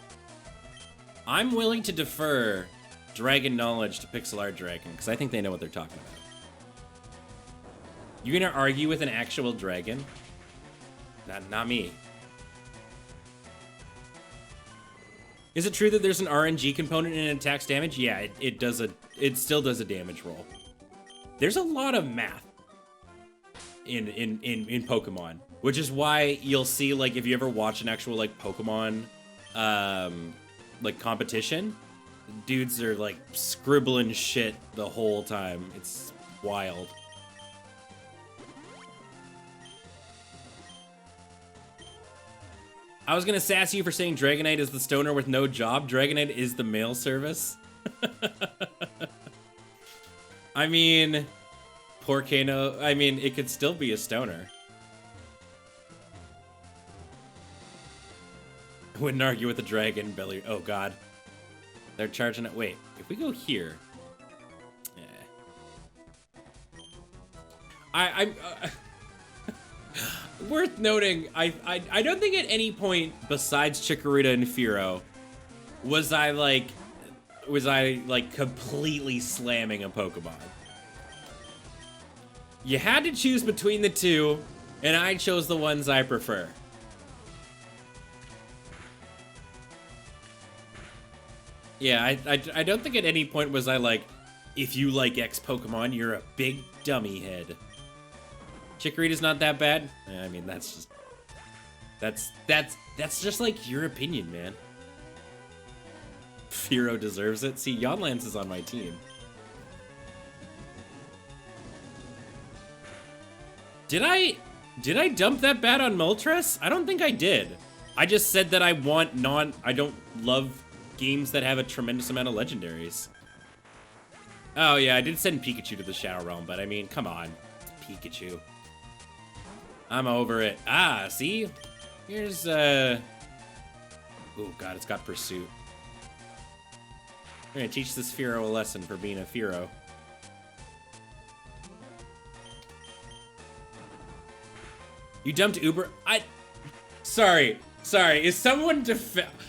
I'm willing to defer dragon knowledge to Pixel Art Dragon, because I think they know what they're talking about. You gonna argue with an actual dragon? Not me. Is it true that there's an RNG component in attacks damage? Yeah, it still does a damage roll. There's a lot of math in Pokemon, which is why you'll see, like, if you ever watch an actual, like, Pokemon like competition, dudes are like scribbling shit the whole time. It's wild. I was gonna sass you for saying Dragonite is the stoner with no job. Dragonite is the mail service. I mean, poor Kano. I mean, it could still be a stoner. Wouldn't argue with the dragon belly. Oh god, they're charging it. Wait, if we go here, I'm worth noting. I don't think at any point besides Chikorita and Fearow was I like completely slamming a Pokemon. You had to choose between the two, and I chose the ones I prefer. Yeah, I don't think at any point was I like, if you like X Pokemon, you're a big dummy head. Chikorita's not that bad. I mean, that's just like your opinion, man. Fearow deserves it. See, Yonlance is on my team. Did I dump that bat on Moltres? I don't think I did. I just said that I don't love games that have a tremendous amount of legendaries. Oh yeah, I did send Pikachu to the Shadow Realm, but I mean, come on. It's Pikachu. I'm over it. Ah, see? Here's Oh god, it's got pursuit. We're gonna teach this Fearow a lesson for being a Fearow. You dumped Uber? Sorry. Is someone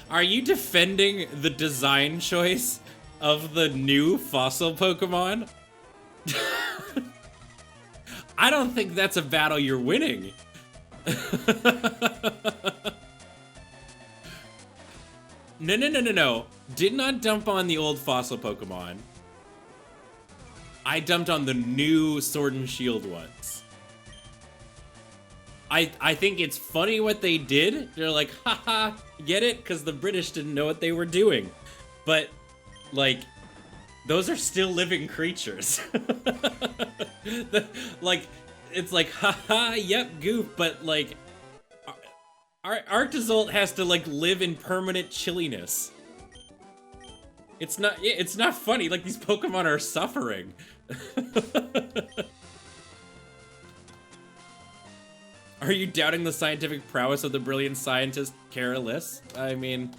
are you defending the design choice of the new fossil Pokemon? I don't think that's a battle you're winning. No. Did not dump on the old fossil Pokemon. I dumped on the new Sword and Shield ones. I think it's funny what they did. They're like, haha, get it? Because the British didn't know what they were doing. But, like, those are still living creatures. Like, it's like, haha, yep, goof, but, like, Arctozolt has to, like, live in permanent chilliness. It's not funny. Like, these Pokemon are suffering. Are you doubting the scientific prowess of the brilliant scientist Kara Liss? I mean,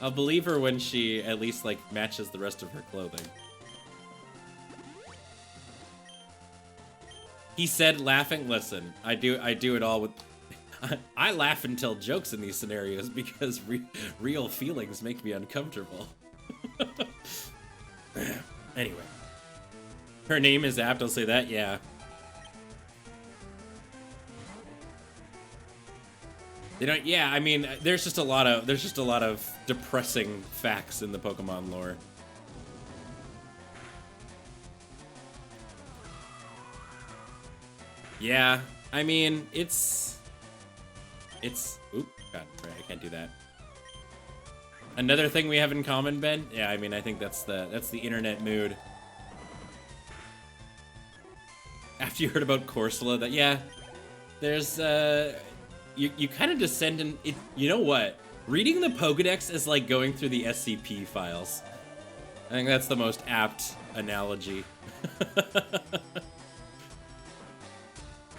I'll believe her when she at least, like, matches the rest of her clothing. He said, laughing, listen, I do it all with... I laugh and tell jokes in these scenarios because real feelings make me uncomfortable. Anyway. Her name is apt, I'll say that, yeah. They don't, yeah, I mean, there's just a lot of depressing facts in the Pokemon lore. Yeah, I mean, it's, oop, God, right, I can't do that. Another thing we have in common, Ben? Yeah, I mean, I think that's the internet mood. After you heard about Corsola, that, yeah, there's, you kind of descend in, you know what? Reading the Pokedex is like going through the SCP files. I think that's the most apt analogy.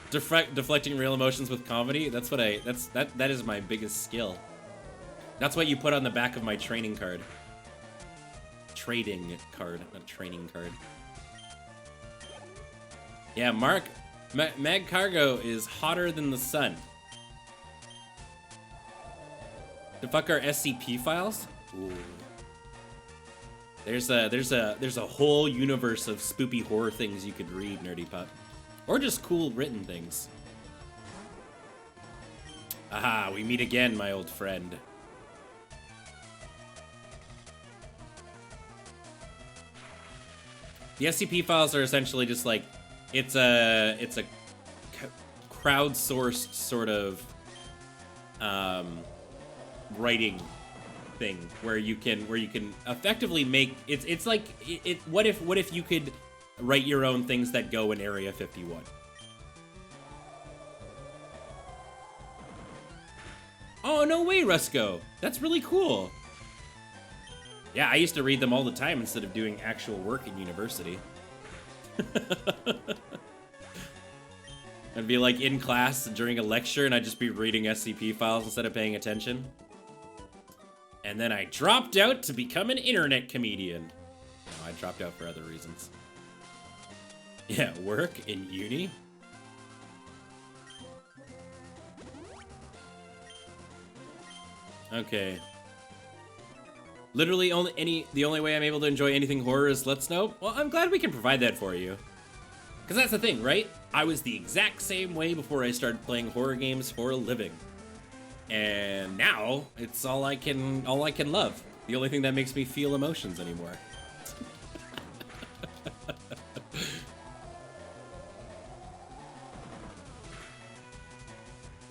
Deflecting real emotions with comedy, that is my biggest skill. That's what you put on the back of my training card. Trading card, not training card. Yeah, Mark, Mag Cargo is hotter than the sun. To fuck our SCP files? Ooh. There's a whole universe of spoopy horror things you could read, Nerdy Pup. Or just cool written things. Aha, we meet again, my old friend. The SCP files are essentially just like, it's a crowdsourced sort of writing thing where you can effectively make it's like what if you could write your own things that go in Area 51? Oh, no way, Rusco. That's really cool. Yeah, I used to read them all the time instead of doing actual work in university. I'd be like in class during a lecture and I'd just be reading SCP files instead of paying attention. And then I dropped out to become an internet comedian. No, I dropped out for other reasons. Yeah, work in uni? Okay. Literally the only way I'm able to enjoy anything horror is Let's Know? Well, I'm glad we can provide that for you. Because that's the thing, right? I was the exact same way before I started playing horror games for a living. And now, it's all I can love. The only thing that makes me feel emotions anymore.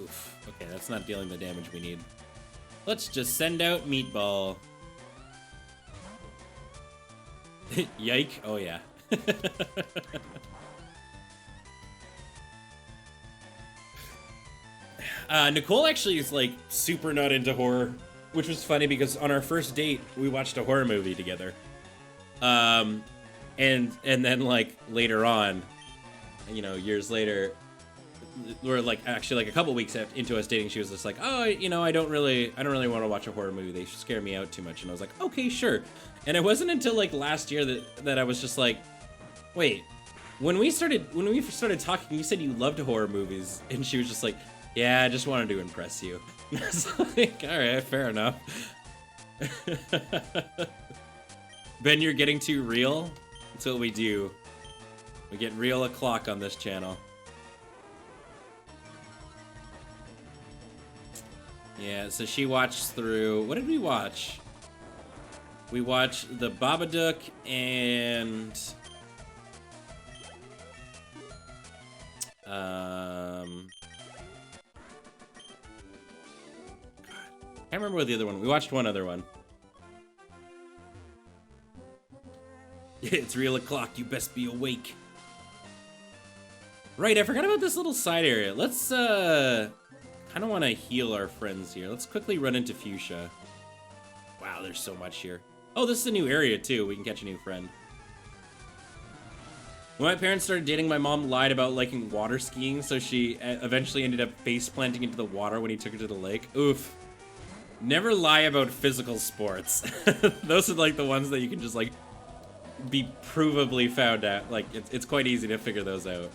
Oof. Okay, that's not dealing the damage we need. Let's just send out Meatball. Yike. Oh, yeah. Nicole actually is, like, super not into horror, which was funny because on our first date, we watched a horror movie together. And then, like, later on, you know, years later, we're like actually like a couple weeks into us dating, she was just like, oh, you know, I don't really want to watch a horror movie. They scare me out too much. And I was like, okay, sure. And it wasn't until like last year that I was just like, wait, when we first started talking, you said you loved horror movies, and she was just like, yeah, I just wanted to impress you. And I was like, all right, fair enough. Ben, you're getting too real. That's what we do. We get real o'clock on this channel. Yeah, so she watched through... What did we watch? We watched The Babadook and... God. I can't remember what the other one... We watched one other one. It's real o'clock, you best be awake. Right, I forgot about this little side area. Let's, kind of want to heal our friends here. Let's quickly run into Fuchsia. Wow, there's so much here. Oh, this is a new area, too. We can catch a new friend. When my parents started dating, my mom lied about liking water skiing, so she eventually ended up face planting into the water when he took her to the lake. Oof. Never lie about physical sports. Those are, like, the ones that you can just, like, be provably found out. Like, it's quite easy to figure those out.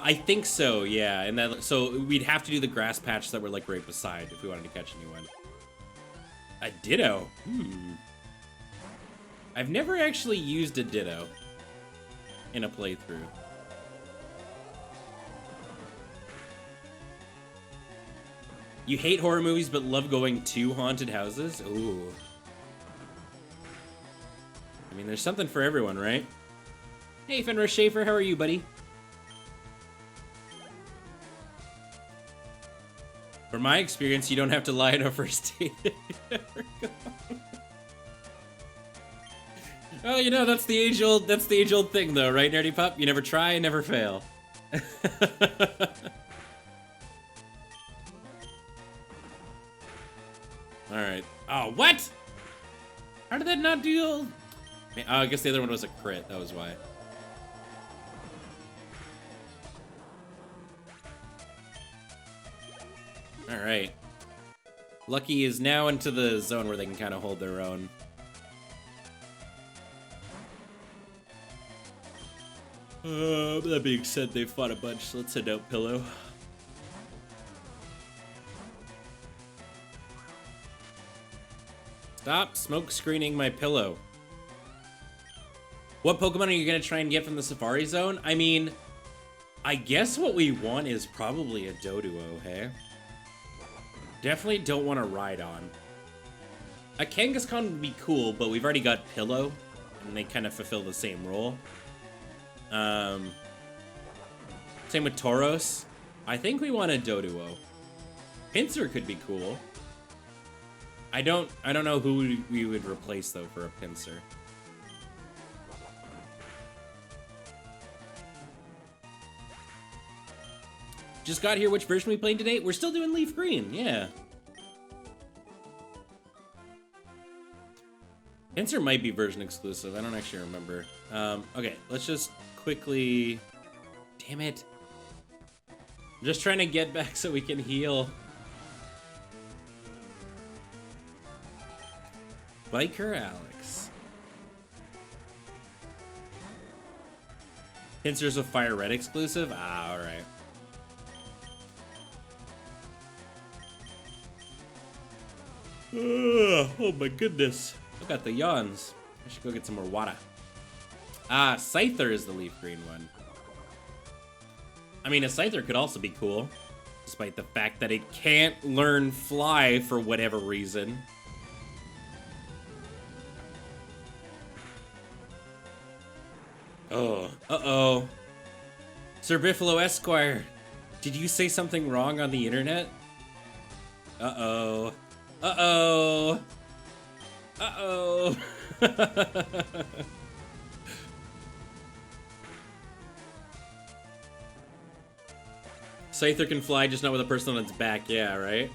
I think so, yeah. And then, so we'd have to do the grass patch that were like right beside if we wanted to catch a new one. A ditto? I've never actually used a ditto in a playthrough. You hate horror movies but love going to haunted houses? Ooh. I mean, there's something for everyone, right? Hey, Fenrir Schaefer, how are you, buddy? From my experience, you don't have to lie at a first date. Oh, you know, that's the age-old thing, though, right, Nerdy Pup? You never try, never fail. All right. Oh, what? How did that not do? Oh, I guess the other one was a crit. That was why. All right. Lucky is now into the zone where they can kind of hold their own. That being said, they fought a bunch, so let's head out, Pillow. Stop smoke screening my pillow. What Pokemon are you gonna try and get from the Safari Zone? I mean, I guess what we want is probably a Doduo, hey? Definitely don't want to ride on. A Kangaskhan would be cool, but we've already got Pillow, and they kind of fulfill the same role. Same with Tauros. I think we want a Doduo. Pinsir could be cool. I don't know who we would replace though for a Pinsir. Just got here. Which version are we playing today? We're still doing LeafGreen, yeah. Pinsir might be version exclusive. I don't actually remember. Okay, let's just quickly... Damn it. I'm just trying to get back so we can heal. Biker Alex. Pinsir's a Fire Red exclusive? Ah, alright. Oh my goodness. Look at the yawns. I should go get some more water. Ah, Scyther is the LeafGreen one. I mean, a Scyther could also be cool, despite the fact that it can't learn Fly for whatever reason. Oh, uh-oh. Sir Biffalo Esquire, did you say something wrong on the internet? Uh-oh. Uh-oh. Uh-oh. Scyther can fly, just not with a person on its back. Yeah, right?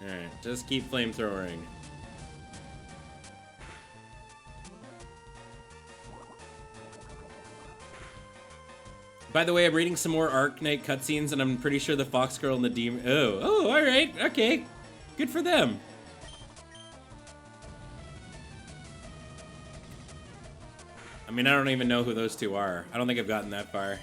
Alright, just keep flamethrowering. By the way, I'm reading some more Arknight cutscenes, and I'm pretty sure the Fox Girl and the Demon... Oh, alright, okay. Good for them. I mean, I don't even know who those two are. I don't think I've gotten that far.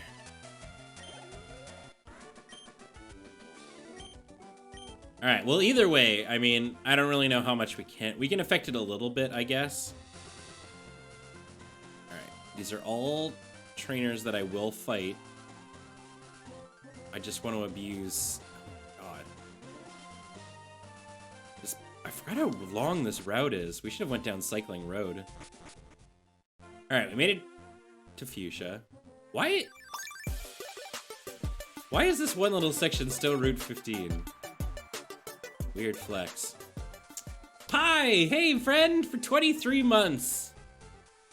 Alright, well, either way, I mean, I don't really know how much we can... We can affect it a little bit, I guess. Alright, these are all trainers that I will fight. I just want to abuse... Oh, God. I forgot how long this route is. We should have went down Cycling Road. Alright, we made it to Fuchsia. Why is this one little section still Route 15? Weird flex. Hi! Hey, friend! For 23 months!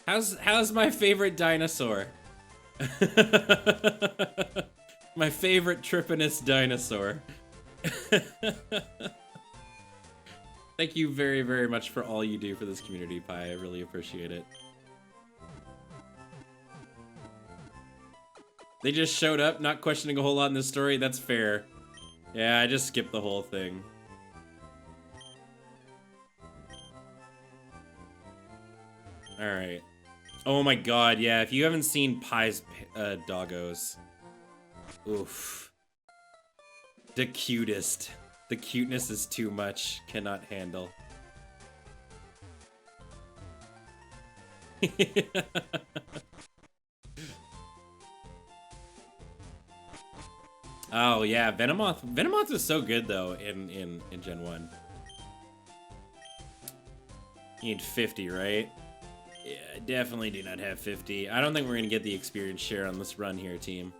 How's my favorite dinosaur? My favorite trippinest dinosaur. Thank you very, very much for all you do for this community, Pi. I really appreciate it. They just showed up, not questioning a whole lot in this story. That's fair. Yeah, I just skipped the whole thing. Alright. Oh my god, yeah, if you haven't seen Pi's doggos. Oof. The cutest. The cuteness is too much. Cannot handle. Oh yeah, Venomoth. Venomoth is so good though in Gen 1. You need 50, right? Yeah, I definitely do not have 50. I don't think we're gonna get the experience share on this run here, team.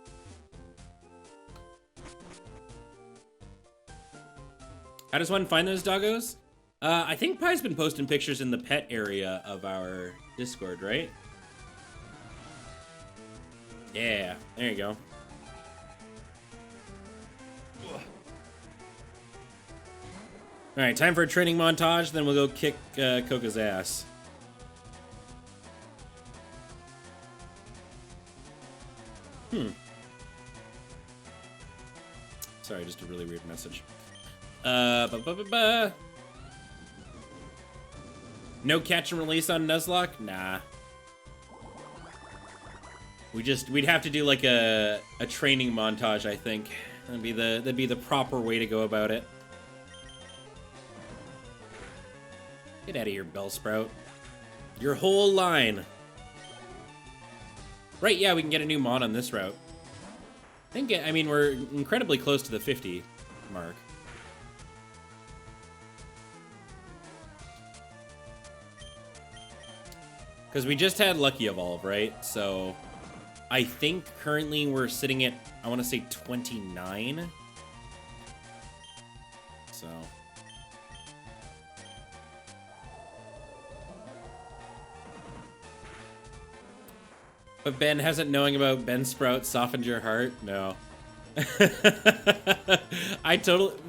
How does one find those doggos? I think Pi's been posting pictures in the pet area of our Discord, right? Yeah, there you go. Alright, time for a training montage, then we'll go kick Coca's ass. Sorry, just a really weird message. No catch and release on Nuzlocke? Nah. We'd have to do like a training montage, I think. That'd be the proper way to go about it. Get out of here, Bellsprout. Your whole line. Right, yeah, we can get a new mod on this route. I mean, we're incredibly close to the 50 mark. Because we just had Lucky Evolve, right? So I think currently we're sitting at, I want to say 29. So... But Ben, hasn't knowing about Ben Sprout softened your heart? No.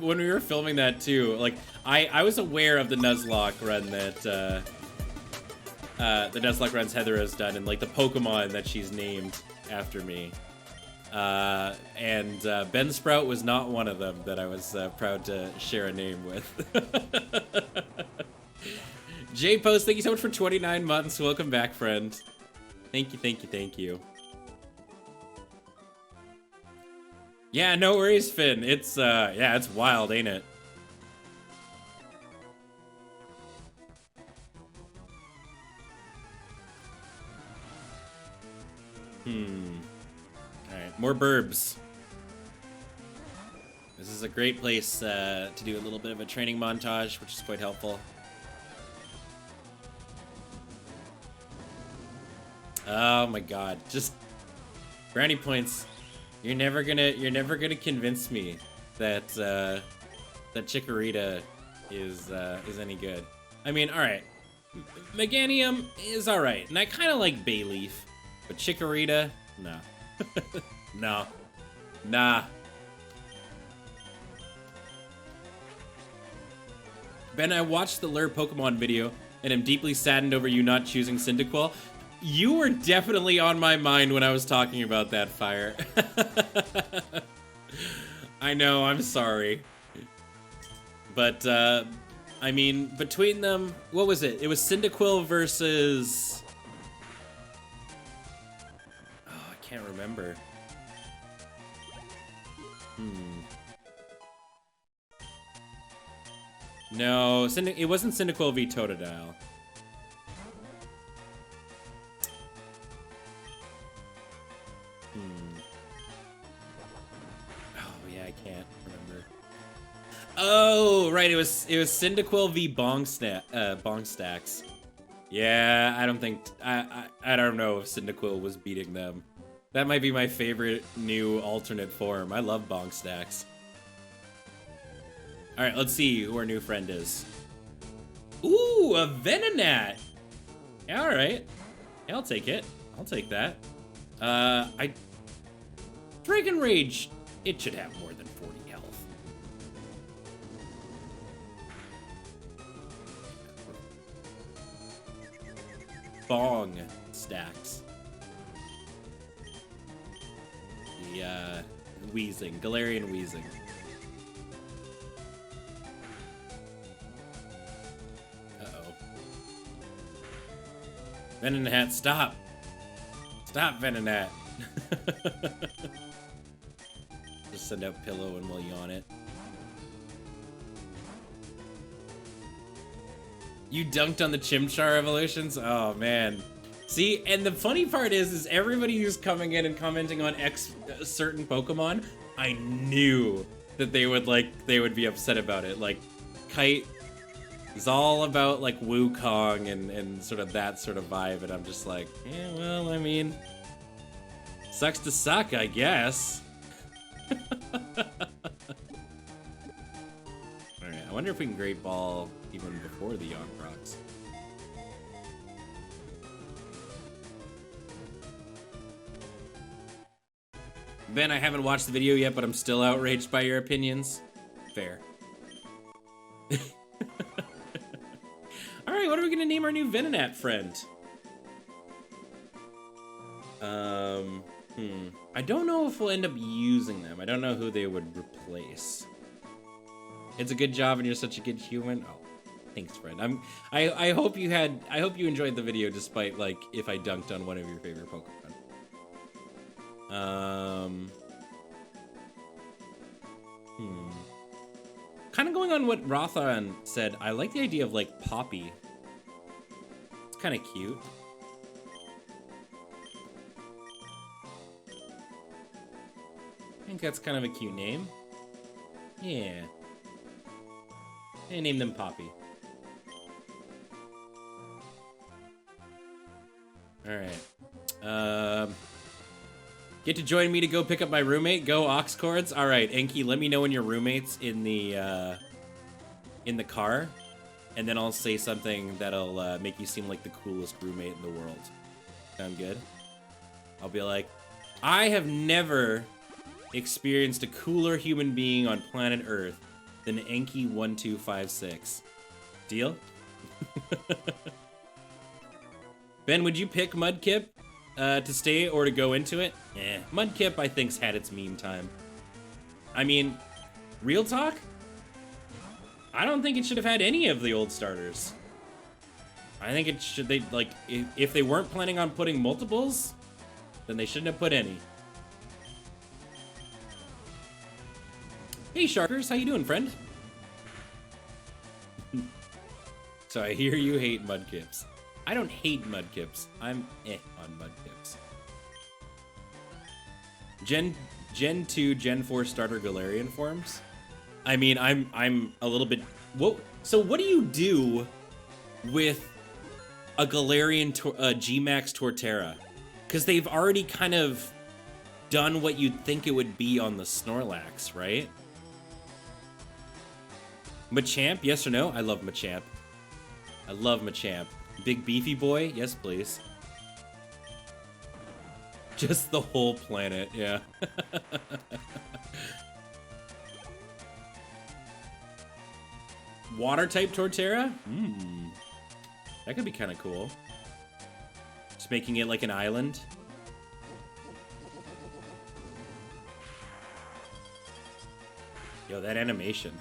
When we were filming that too, like, I was aware of the Nuzlocke run that, the Nuzlocke runs Heather has done, and like the Pokemon that she's named after me. And Ben Sprout was not one of them that I was proud to share a name with. J-Post, thank you so much for 29 months. Welcome back, friend. Thank you, thank you, thank you. Yeah, no worries, Finn. It's, yeah, it's wild, ain't it? Alright, more burbs. This is a great place to do a little bit of a training montage, which is quite helpful. Oh my god, just brownie points. You're never gonna convince me that that Chikorita is any good. I mean, all right, Meganium is all right, and I kind of like Bayleaf, but Chikorita, nah, no, nah. Ben, I watched the Lure Pokemon video, and am deeply saddened over you not choosing Cyndaquil. You were definitely on my mind when I was talking about that, Fire. I know, I'm sorry. But, I mean, between them, what was it? It was Cyndaquil versus... Oh, I can't remember. No, it wasn't Cyndaquil v Totodile. Oh, yeah, I can't remember. Oh, right, it was Cyndaquil v Bongstacks. Yeah, I don't think I don't know if Cyndaquil was beating them. That might be my favorite new alternate form. I love Bongstacks. All right, let's see who our new friend is. Ooh, a Venonat. Yeah, all right. Yeah, I'll take it. I'll take that. Dragon Rage, it should have more than 40 health. Bong stacks. The, Wheezing, Galarian Wheezing. Uh-oh. Venonat, stop! Stop, Venonat! Just send out Pillow and we'll yawn it. You dunked on the Chimchar evolutions? Oh, man. See, and the funny part is everybody who's coming in and commenting on certain Pokemon, I knew that they would be upset about it. Like, Kite is all about, like, Wukong and sort of that sort of vibe, and I'm just like, yeah, well, I mean, sucks to suck, I guess. Alright, I wonder if we can Great Ball even before the Yongrox. Ben, I haven't watched the video yet, but I'm still outraged by your opinions. Fair. Alright, what are we gonna name our new Venonat friend? I don't know if we'll end up using them. I don't know who they would replace. It's a good job and you're such a good human. Oh, thanks, friend. I hope you enjoyed the video despite, like, if I dunked on one of your favorite Pokemon. Kind of going on what Rothan said, I like the idea of, like, Poppy. It's kind of cute. I think that's kind of a cute name. Yeah. I named them Poppy. Alright. Get to join me to go pick up my roommate? Go Ox Cords? Alright, Enki, let me know when your roommate's in the car, and then I'll say something that'll make you seem like the coolest roommate in the world. Sound good? I'll be like, I have never experienced a cooler human being on planet Earth than Enki1256. Deal? Ben, would you pick Mudkip to stay or to go into it? Mudkip, I think's had its meme time. I mean, real talk? I don't think it should have had any of the old starters. I think it should, if they weren't planning on putting multiples, then they shouldn't have put any. Hey, Sharkers, how you doing, friend? So I hear you hate Mudkips. I don't hate Mudkips. I'm on Mudkips. Gen 2, Gen 4 starter Galarian forms? I mean, I'm a little bit... So what do you do with a Galarian G-Max Torterra? Because they've already kind of done what you'd think it would be on the Snorlax, right? Machamp, yes or no? I love Machamp. I love Machamp. Big beefy boy? Yes, please. Just the whole planet, yeah. Water-type Torterra? That could be kind of cool. Just making it like an island. Yo, that animation.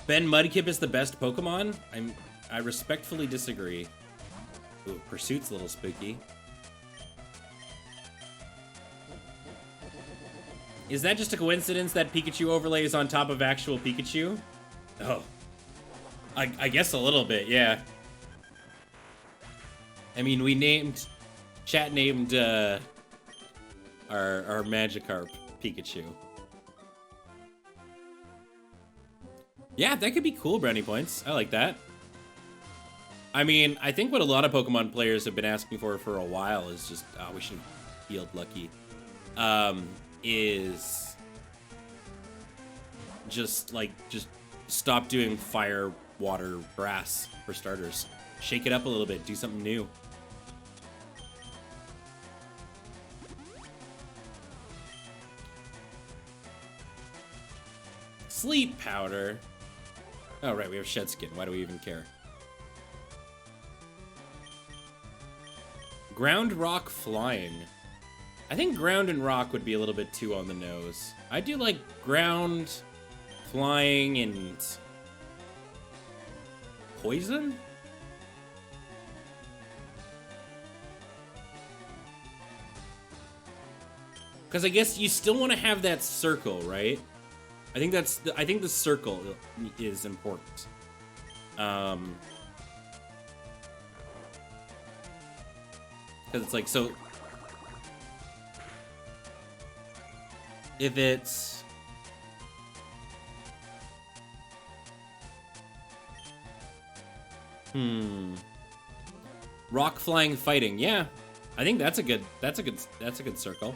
Ben Mudkip is the best Pokemon? I respectfully disagree. Ooh, Pursuit's a little spooky. Is that just a coincidence that Pikachu overlay is on top of actual Pikachu? Oh. I guess a little bit, yeah. I mean, chat named, our Magikarp Pikachu. Yeah, that could be cool, brownie points. I like that. I mean, I think what a lot of Pokemon players have been asking for a while is just, we should field lucky. Is just stop doing fire, water, grass for starters. Shake it up a little bit, do something new. Sleep powder. Oh, right, we have shed skin. Why do we even care? Ground rock flying. I think ground and rock would be a little bit too on the nose. I do like ground, flying, and poison? Because I guess you still want to have that circle, right? I think the circle is important. Because it's like, so if it's rock flying fighting, yeah, I think that's a good circle.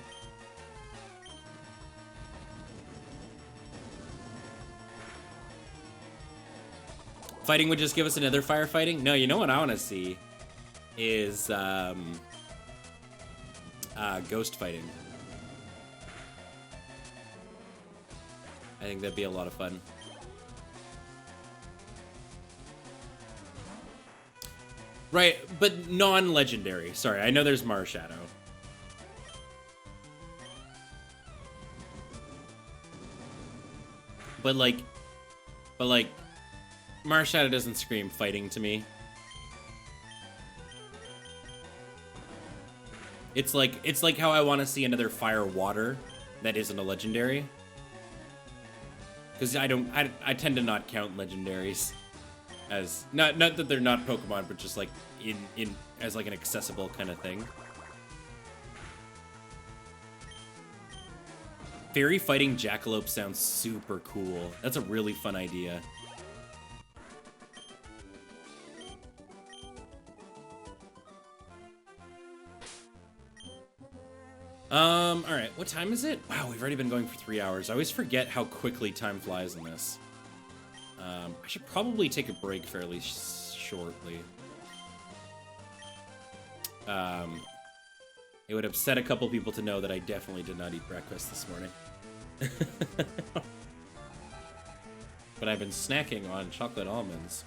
Fighting would just give us another firefighting? No, you know what I want to see is ghost fighting. I think that'd be a lot of fun. Right, but non-legendary. Sorry, I know there's Marshadow. But like Marshadow doesn't scream fighting to me. It's like how I want to see another fire water that isn't a legendary. Because I tend to not count legendaries as not that they're not Pokemon, but just like in as like an accessible kind of thing. Fairy fighting Jackalope sounds super cool. That's a really fun idea. All right, what time is it? Wow, we've already been going for 3 hours. I always forget how quickly time flies in this. I should probably take a break fairly shortly. It would upset a couple people to know that I definitely did not eat breakfast this morning. But I've been snacking on chocolate almonds.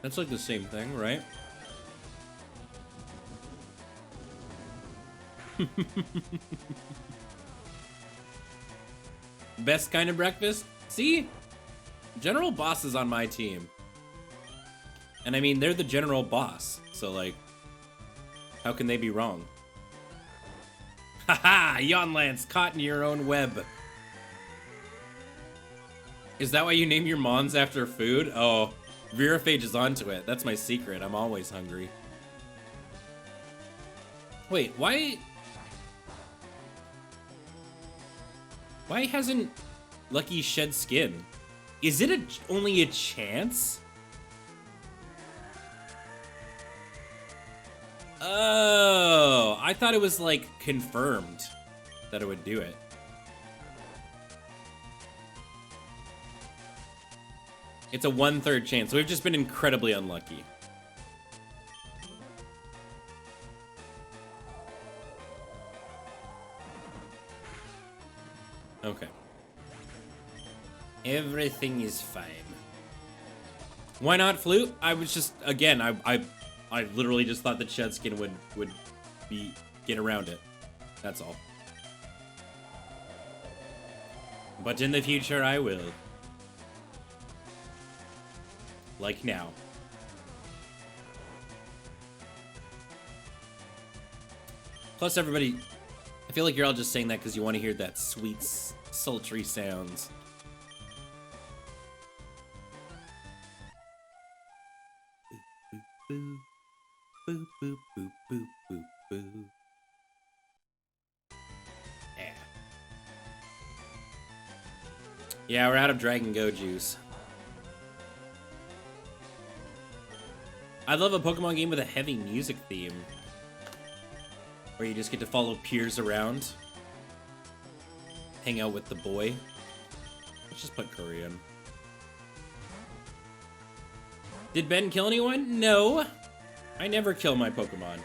That's like the same thing, right? Best kind of breakfast? See? General Boss is on my team. And I mean, they're the general boss. So like, how can they be wrong? Haha! Yonlance, caught in your own web. Is that why you name your mons after food? Oh, Veraphage is onto it. That's my secret. I'm always hungry. Wait, why hasn't Lucky shed skin? Is it only a chance? Oh, I thought it was like confirmed that it would do it. It's a 1/3 chance. We've just been incredibly unlucky. Okay. Everything is fine. Why not flute? I was just, again, I literally just thought that Shedskin would get around it. That's all. But in the future, I will. Like now. Plus, everybody, I feel like you're all just saying that because you want to hear that sweet, sultry sounds. Boop, boop, boop, boop, boop, boop, boop. Yeah. Yeah, we're out of Dragon Go juice. I love a Pokemon game with a heavy music theme. Where you just get to follow peers around. Hang out with the boy. Let's just put Curry in. Did Ben kill anyone? No. I never kill my Pokemon.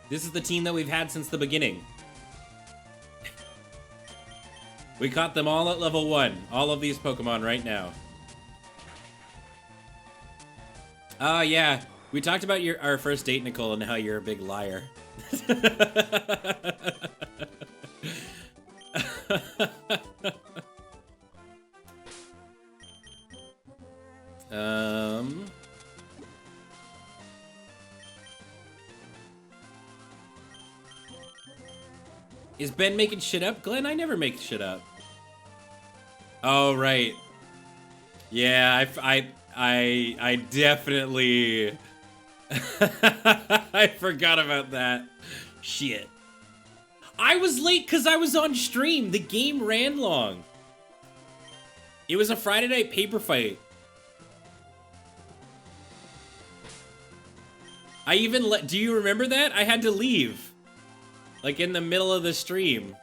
This is the team that we've had since the beginning. We caught them all at level 1. All of these Pokemon right now. Oh, yeah. We talked about our first date, Nicole, and how you're a big liar. Is Ben making shit up? Glenn, I never make shit up. Oh, right. Yeah, I definitely... I forgot about that. Shit. I was late because I was on stream. The game ran long. It was a Friday night paper fight. I even do you remember that? I had to leave. Like in the middle of the stream.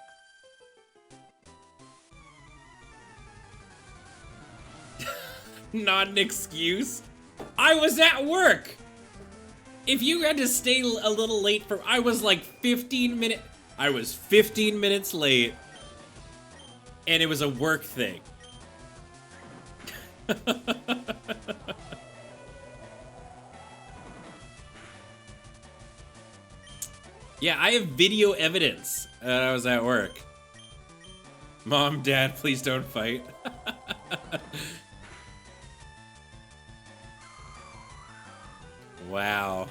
Not an excuse. I was at work. If you had to stay a little late for, I was like 15 minutes. I was 15 minutes late. And it was a work thing. Yeah, I have video evidence that I was at work. Mom, Dad, please don't fight. Wow.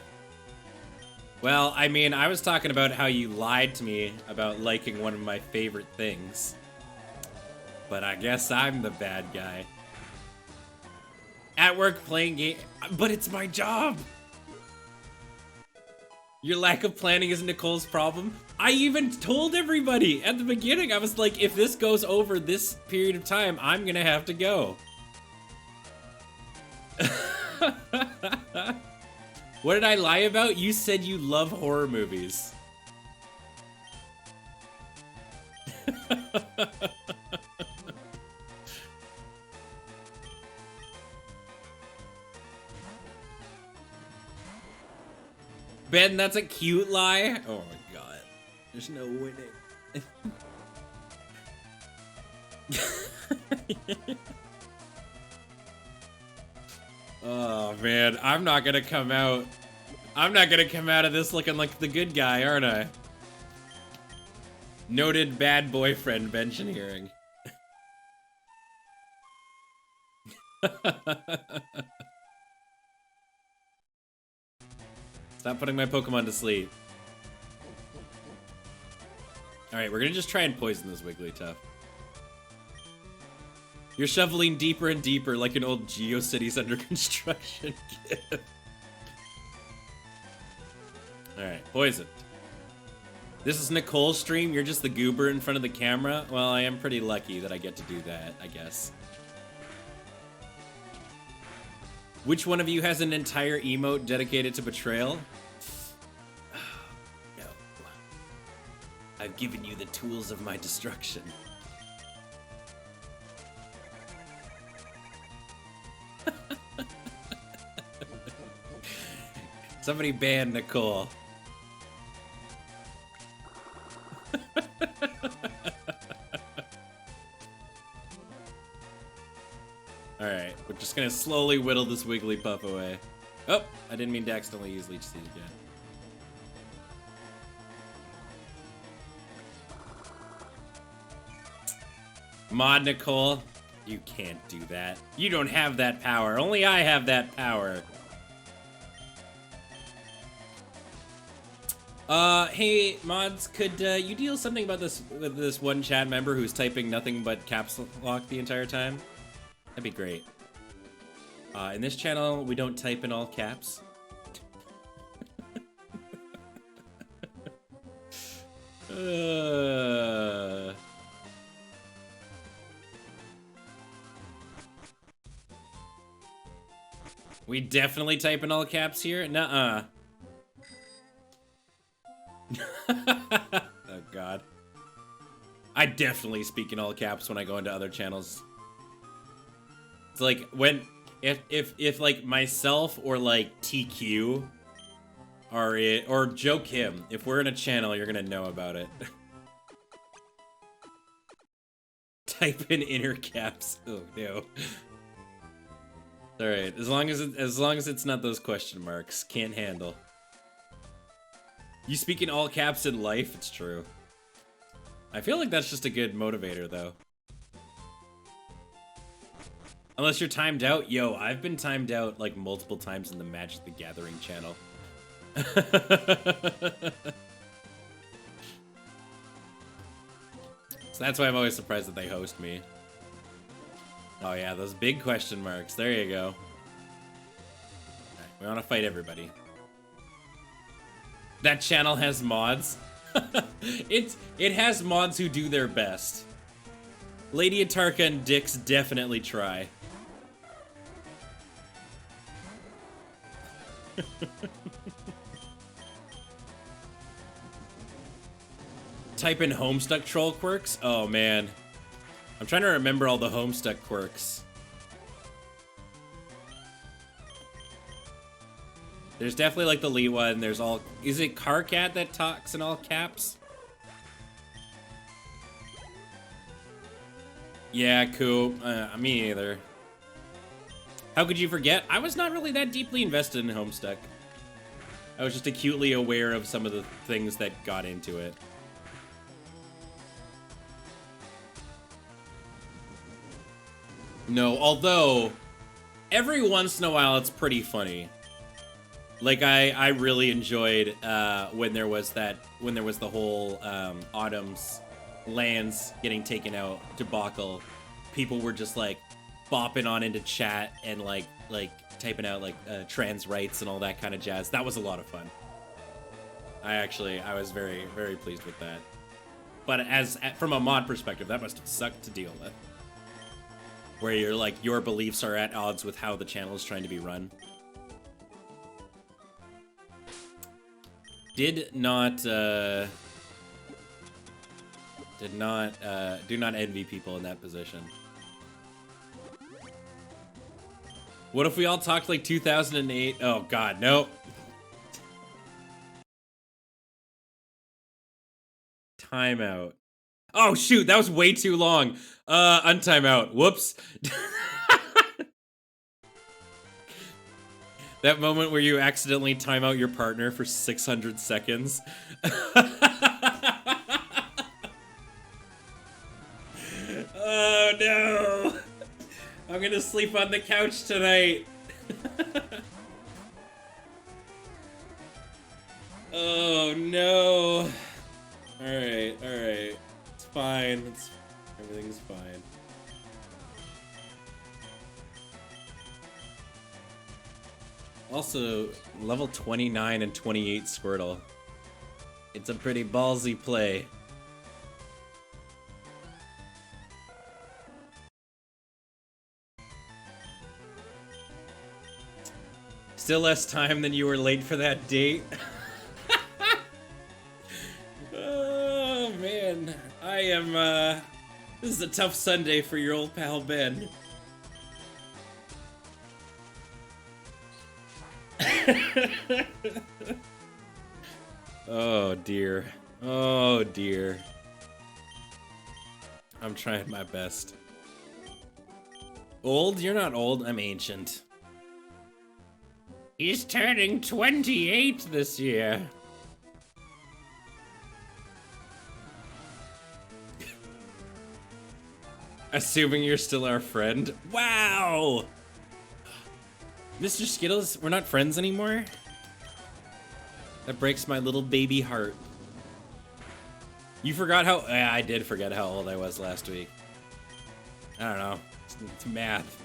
Well, I mean, I was talking about how you lied to me about liking one of my favorite things. But I guess I'm the bad guy. At work playing game, but it's my job. Your lack of planning is Nicole's problem. I even told everybody at the beginning. I was like, if this goes over this period of time, I'm gonna have to go. What did I lie about? You said you love horror movies. Ben, that's a cute lie? Oh my god. There's no winning. Oh man, I'm not gonna come out of this looking like the good guy, aren't I? Noted bad boyfriend benching. Stop putting my Pokemon to sleep. Alright, we're gonna just try and poison this Wigglytuff. You're shoveling deeper and deeper like an old GeoCities under construction gift. Alright, poisoned. This is Nicole's stream, you're just the goober in front of the camera? Well, I am pretty lucky that I get to do that, I guess. Which one of you has an entire emote dedicated to betrayal? No. I've given you the tools of my destruction. Somebody ban Nicole. Alright, we're just gonna slowly whittle this Wigglypuff away. Oh, I didn't mean to accidentally use Leech Seed again. Mod Nicole, you can't do that. You don't have that power. Only I have that power. Hey, mods, could you deal something about this with this one chat member who's typing nothing but caps lock the entire time? That'd be great. In this channel, we don't type in all caps. We definitely type in all caps here? Nuh-uh. Oh god. I definitely speak in all caps when I go into other channels. It's like when if like myself or like TQ are it, or Joe Kim, if we're in a channel, you're gonna know about it. Type in inner caps. Oh no. All right, as long as it's not those question marks, can't handle. You speak in all caps in life, it's true. I feel like that's just a good motivator, though. Unless you're timed out. Yo, I've been timed out, like, multiple times in the Magic the Gathering channel. So that's why I'm always surprised that they host me. Oh yeah, those big question marks. There you go. Right, we want to fight everybody. That channel has mods. It has mods who do their best. Lady Atarka and Dix definitely try. Type in Homestuck troll quirks? Oh man. I'm trying to remember all the Homestuck quirks. There's definitely like the Lee one. There's all. Is it Carcat that talks in all caps? Yeah, cool. Me either. How could you forget? I was not really that deeply invested in Homestuck. I was just acutely aware of some of the things that got into it. No, although every once in a while it's pretty funny. Like I really enjoyed when there was the whole Autumn's lands getting taken out debacle. People were just like bopping on into chat and like typing out like trans rights and all that kind of jazz. That was a lot of fun. I was very, very pleased with that. But from a mod perspective, that must have sucked to deal with. Where you're like, your beliefs are at odds with how the channel is trying to be run. Do not envy people in that position. What if we all talked like 2008? Oh god, no. Timeout. Oh shoot, that was way too long. Untimeout. Whoops. That moment where you accidentally time out your partner for 600 seconds. Oh no! I'm gonna sleep on the couch tonight. Oh no! Alright, alright. It's fine. Everything's fine. Also, level 29 and 28 Squirtle. It's a pretty ballsy play. Still less time than you were late for that date. Oh man, I am this is a tough Sunday for your old pal Ben. Oh dear. Oh dear. I'm trying my best. Old? You're not old. I'm ancient. He's turning 28 this year. Assuming you're still our friend. Wow! Mr. Skittles, we're not friends anymore? That breaks my little baby heart. You forgot how... I did forget how old I was last week. I don't know. It's math.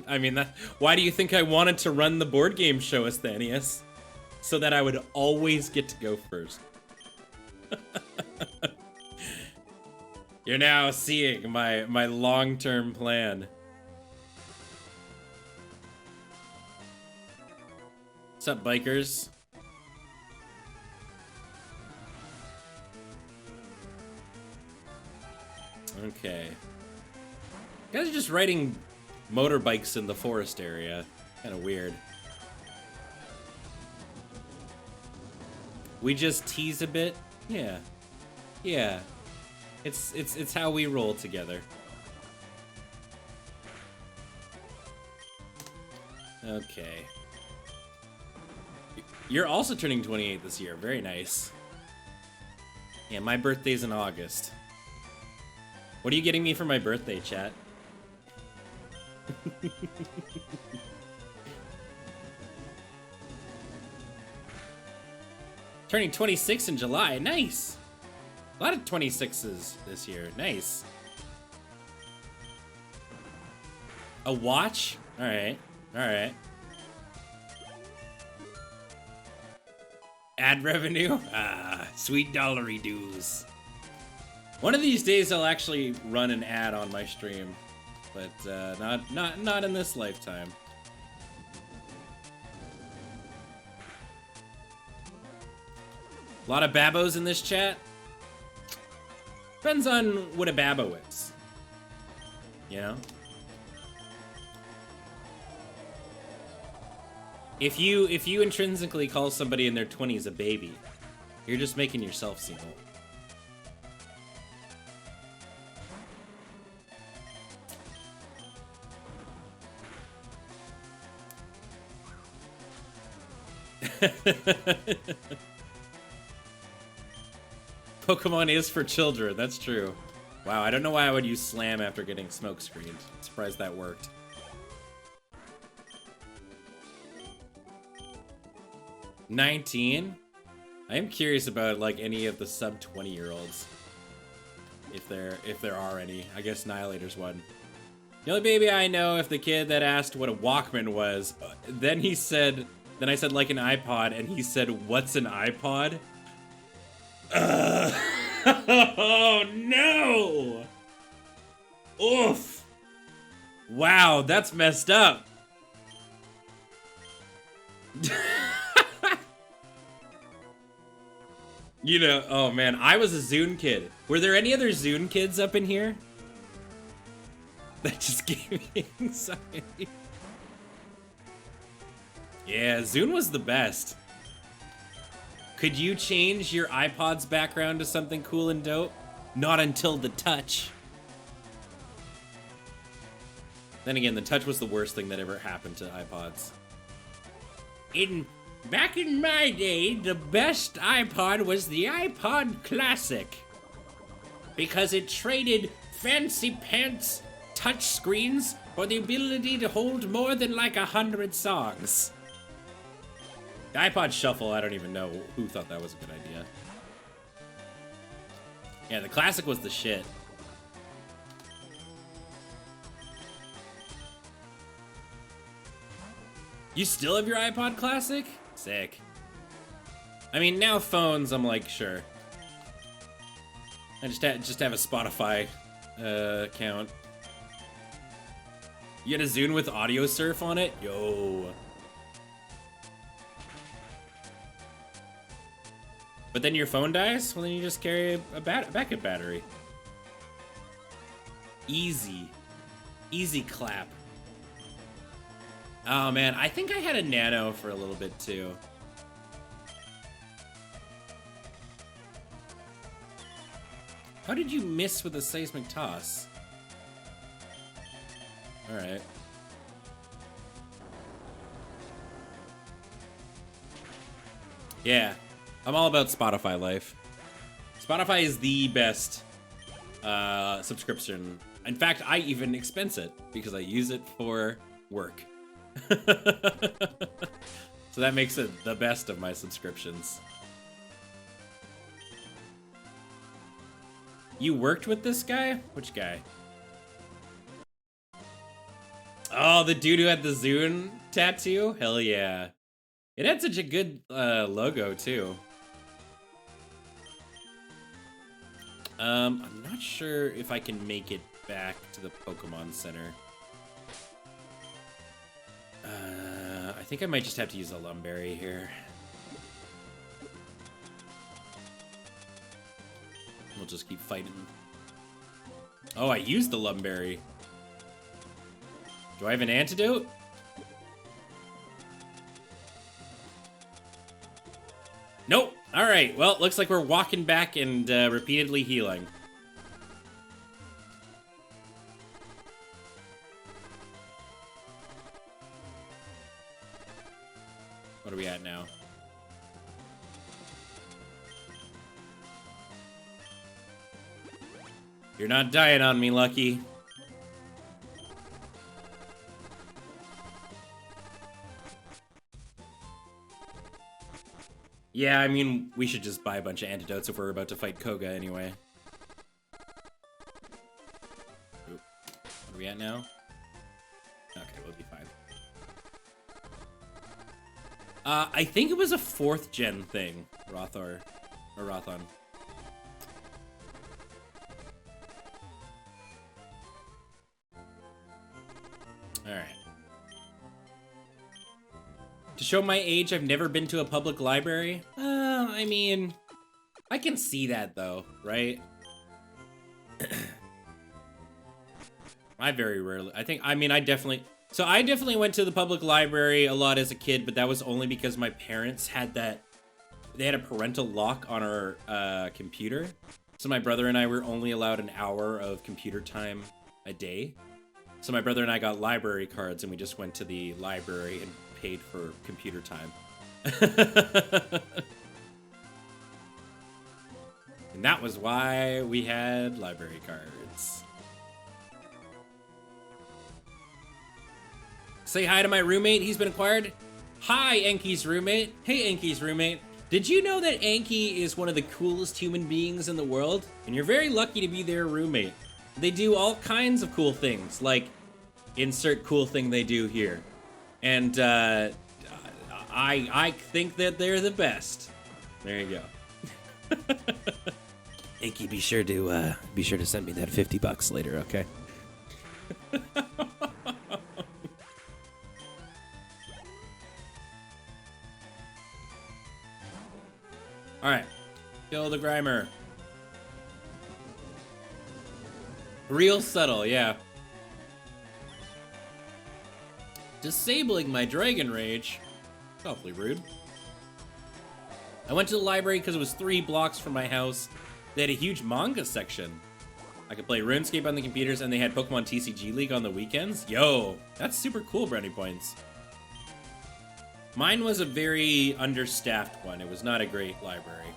I mean, why do you think I wanted to run the board game show, Asthanius? So that I would always get to go first. You're now seeing my long-term plan. What's up, bikers? Okay. You guys are just riding motorbikes in the forest area. Kind of weird. We just tease a bit? Yeah. Yeah. It's how we roll together. Okay. You're also turning 28 this year. Very nice. Yeah, my birthday's in August. What are you getting me for my birthday, chat? Turning 26 in July. Nice. A lot of 26s this year. Nice. A watch? All right. All right. Ad revenue? Ah, sweet dollary dues. One of these days I'll actually run an ad on my stream, but not in this lifetime. A lot of babos in this chat. Depends on what a babo is. You know? If you intrinsically call somebody in their 20s a baby, you're just making yourself seem old. Pokemon is for children, that's true. Wow, I don't know why I would use Slam after getting smoke screened. Surprised that worked. $19? I am curious about like any of the sub 20-year-olds. If there are any. I guess Annihilator's one. The only baby I know if the kid that asked what a Walkman was, then I said like an iPod, and he said, "What's an iPod?" Oh no! Oof! Wow, that's messed up. You know, oh man, I was a Zune kid. Were there any other Zune kids up in here? That just gave me anxiety. Yeah, Zune was the best. Could you change your iPod's background to something cool and dope? Not until the touch. Then again, the touch was the worst thing that ever happened to iPods. Back in my day, the best iPod was the iPod Classic. Because it traded fancy pants touch screens for the ability to hold more than like 100 songs. The iPod Shuffle, I don't even know who thought that was a good idea. Yeah, the Classic was the shit. You still have your iPod Classic? Sick. I mean, now phones, I'm like, sure. I just have a Spotify account. You had a Zune with audio surf on it? Yo. But then your phone dies? Well, then you just carry a backup battery. Easy. Easy clap. Oh man, I think I had a Nano for a little bit too. How did you miss with a seismic toss? Alright. Yeah, I'm all about Spotify life. Spotify is the best subscription. In fact, I even expense it because I use it for work. So that makes it the best of my subscriptions. You worked with this guy? Which guy? Oh, the dude who had the Zune tattoo? Hell yeah. It had such a good logo, too. I'm not sure if I can make it back to the Pokemon Center. I think I might just have to use a Lumberry here. We'll just keep fighting. Oh, I used the Lumberry. Do I have an antidote? Nope. All right. Well, it looks like we're walking back and repeatedly healing. What are we at now? You're not dying on me, Lucky. Yeah, I mean, we should just buy a bunch of antidotes if we're about to fight Koga anyway. Oop. What are we at now? Okay, we'll be fine. I think it was a 4th gen thing, Rothor. Or Rothon. Alright. To show my age, I've never been to a public library. I mean, I can see that though, right? I very rarely, I definitely went to the public library a lot as a kid, but that was only because my parents had they had a parental lock on our computer. So my brother and I were only allowed an hour of computer time a day. So my brother and I got library cards and we just went to the library and paid for computer time. And that was why we had library cards. Say hi to my roommate, he's been acquired. Hi, Enki's roommate. Hey, Enki's roommate. Did you know that Enki is one of the coolest human beings in the world? And you're very lucky to be their roommate. They do all kinds of cool things, like insert cool thing they do here. And I think that they're the best. There you go. Enki, be sure to send me that $50 later, okay? All right, kill the Grimer. Real subtle, yeah. Disabling my Dragon Rage. Awfully rude. I went to the library because it was 3 blocks from my house. They had a huge manga section. I could play RuneScape on the computers, and they had Pokemon TCG League on the weekends. Yo, that's super cool, brownie points. Mine was a very understaffed one. It was not a great library.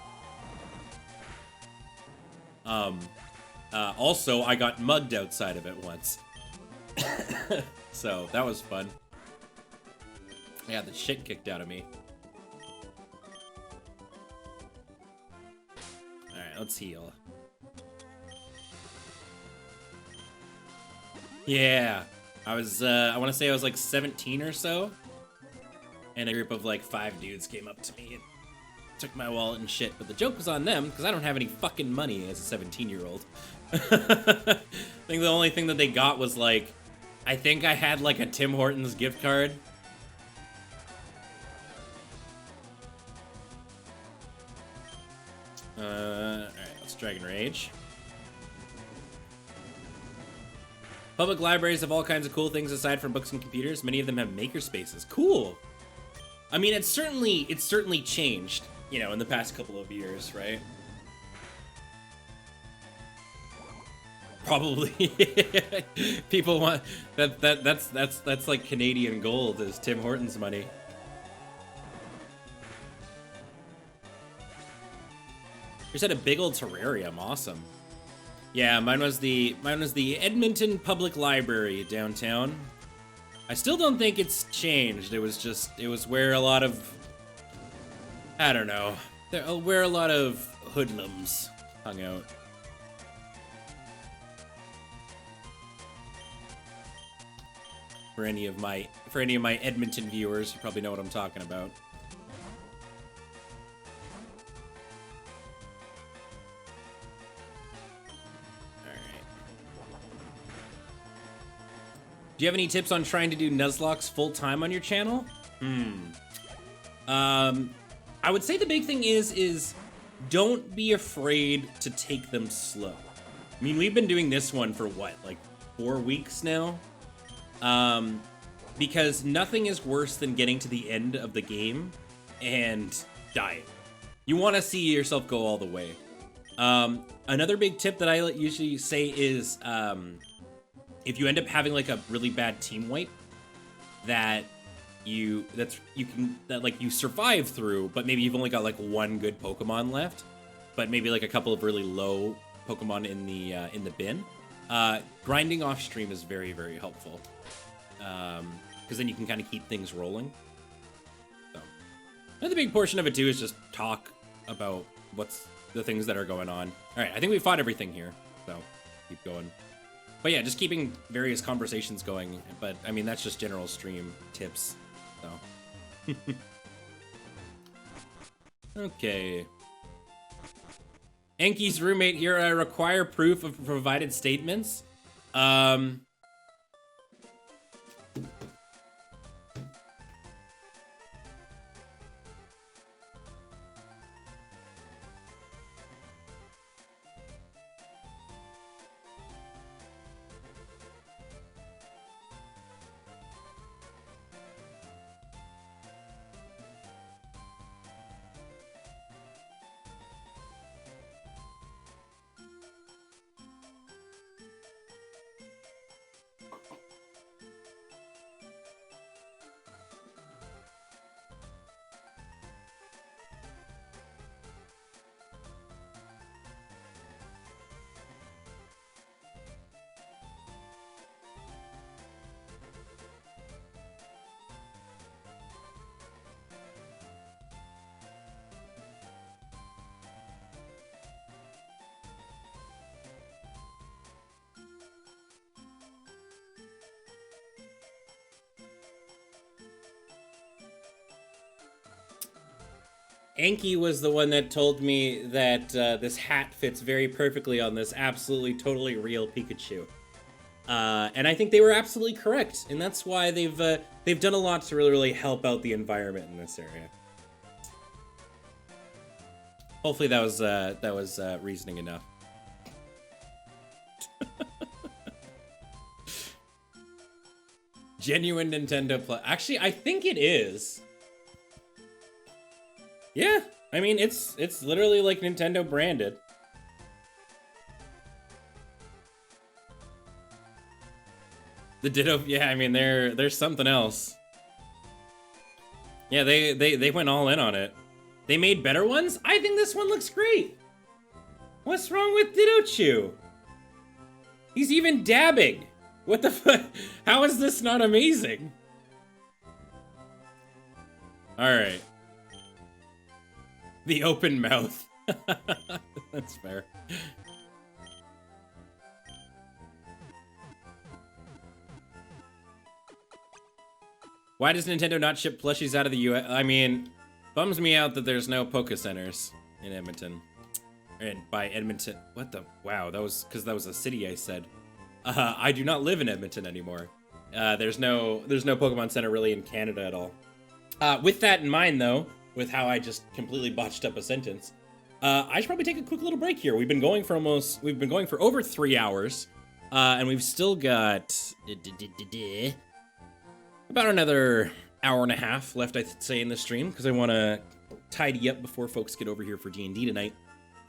Also, I got mugged outside of it once. So, that was fun. I got the shit kicked out of me. Alright, let's heal. Yeah. I want to say I was like 17 or so. And a group of like 5 dudes came up to me and took my wallet and shit. But the joke was on them, because I don't have any fucking money as a 17-year-old. I think the only thing that they got was like, I think I had like a Tim Hortons gift card. Alright, let's Dragon Rage. Public libraries have all kinds of cool things aside from books and computers. Many of them have makerspaces. Cool! I mean, it's certainly changed, you know, in the past couple of years, right? Probably. People want that's like Canadian gold is Tim Hortons money. You said a big old terrarium, awesome. Yeah, mine was the Edmonton Public Library downtown. I still don't think it's changed. It was where a lot of, I don't know, where a lot of hoodlums hung out. For any of my Edmonton viewers, you probably know what I'm talking about. Do you have any tips on trying to do Nuzlocks full time on your channel? I would say the big thing is don't be afraid to take them slow. I mean, we've been doing this one for what, like 4 weeks now? Because nothing is worse than getting to the end of the game and dying. You want to see yourself go all the way. Another big tip that I usually say is, if you end up having like a really bad team wipe that you survive through, but maybe you've only got like one good Pokemon left, but maybe like a couple of really low Pokemon in the bin, grinding off stream is very, very helpful. Because then you can kind of keep things rolling. So another big portion of it too is just talk about what's the things that are going on. All right, I think we fought everything here, so keep going. But yeah, just keeping various conversations going. But I mean, that's just general stream tips. So okay. Enki's roommate here. I require proof of provided statements. Anki was the one that told me that this hat fits very perfectly on this absolutely totally real Pikachu. And I think they were absolutely correct, and that's why they've done a lot to really help out the environment in this area. Hopefully that was reasoning enough. Genuine Nintendo Plus. Actually, I think it is. Yeah, I mean, it's literally like Nintendo branded. The Ditto, yeah, I mean, there's something else. Yeah, they went all in on it. They made better ones? I think this one looks great. What's wrong with Ditto Chew? He's even dabbing. What the fuck? How is this not amazing? All right. The open mouth. That's fair. Why does Nintendo not ship plushies out of the US? I mean, bums me out that there's no Poke Centers in Edmonton. And by Edmonton, what the? Wow, that was because that was a city I said. I do not live in Edmonton anymore. There's no Pokemon Center really in Canada at all. With that in mind, though, with how I just completely botched up a sentence, I should probably take a quick little break here. We've been going for over 3 hours, and we've still got about another hour and a half left, I'd say, in the stream, because I want to tidy up before folks get over here for D&D tonight.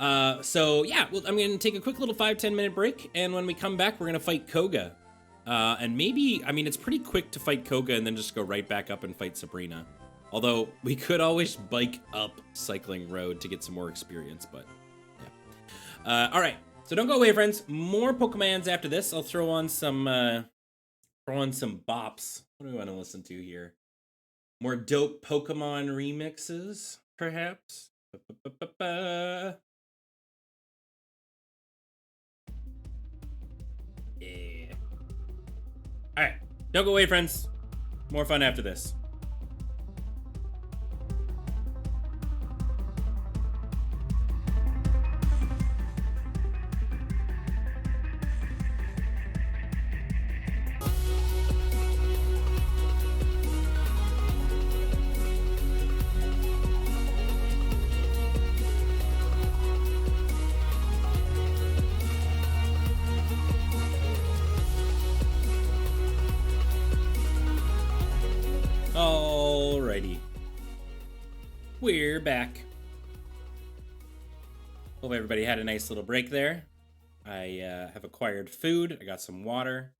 So yeah, well, I'm gonna take a quick little 5-10 minute break, and when we come back, we're gonna fight Koga. And maybe, I mean, it's pretty quick to fight Koga and then just go right back up and fight Sabrina. Although, we could always bike up Cycling Road to get some more experience, but yeah. Alright, so don't go away, friends. More Pokemons after this. I'll throw on some bops. What do I want to listen to here? More dope Pokemon remixes, perhaps? Yeah. Alright, don't go away, friends. More fun after this. Alrighty. We're back. Hope everybody had a nice little break there. I have acquired food, I got some water,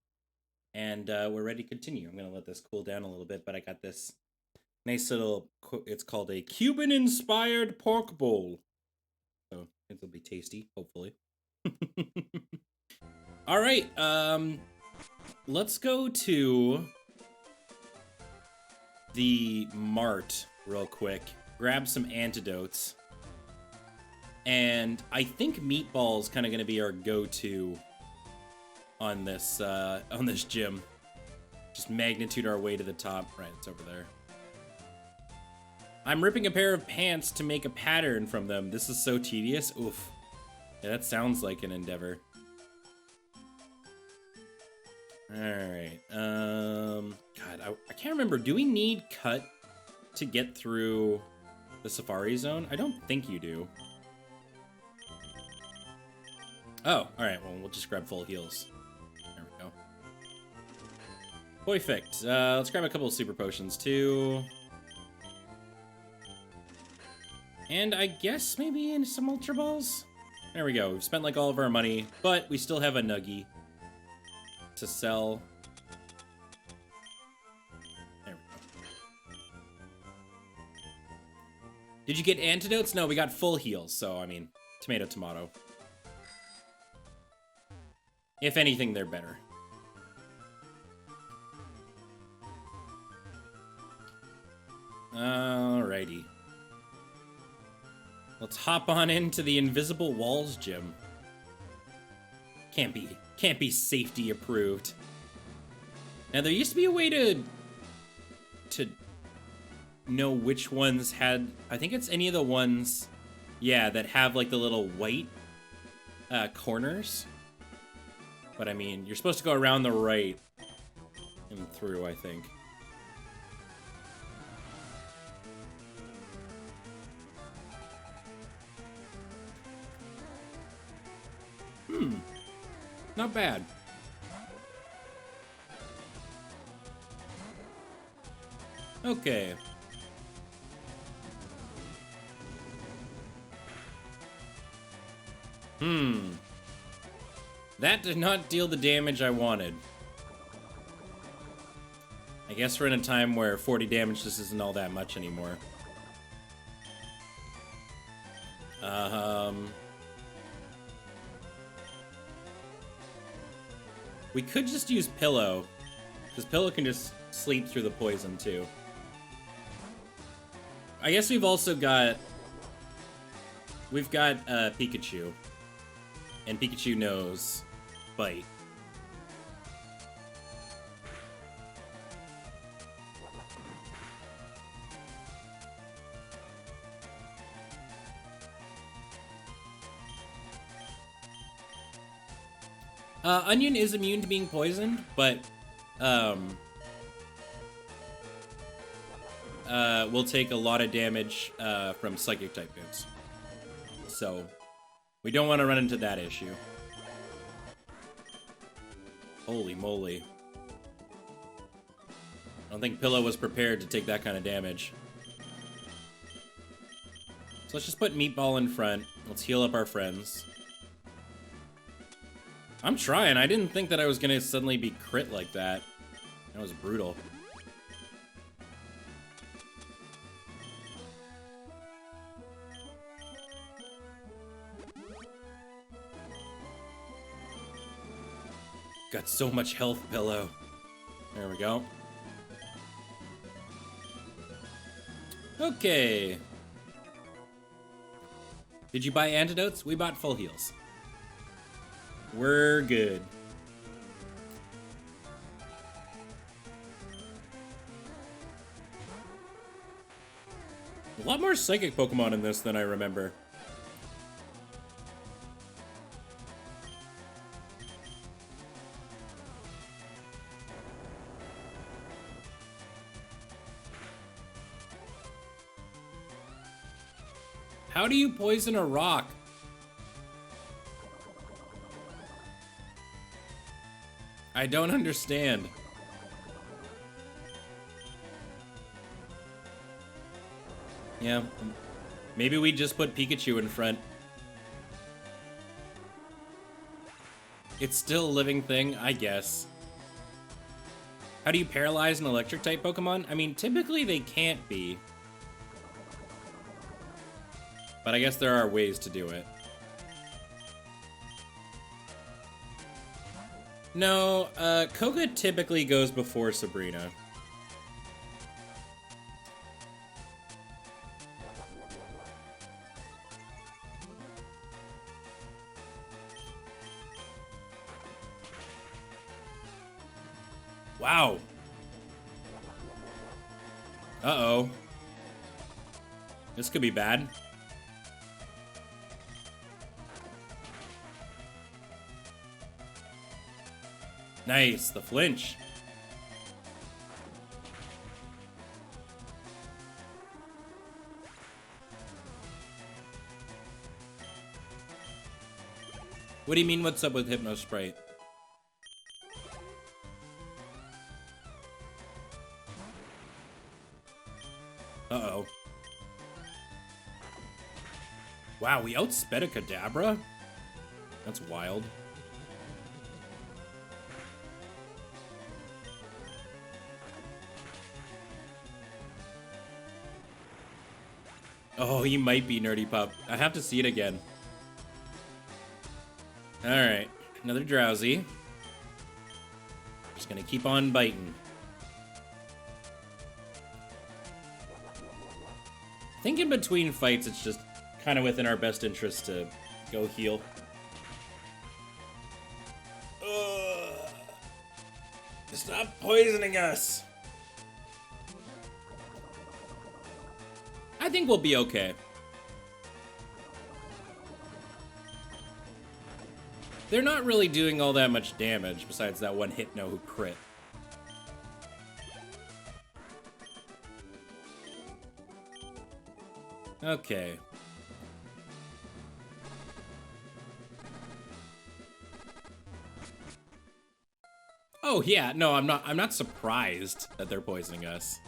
and we're ready to continue. I'm going to let this cool down a little bit, but I got this nice little, it's called a Cuban-inspired pork bowl. So it'll be tasty, hopefully. Alright, let's go to the mart real quick, grab some antidotes, and I think Meatball's kind of going to be our go-to on this gym. Just magnitude our way to the top. Right, it's over there. I'm ripping a pair of pants to make a pattern from them. This is so tedious. Oof. Yeah, that sounds like an endeavor. Alright, God, I can't remember. Do we need cut to get through the Safari Zone? I don't think you do. Oh, alright, well, we'll just grab full heals. There we go. Perfect. Let's grab a couple of super potions, too. And I guess maybe some Ultra Balls? There we go. We've spent, like, all of our money, but we still have a Nuggie to sell. There we go. Did you get antidotes? No, we got full heals, so I mean, tomato, tomato. If anything, they're better. Alrighty. Let's hop on into the Invisible Walls gym. Can't be safety approved. Now there used to be a way to know which ones had, I think it's any of the ones, yeah, that have like the little white corners. But I mean, you're supposed to go around the right and through, I think. Not bad. Okay. That did not deal the damage I wanted. I guess we're in a time where 40 damage just isn't all that much anymore. We could just use Pillow, because Pillow can just sleep through the poison, too. I guess we've also got... We've got Pikachu. And Pikachu knows Bite. Onion is immune to being poisoned, but will take a lot of damage from psychic type moves. So we don't want to run into that issue. Holy moly. I don't think Pillow was prepared to take that kind of damage. So let's just put Meatball in front. Let's heal up our friends. I'm trying. I didn't think that I was gonna suddenly be crit like that. That was brutal. Got so much health, Pillow. There we go. Okay. Did you buy antidotes? We bought full heals. We're good. A lot more psychic Pokemon in this than I remember. How do you poison a rock? I don't understand. Yeah, maybe we just put Pikachu in front. It's still a living thing, I guess. How do you paralyze an electric type Pokemon? I mean, typically they can't be. But I guess there are ways to do it. No, Koga typically goes before Sabrina. Wow. Uh-oh. This could be bad. Nice, the flinch. What do you mean, what's up with Hypno Sprite? Uh-oh. Wow, we outsped a Kadabra? That's wild. Oh, he might be Nerdy Pup. I have to see it again. Alright, another Drowsy. Just gonna keep on biting. I think in between fights, it's just kind of within our best interest to go heal. Ugh. Stop poisoning us! I think we'll be okay. They're not really doing all that much damage besides that one Hypno who crit. Okay. Oh yeah, no, I'm not surprised that they're poisoning us.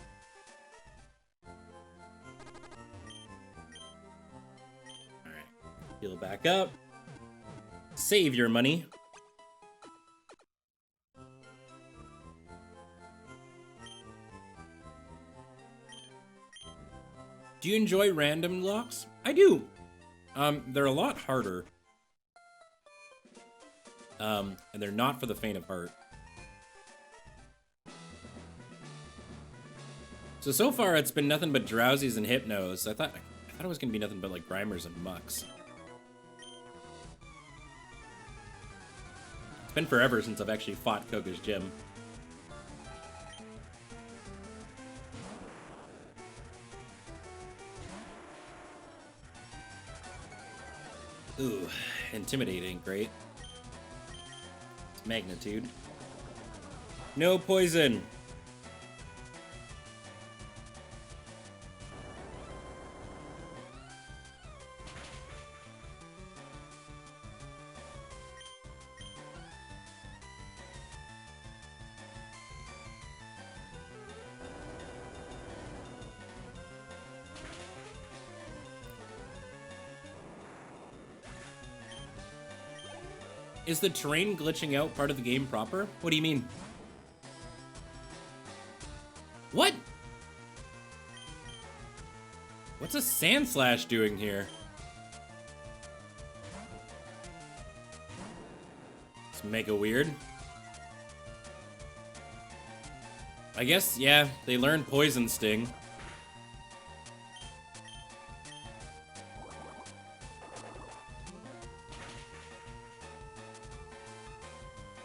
Heal back up. Save your money. Do you enjoy random locks? I do. They're a lot harder. And they're not for the faint of heart. So far it's been nothing but Drowsies and Hypnos. I thought it was gonna be nothing but like Grimers and Mucks. It's been forever since I've actually fought Koga's gym. Ooh, intimidating, great. It's magnitude. No poison. Is the terrain glitching out part of the game proper? What do you mean? What? What's a sand slash doing here? It's mega weird. I guess, yeah, they learned Poison Sting.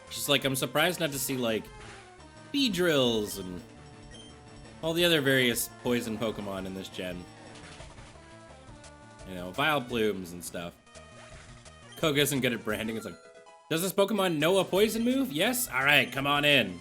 Just like, I'm surprised not to see, like, Beedrills and all the other various poison Pokemon in this gen. You know, Vileplumes and stuff. Koga isn't good at branding. It's like, does this Pokemon know a poison move? Yes? Alright, come on in.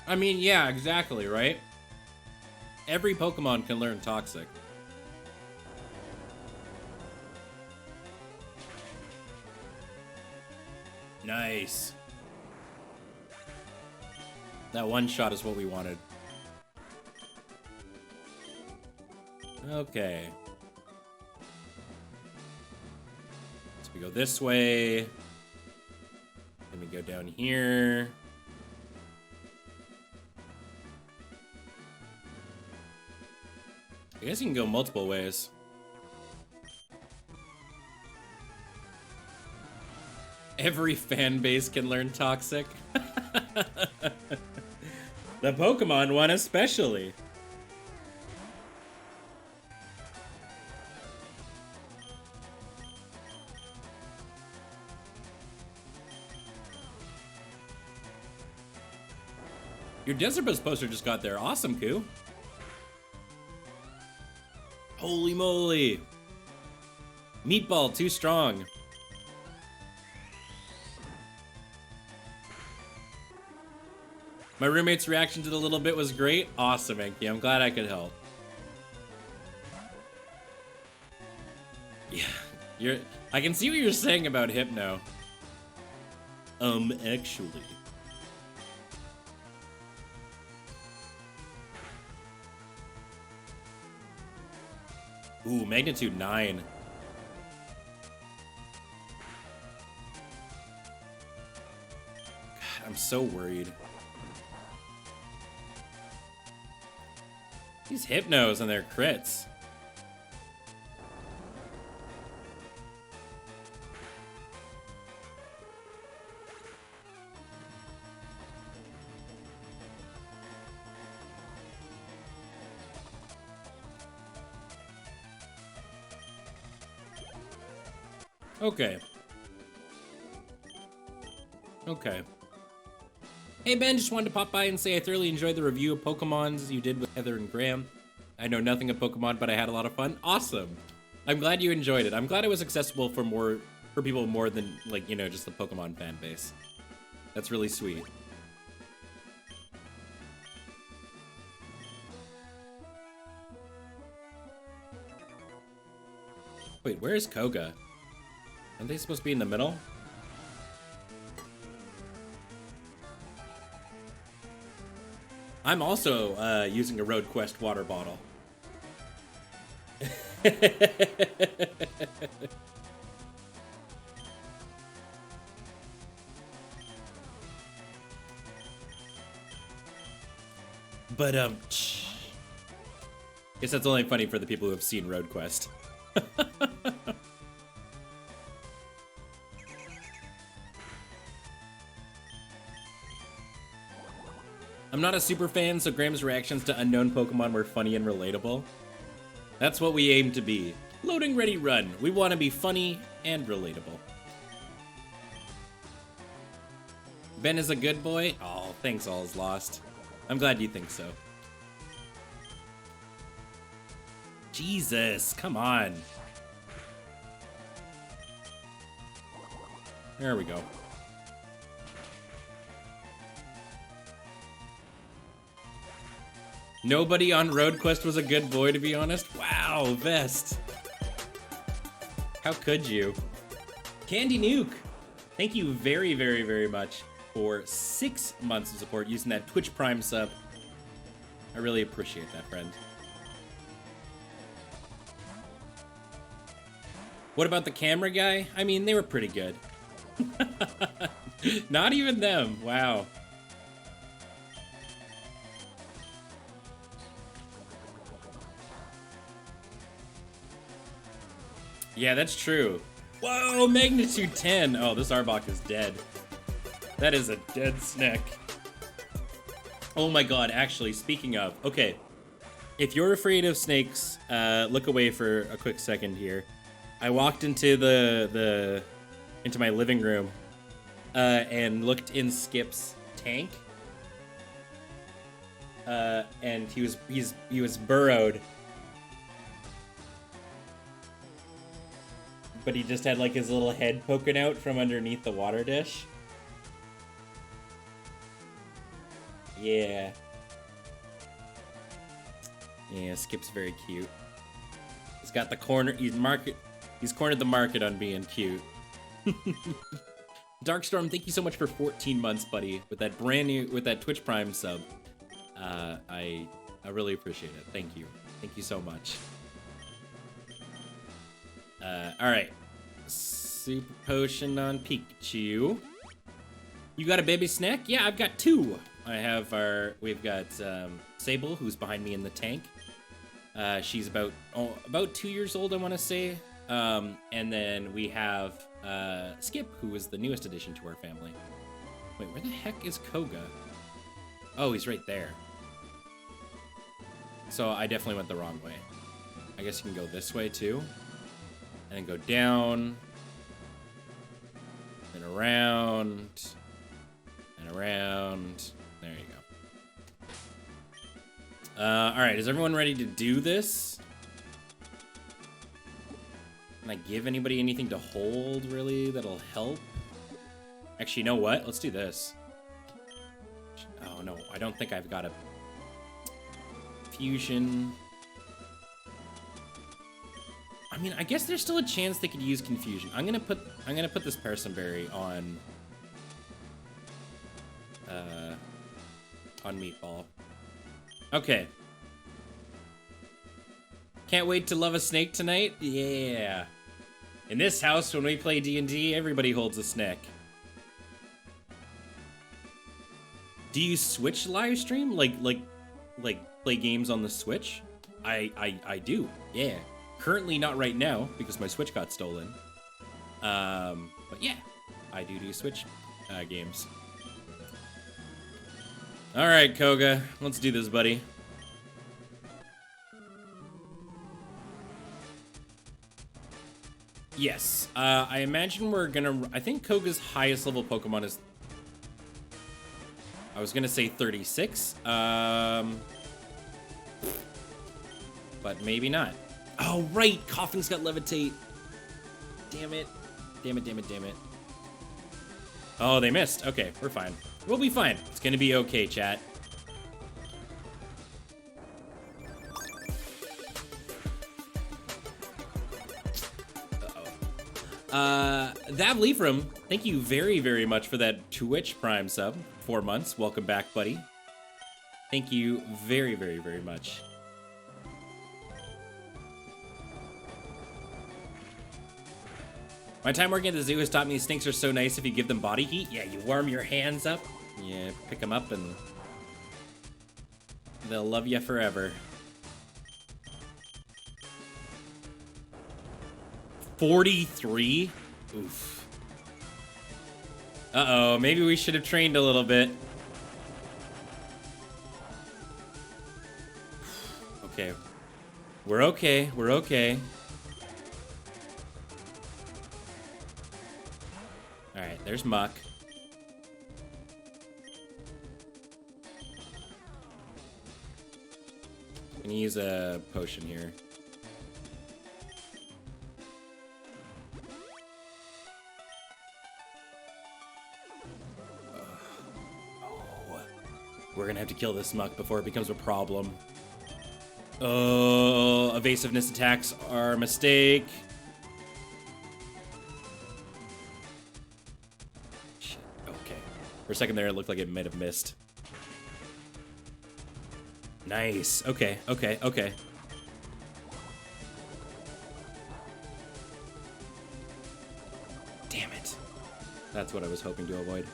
I mean, yeah, exactly, right? Every Pokemon can learn Toxic. Nice. That one shot is what we wanted. Okay. So we go this way. Then we go down here. I guess you can go multiple ways. Every fan base can learn Toxic. The Pokemon one especially. Your Desert Buzz poster just got there. Awesome, Koo. Holy moly. Meatball, too strong. My roommate's reaction to the little bit was great. Awesome, Enki. I'm glad I could help. Yeah, I can see what you're saying about Hypno. Actually. Ooh, magnitude 9. God, I'm so worried. These Hypnos and their crits. Okay. Okay. Hey Ben, just wanted to pop by and say I thoroughly enjoyed the review of Pokemons you did with Heather and Graham. I know nothing of Pokemon, but I had a lot of fun. Awesome. I'm glad you enjoyed it. I'm glad it was accessible for people more than, like, you know, just the Pokemon fan base. That's really sweet. Wait, where is Koga? Aren't they supposed to be in the middle? I'm also using a Road Quest water bottle. But guess that's only funny for the people who have seen Road Quest. I'm not a super fan, so Graham's reactions to unknown Pokemon were funny and relatable. That's what we aim to be. Loading ready run. We want to be funny and relatable. Ben is a good boy? Oh, thanks, all is lost. I'm glad you think so. Jesus, come on. There we go. Nobody on Road Quest was a good boy, to be honest. Wow, Vest. How could you? Candy Nuke, thank you very, very, very much for 6 months of support using that Twitch Prime sub. I really appreciate that, friend. What about the camera guy? I mean, they were pretty good. Not even them. Wow. Yeah, that's true. Whoa, magnitude 10. Oh, this Arbok is dead. That is a dead snack. Oh my god, actually, speaking of, okay. If you're afraid of snakes, look away for a quick second here. I walked into into my living room and looked in Skip's tank. And he was burrowed. But he just had like his little head poking out from underneath the water dish. Yeah. Yeah, Skip's very cute. He's got the corner. He's cornered the market on being cute. Darkstorm, thank you so much for 14 months, buddy, with that Twitch Prime sub. I really appreciate it. Thank you. Thank you so much. All right. Super potion on Pikachu. You got a baby snack? Yeah, I've got 2. We've got Sable, who's behind me in the tank. She's about 2 years old, I want to say. And then we have Skip, who is the newest addition to our family. Wait, where the heck is Koga? Oh, he's right there. So I definitely went the wrong way. I guess you can go this way too. And then go down. And around. And around. There you go. Alright, is everyone ready to do this? Can I give anybody anything to hold, really, that'll help? Actually, you know what? Let's do this. Oh, no. I don't think I've got a fusion. I mean, I guess there's still a chance they could use confusion. I'm gonna put this Parasamberry on Meatball. Okay. Can't wait to love a snake tonight? Yeah. In this house, when we play D&D, everybody holds a snack. Do you Switch live stream? Like play games on the Switch? I do. Yeah. Currently not right now because my Switch got stolen. But yeah, I do Switch games. All right, Koga, let's do this, buddy. Yes, I imagine we're gonna. I think Koga's highest level Pokemon is. I was gonna say 36. But maybe not. Oh, right! Coughing's got Levitate. Damn it. Damn it, damn it, damn it. Oh, they missed. Okay, we're fine. We'll be fine. It's gonna be okay, chat. That Leafrum, thank you very, very much for that Twitch Prime sub. 4 months. Welcome back, buddy. Thank you very, very, very much. My time working at the zoo has taught me snakes are so nice if you give them body heat. Yeah, you warm your hands up, you pick them up, and they'll love you forever. 43? Oof. Uh-oh, maybe we should have trained a little bit. Okay. We're okay, we're okay. Alright, there's Muck. I'm gonna use a potion here. Oh. We're gonna have to kill this Muck before it becomes a problem. Oh, evasiveness attacks are a mistake. Shit. Okay. For a second there, it looked like it might have missed. Nice. Okay, okay, okay. Damn it. That's what I was hoping to avoid.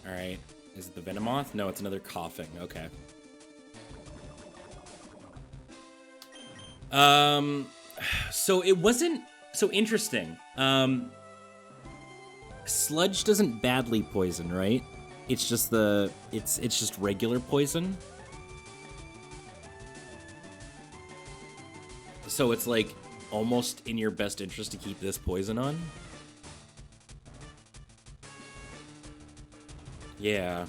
Alright. Is it the Venomoth? No, it's another coughing. Okay. So it wasn't so interesting. Sludge doesn't badly poison, right? It's just it's just regular poison. So it's like almost in your best interest to keep this poison on. Yeah.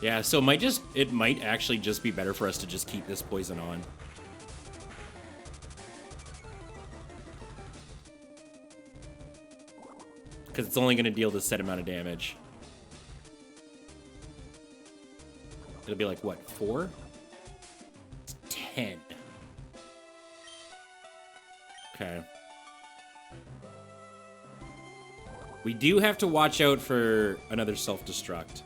Yeah, so it might actually just be better for us to just keep this poison on. Because it's only going to deal the set amount of damage. It'll be like, what, 4? It's 10. Okay. We do have to watch out for another self-destruct.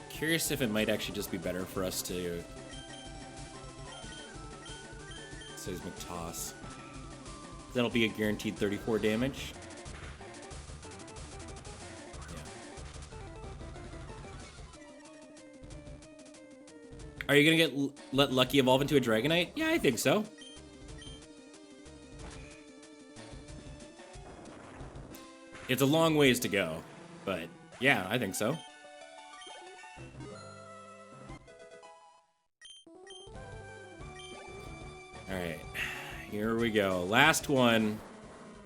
Curious if it might actually just be better for us to seismic toss. That'll be a guaranteed 34 damage. Yeah. Are you gonna let Lucky evolve into a Dragonite? Yeah, I think so. It's a long ways to go, but yeah, I think so. Alright, here we go. Last one.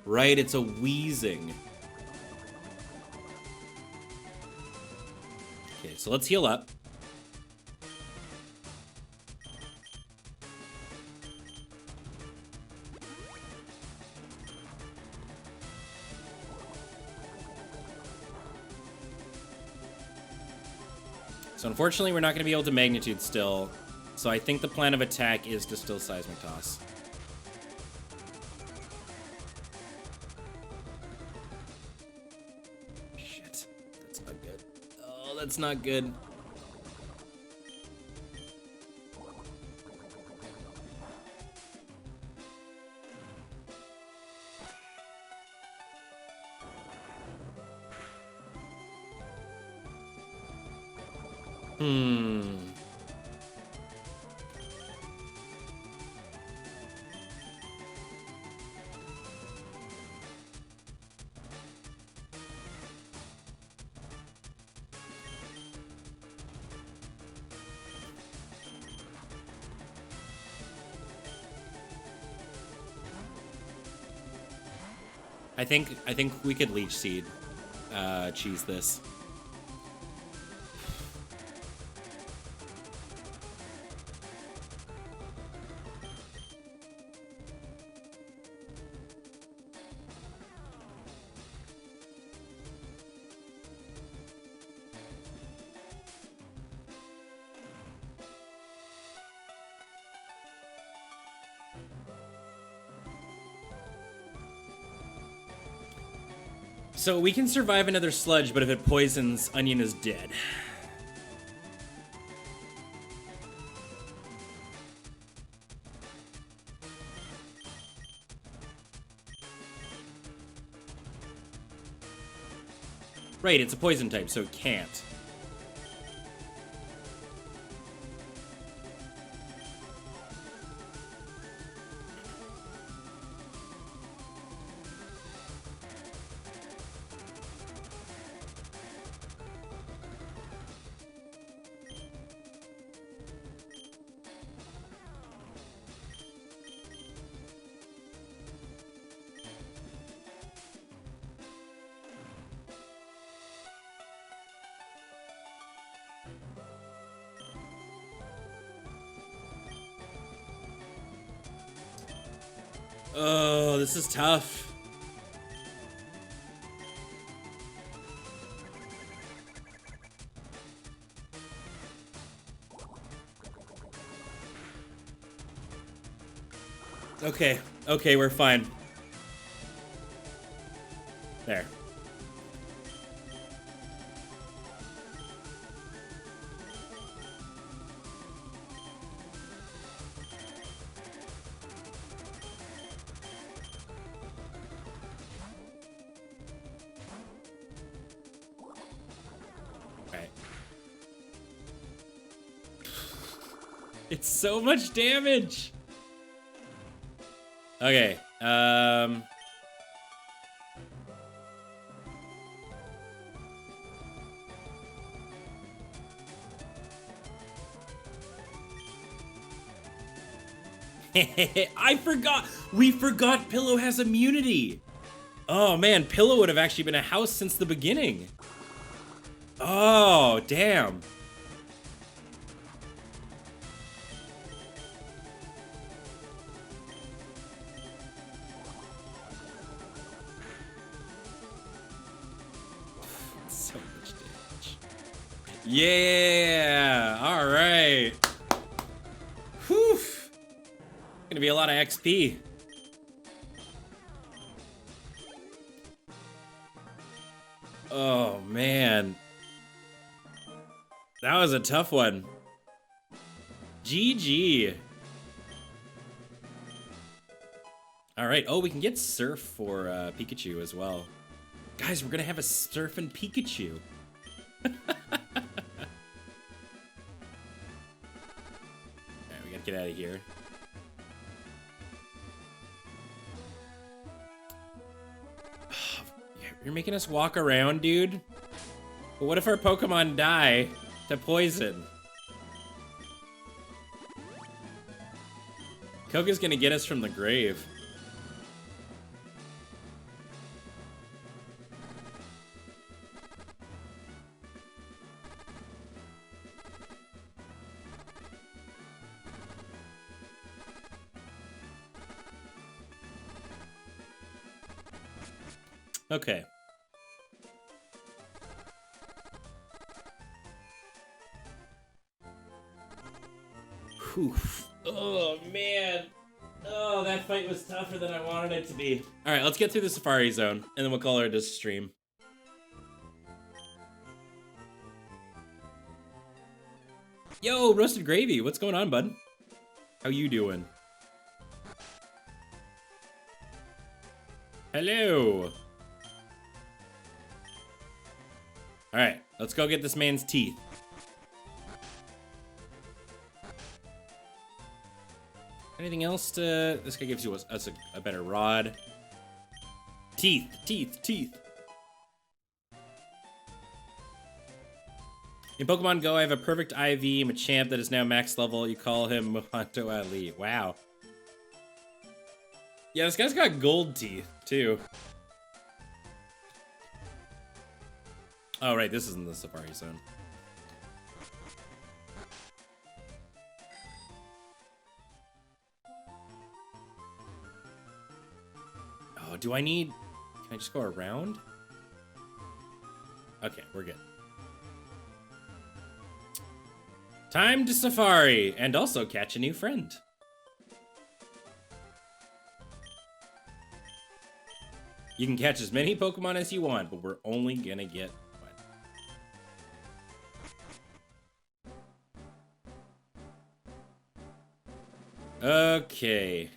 Right, it's a wheezing. Okay, so let's heal up. So unfortunately, we're not going to be able to Magnitude still. So I think the plan of attack is to still Seismic Toss. Shit. That's not good. Oh, that's not good. I think we could Leech Seed cheese this. So we can survive another Sludge, but if it poisons, Onion is dead. Right, it's a poison type, so it can't. Oh, this is tough. Okay, okay, we're fine. There. Alright. It's so much damage! Okay, I forgot! We forgot Pillow has immunity! Oh man, Pillow would have actually been a house since the beginning. Oh, damn. So much damage. Yeah! Alright. Whew. Gonna be a lot of XP. Oh, man. That was a tough one. GG. Alright, oh, we can get Surf for Pikachu as well. Guys, we're gonna have a Surf and Pikachu. Alright, we gotta get out of here. You're making us walk around, dude? But what if our Pokemon die to poison? Koga's gonna get us from the grave. Okay. Whew. Oh, man. Oh, that fight was tougher than I wanted it to be. All right, let's get through the Safari Zone, and then we'll call it a stream. Yo, Roasted Gravy, what's going on, bud? How you doing? Hello. All right, let's go get this man's teeth. Anything else to... This guy gives you us a better rod. Teeth, teeth, teeth. In Pokemon Go, I have a perfect IV, Machamp that is now max level. You call him Mohanto Ali. Wow. Yeah, this guy's got gold teeth, too. Oh, right, this isn't the Safari Zone. Oh, do I need... Can I just go around? Okay, we're good. Time to Safari, and also catch a new friend. You can catch as many Pokemon as you want, but we're only gonna get one. Okay.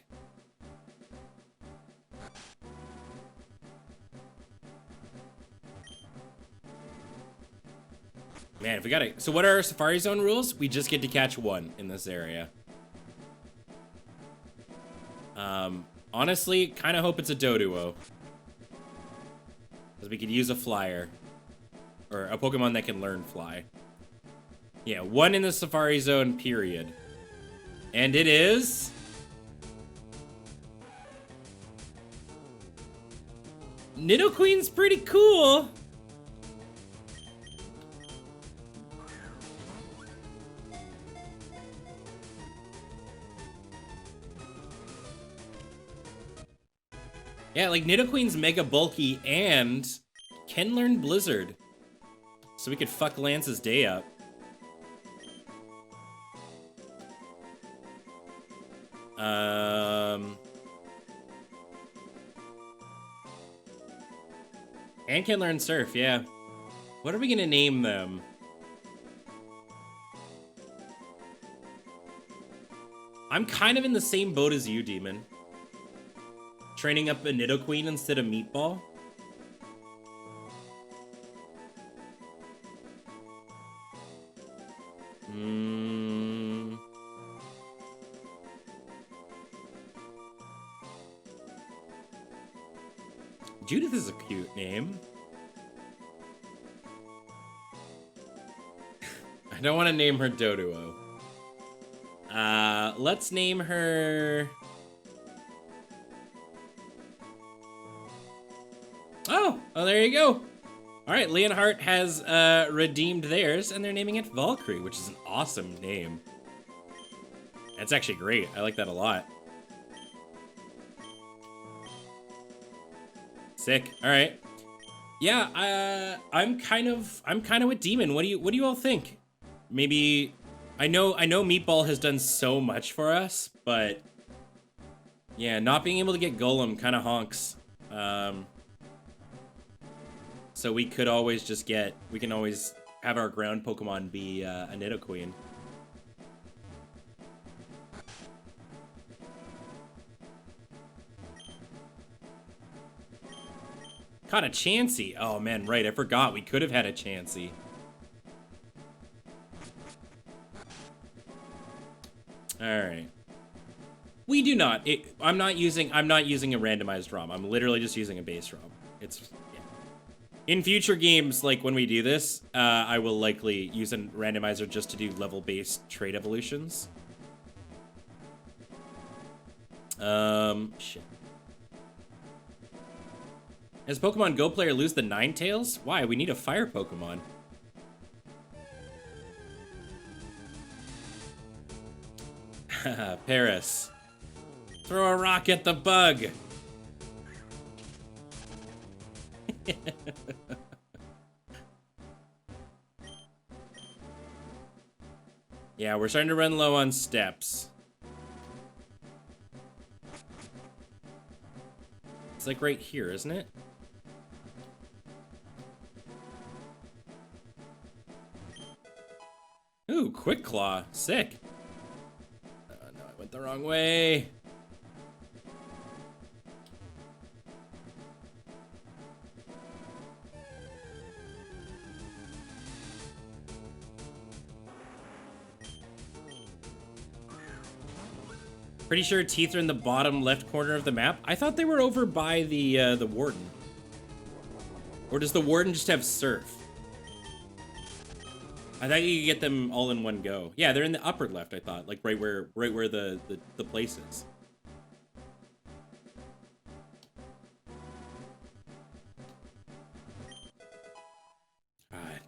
Man, if we gotta... So what are our Safari Zone rules? We just get to catch one in this area. Honestly, kind of hope it's a Doduo. Because we could use a flyer. Or a Pokemon that can learn fly. Yeah, one in the Safari Zone, period. And it is... Nidoqueen's pretty cool. Yeah, like Nidoqueen's mega bulky and can learn Blizzard. So we could fuck Lance's day up. And can learn Surf, yeah. What are we gonna name them? I'm kind of in the same boat as you, Demon. Training up a Nidoqueen instead of Meatball. Judith is a cute name. I don't want to name her Doduo. Let's name her... Oh, there you go. All right, Leonhardt has redeemed theirs, and they're naming it Valkyrie, which is an awesome name. That's actually great. I like that a lot. Sick. All right. Yeah, I'm kind of with Demon. What do you all think? Maybe I know Meatball has done so much for us, but yeah, not being able to get Golem kind of honks. So we can always have our ground Pokemon be a Nidoqueen. Caught a Chansey. Oh man, right, I forgot we could have had a Chansey. All right. We do not. I'm not using a randomized ROM. I'm literally just using a base ROM. It's in future games, like when we do this, I will likely use a randomizer just to do level-based trait evolutions. Shit. Has Pokemon Go player lose the Ninetales? Why? We need a fire Pokemon. Paris. Throw a rock at the bug. Yeah, we're starting to run low on steps. It's like right here, isn't it? Ooh, Quick Claw. Sick. Oh, no, I went the wrong way. Pretty sure teeth are in the bottom left corner of the map. I thought they were over by the Warden. Or does the Warden just have Surf? I thought you could get them all in one go. Yeah, they're in the upper left, I thought. Like right where the place is.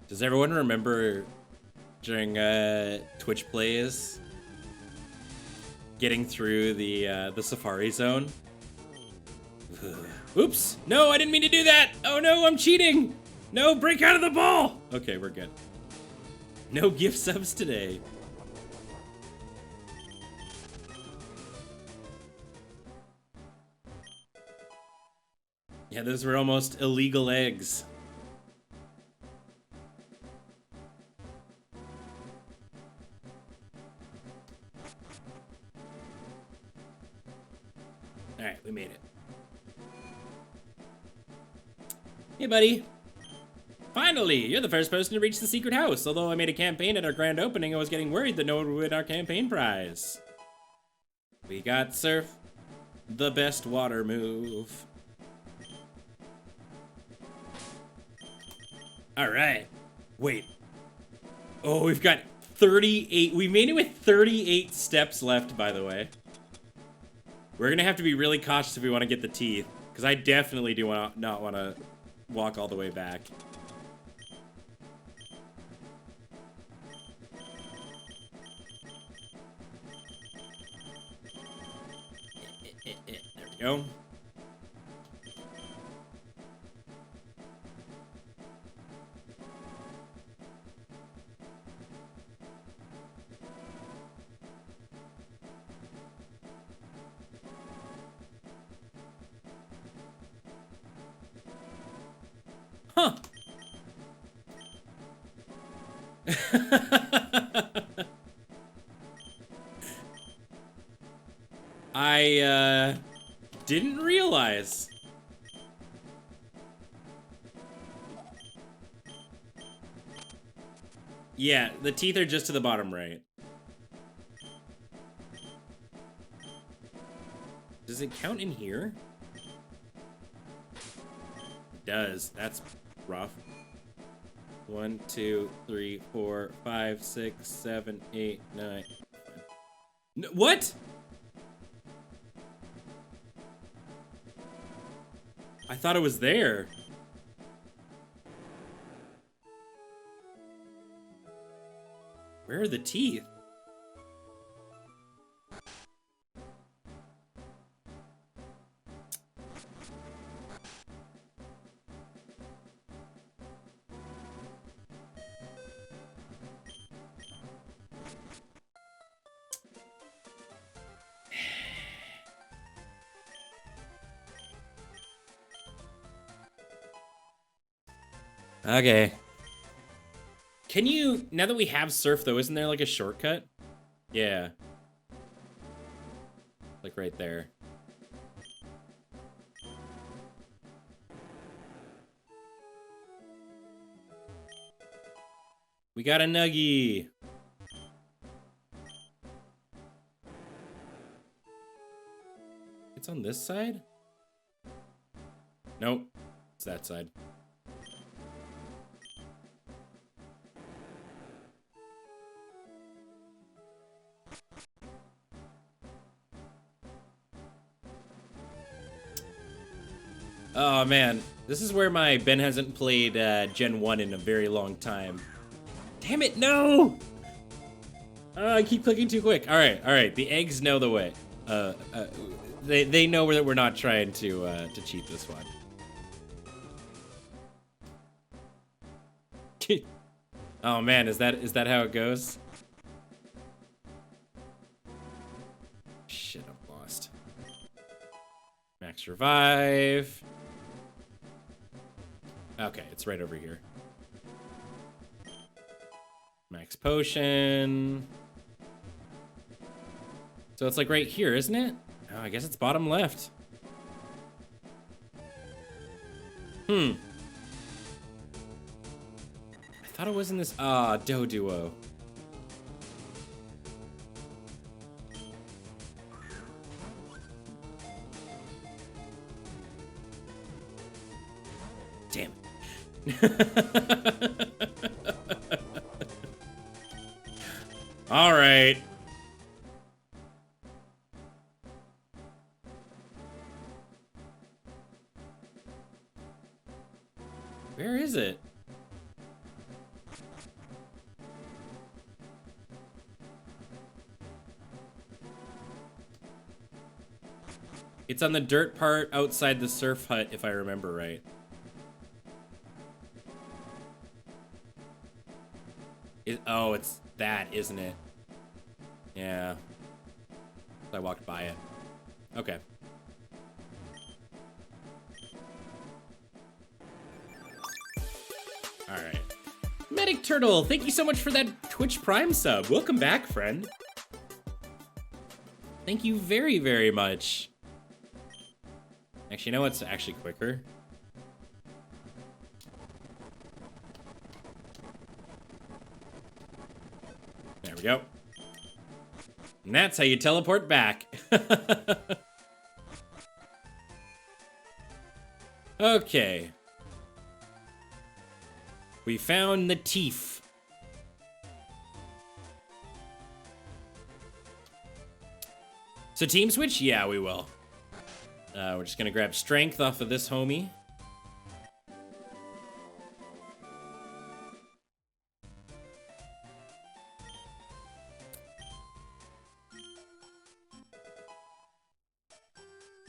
Does everyone remember during Twitch plays getting through the Safari Zone? Oops! No, I didn't mean to do that! Oh no, I'm cheating! No, break out of the ball! Okay, we're good. No gift subs today. Yeah, those were almost illegal eggs. Alright, we made it. Hey, buddy. Finally, you're the first person to reach the secret house. Although I made a campaign at our grand opening, I was getting worried that no one would win our campaign prize. We got Surf, the best water move. All right. Wait. Oh, we've got 38. We made it with 38 steps left, by the way. We're going to have to be really cautious if we want to get the teeth, because I definitely do not want to walk all the way back. There we go. I didn't realize. Yeah, the teeth are just to the bottom right. Does it count in here? It does. That's rough. 1, 2, 3, 4, 5, 6, 7, 8, 9. No, what? I thought it was there. Where are the teeth? Okay. Can you, now that we have surf though, isn't there like a shortcut? Yeah. Like right there. We got a nuggie. It's on this side? Nope. It's that side. Oh man, this is where my Ben hasn't played Gen 1 in a very long time. Damn it, no! I keep clicking too quick. All right. The eggs know the way. They know that we're not trying to cheat this one. Oh man, is that how it goes? Shit, I'm lost. Max revive. Okay, it's right over here. Max potion. So it's like right here, isn't it? Oh, I guess it's bottom left. I thought it was in this. Ah, Doduo. Damn it. All right. Where is it? It's on the dirt part outside the surf hut, if I remember right. Oh, it's that, isn't it? Yeah. I walked by it. Okay. All right. Medic Turtle, thank you so much for that Twitch Prime sub. Welcome back, friend. Thank you very, very much. Actually, you know what's actually quicker? There we go. And that's how you teleport back. Okay. We found the teeth. So team switch? Yeah, we will. We're just gonna grab strength off of this homie.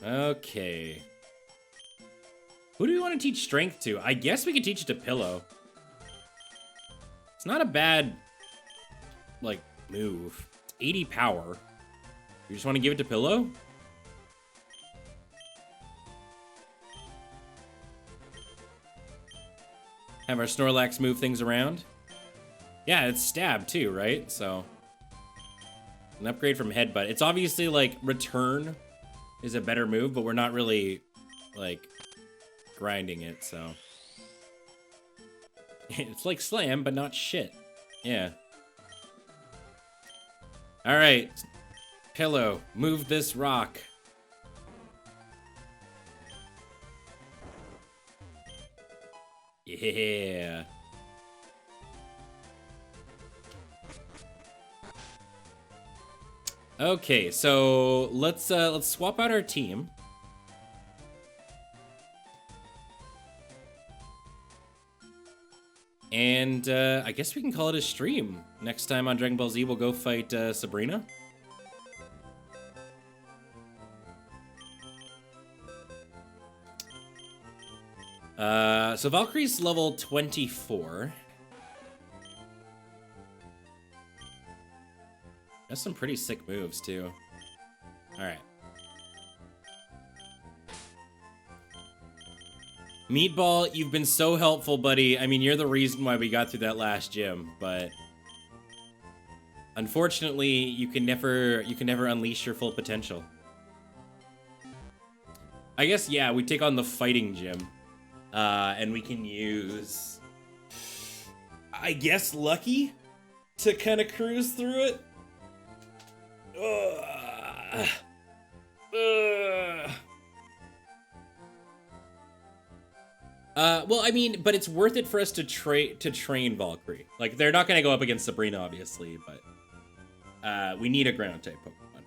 Okay. Who do we want to teach strength to? I guess we could teach it to Pillow. It's not a bad, like, move. It's 80 power. You just want to give it to Pillow? Have our Snorlax move things around? Yeah, it's stab too, right? So an upgrade from headbutt. It's obviously like return is a better move, but we're not really like grinding it, so it's like slam, but not shit. Yeah. All right, Pillow, move this rock. Yeah. Okay, so let's swap out our team. And I guess we can call it a stream. Next time on Dragon Ball Z, we'll go fight Sabrina. So Valkyrie's level 24. That's some pretty sick moves, too. Alright. Meatball, you've been so helpful, buddy. I mean, you're the reason why we got through that last gym, but unfortunately, you can never unleash your full potential. I guess, yeah, we take on the fighting gym. And we can use, I guess, Lucky to kind of cruise through it. Well, I mean, but it's worth it for us to train Valkyrie. Like, they're not going to go up against Sabrina, obviously, but we need a ground type Pokemon.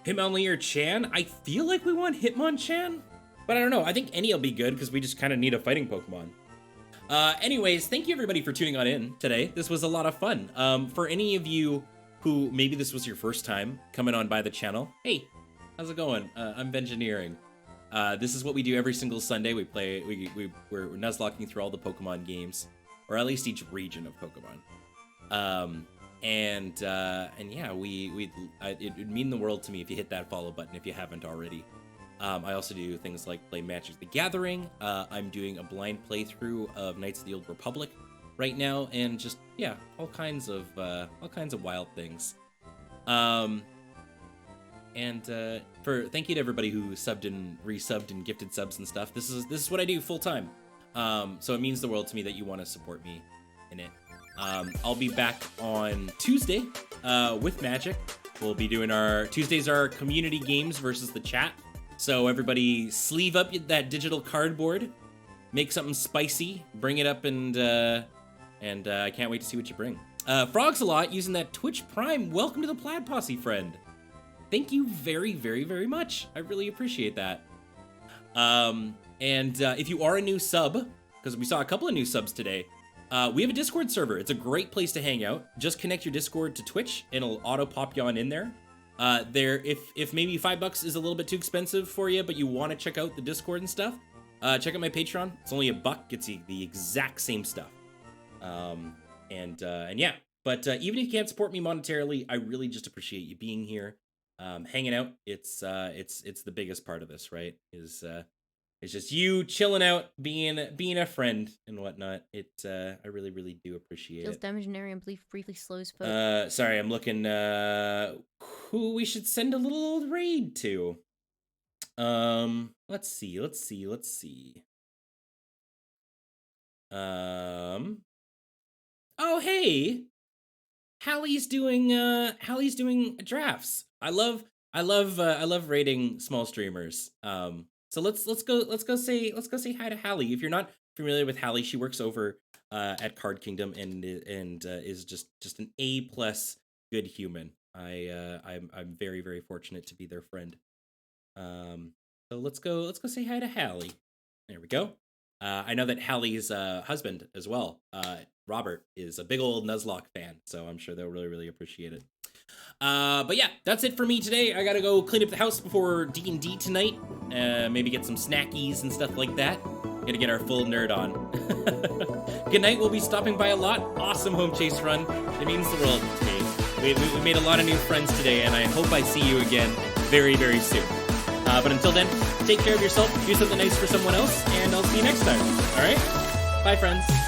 Hitmonlee or Chan? I feel like we want Hitmonchan, but I don't know. I think any will be good because we just kind of need a fighting Pokemon. Anyways, thank you everybody for tuning on in today. This was a lot of fun. For any of you who maybe this was your first time coming on by the channel, hey, how's it going? I'm Bengineering. This is what we do every single Sunday. We're Nuzlocking through all the Pokemon games, or at least each region of Pokemon. And yeah, it would mean the world to me if you hit that follow button if you haven't already. I also do things like play Magic the Gathering. I'm doing a blind playthrough of Knights of the Old Republic right now, and just, yeah, all kinds of wild things. Thank you to everybody who subbed and resubbed and gifted subs and stuff. This is what I do full time. So it means the world to me that you want to support me in it. I'll be back on Tuesday with Magic. We'll be doing Tuesdays are community games versus the chat. So everybody sleeve up that digital cardboard, make something spicy, bring it up, and I can't wait to see what you bring. Frogs a lot using that Twitch Prime. Welcome to the Plaid Posse, friend. Thank you very, very, very much. I really appreciate that. If you are a new sub, because we saw a couple of new subs today, we have a Discord server. It's a great place to hang out. Just connect your Discord to Twitch, and it'll auto pop you on in there. If maybe $5 is a little bit too expensive for you, but you want to check out the Discord and stuff, check out my Patreon. It's only $1, gets you the exact same stuff. Yeah. But even if you can't support me monetarily, I really just appreciate you being here, hanging out. It's the biggest part of this, right? It's just you chilling out, being a friend and whatnot. I really, really do appreciate Feels it. Damaging and briefly slows folk. Sorry, I'm looking who we should send a little old raid to. Let's see. Oh hey, Hallie's doing drafts. I love raiding small streamers. So let's go say hi to Hallie. If you're not familiar with Hallie, she works over at Card Kingdom and is just an A+ good human. I'm very, very fortunate to be their friend. So let's go say hi to Hallie. There we go. I know that Hallie's husband as well, Robert, is a big old Nuzlocke fan, so I'm sure they'll really, really appreciate it. But yeah, that's it for me today. I gotta go clean up the house before D&D tonight. Maybe get some snackies and stuff like that. Gotta get our full nerd on. Good night. We'll be stopping by a lot. Awesome home chase run. It means the world to me. We made a lot of new friends today, and I hope I see you again very, very soon. But until then, take care of yourself, do something nice for someone else, and I'll see you next time. All right? Bye, friends.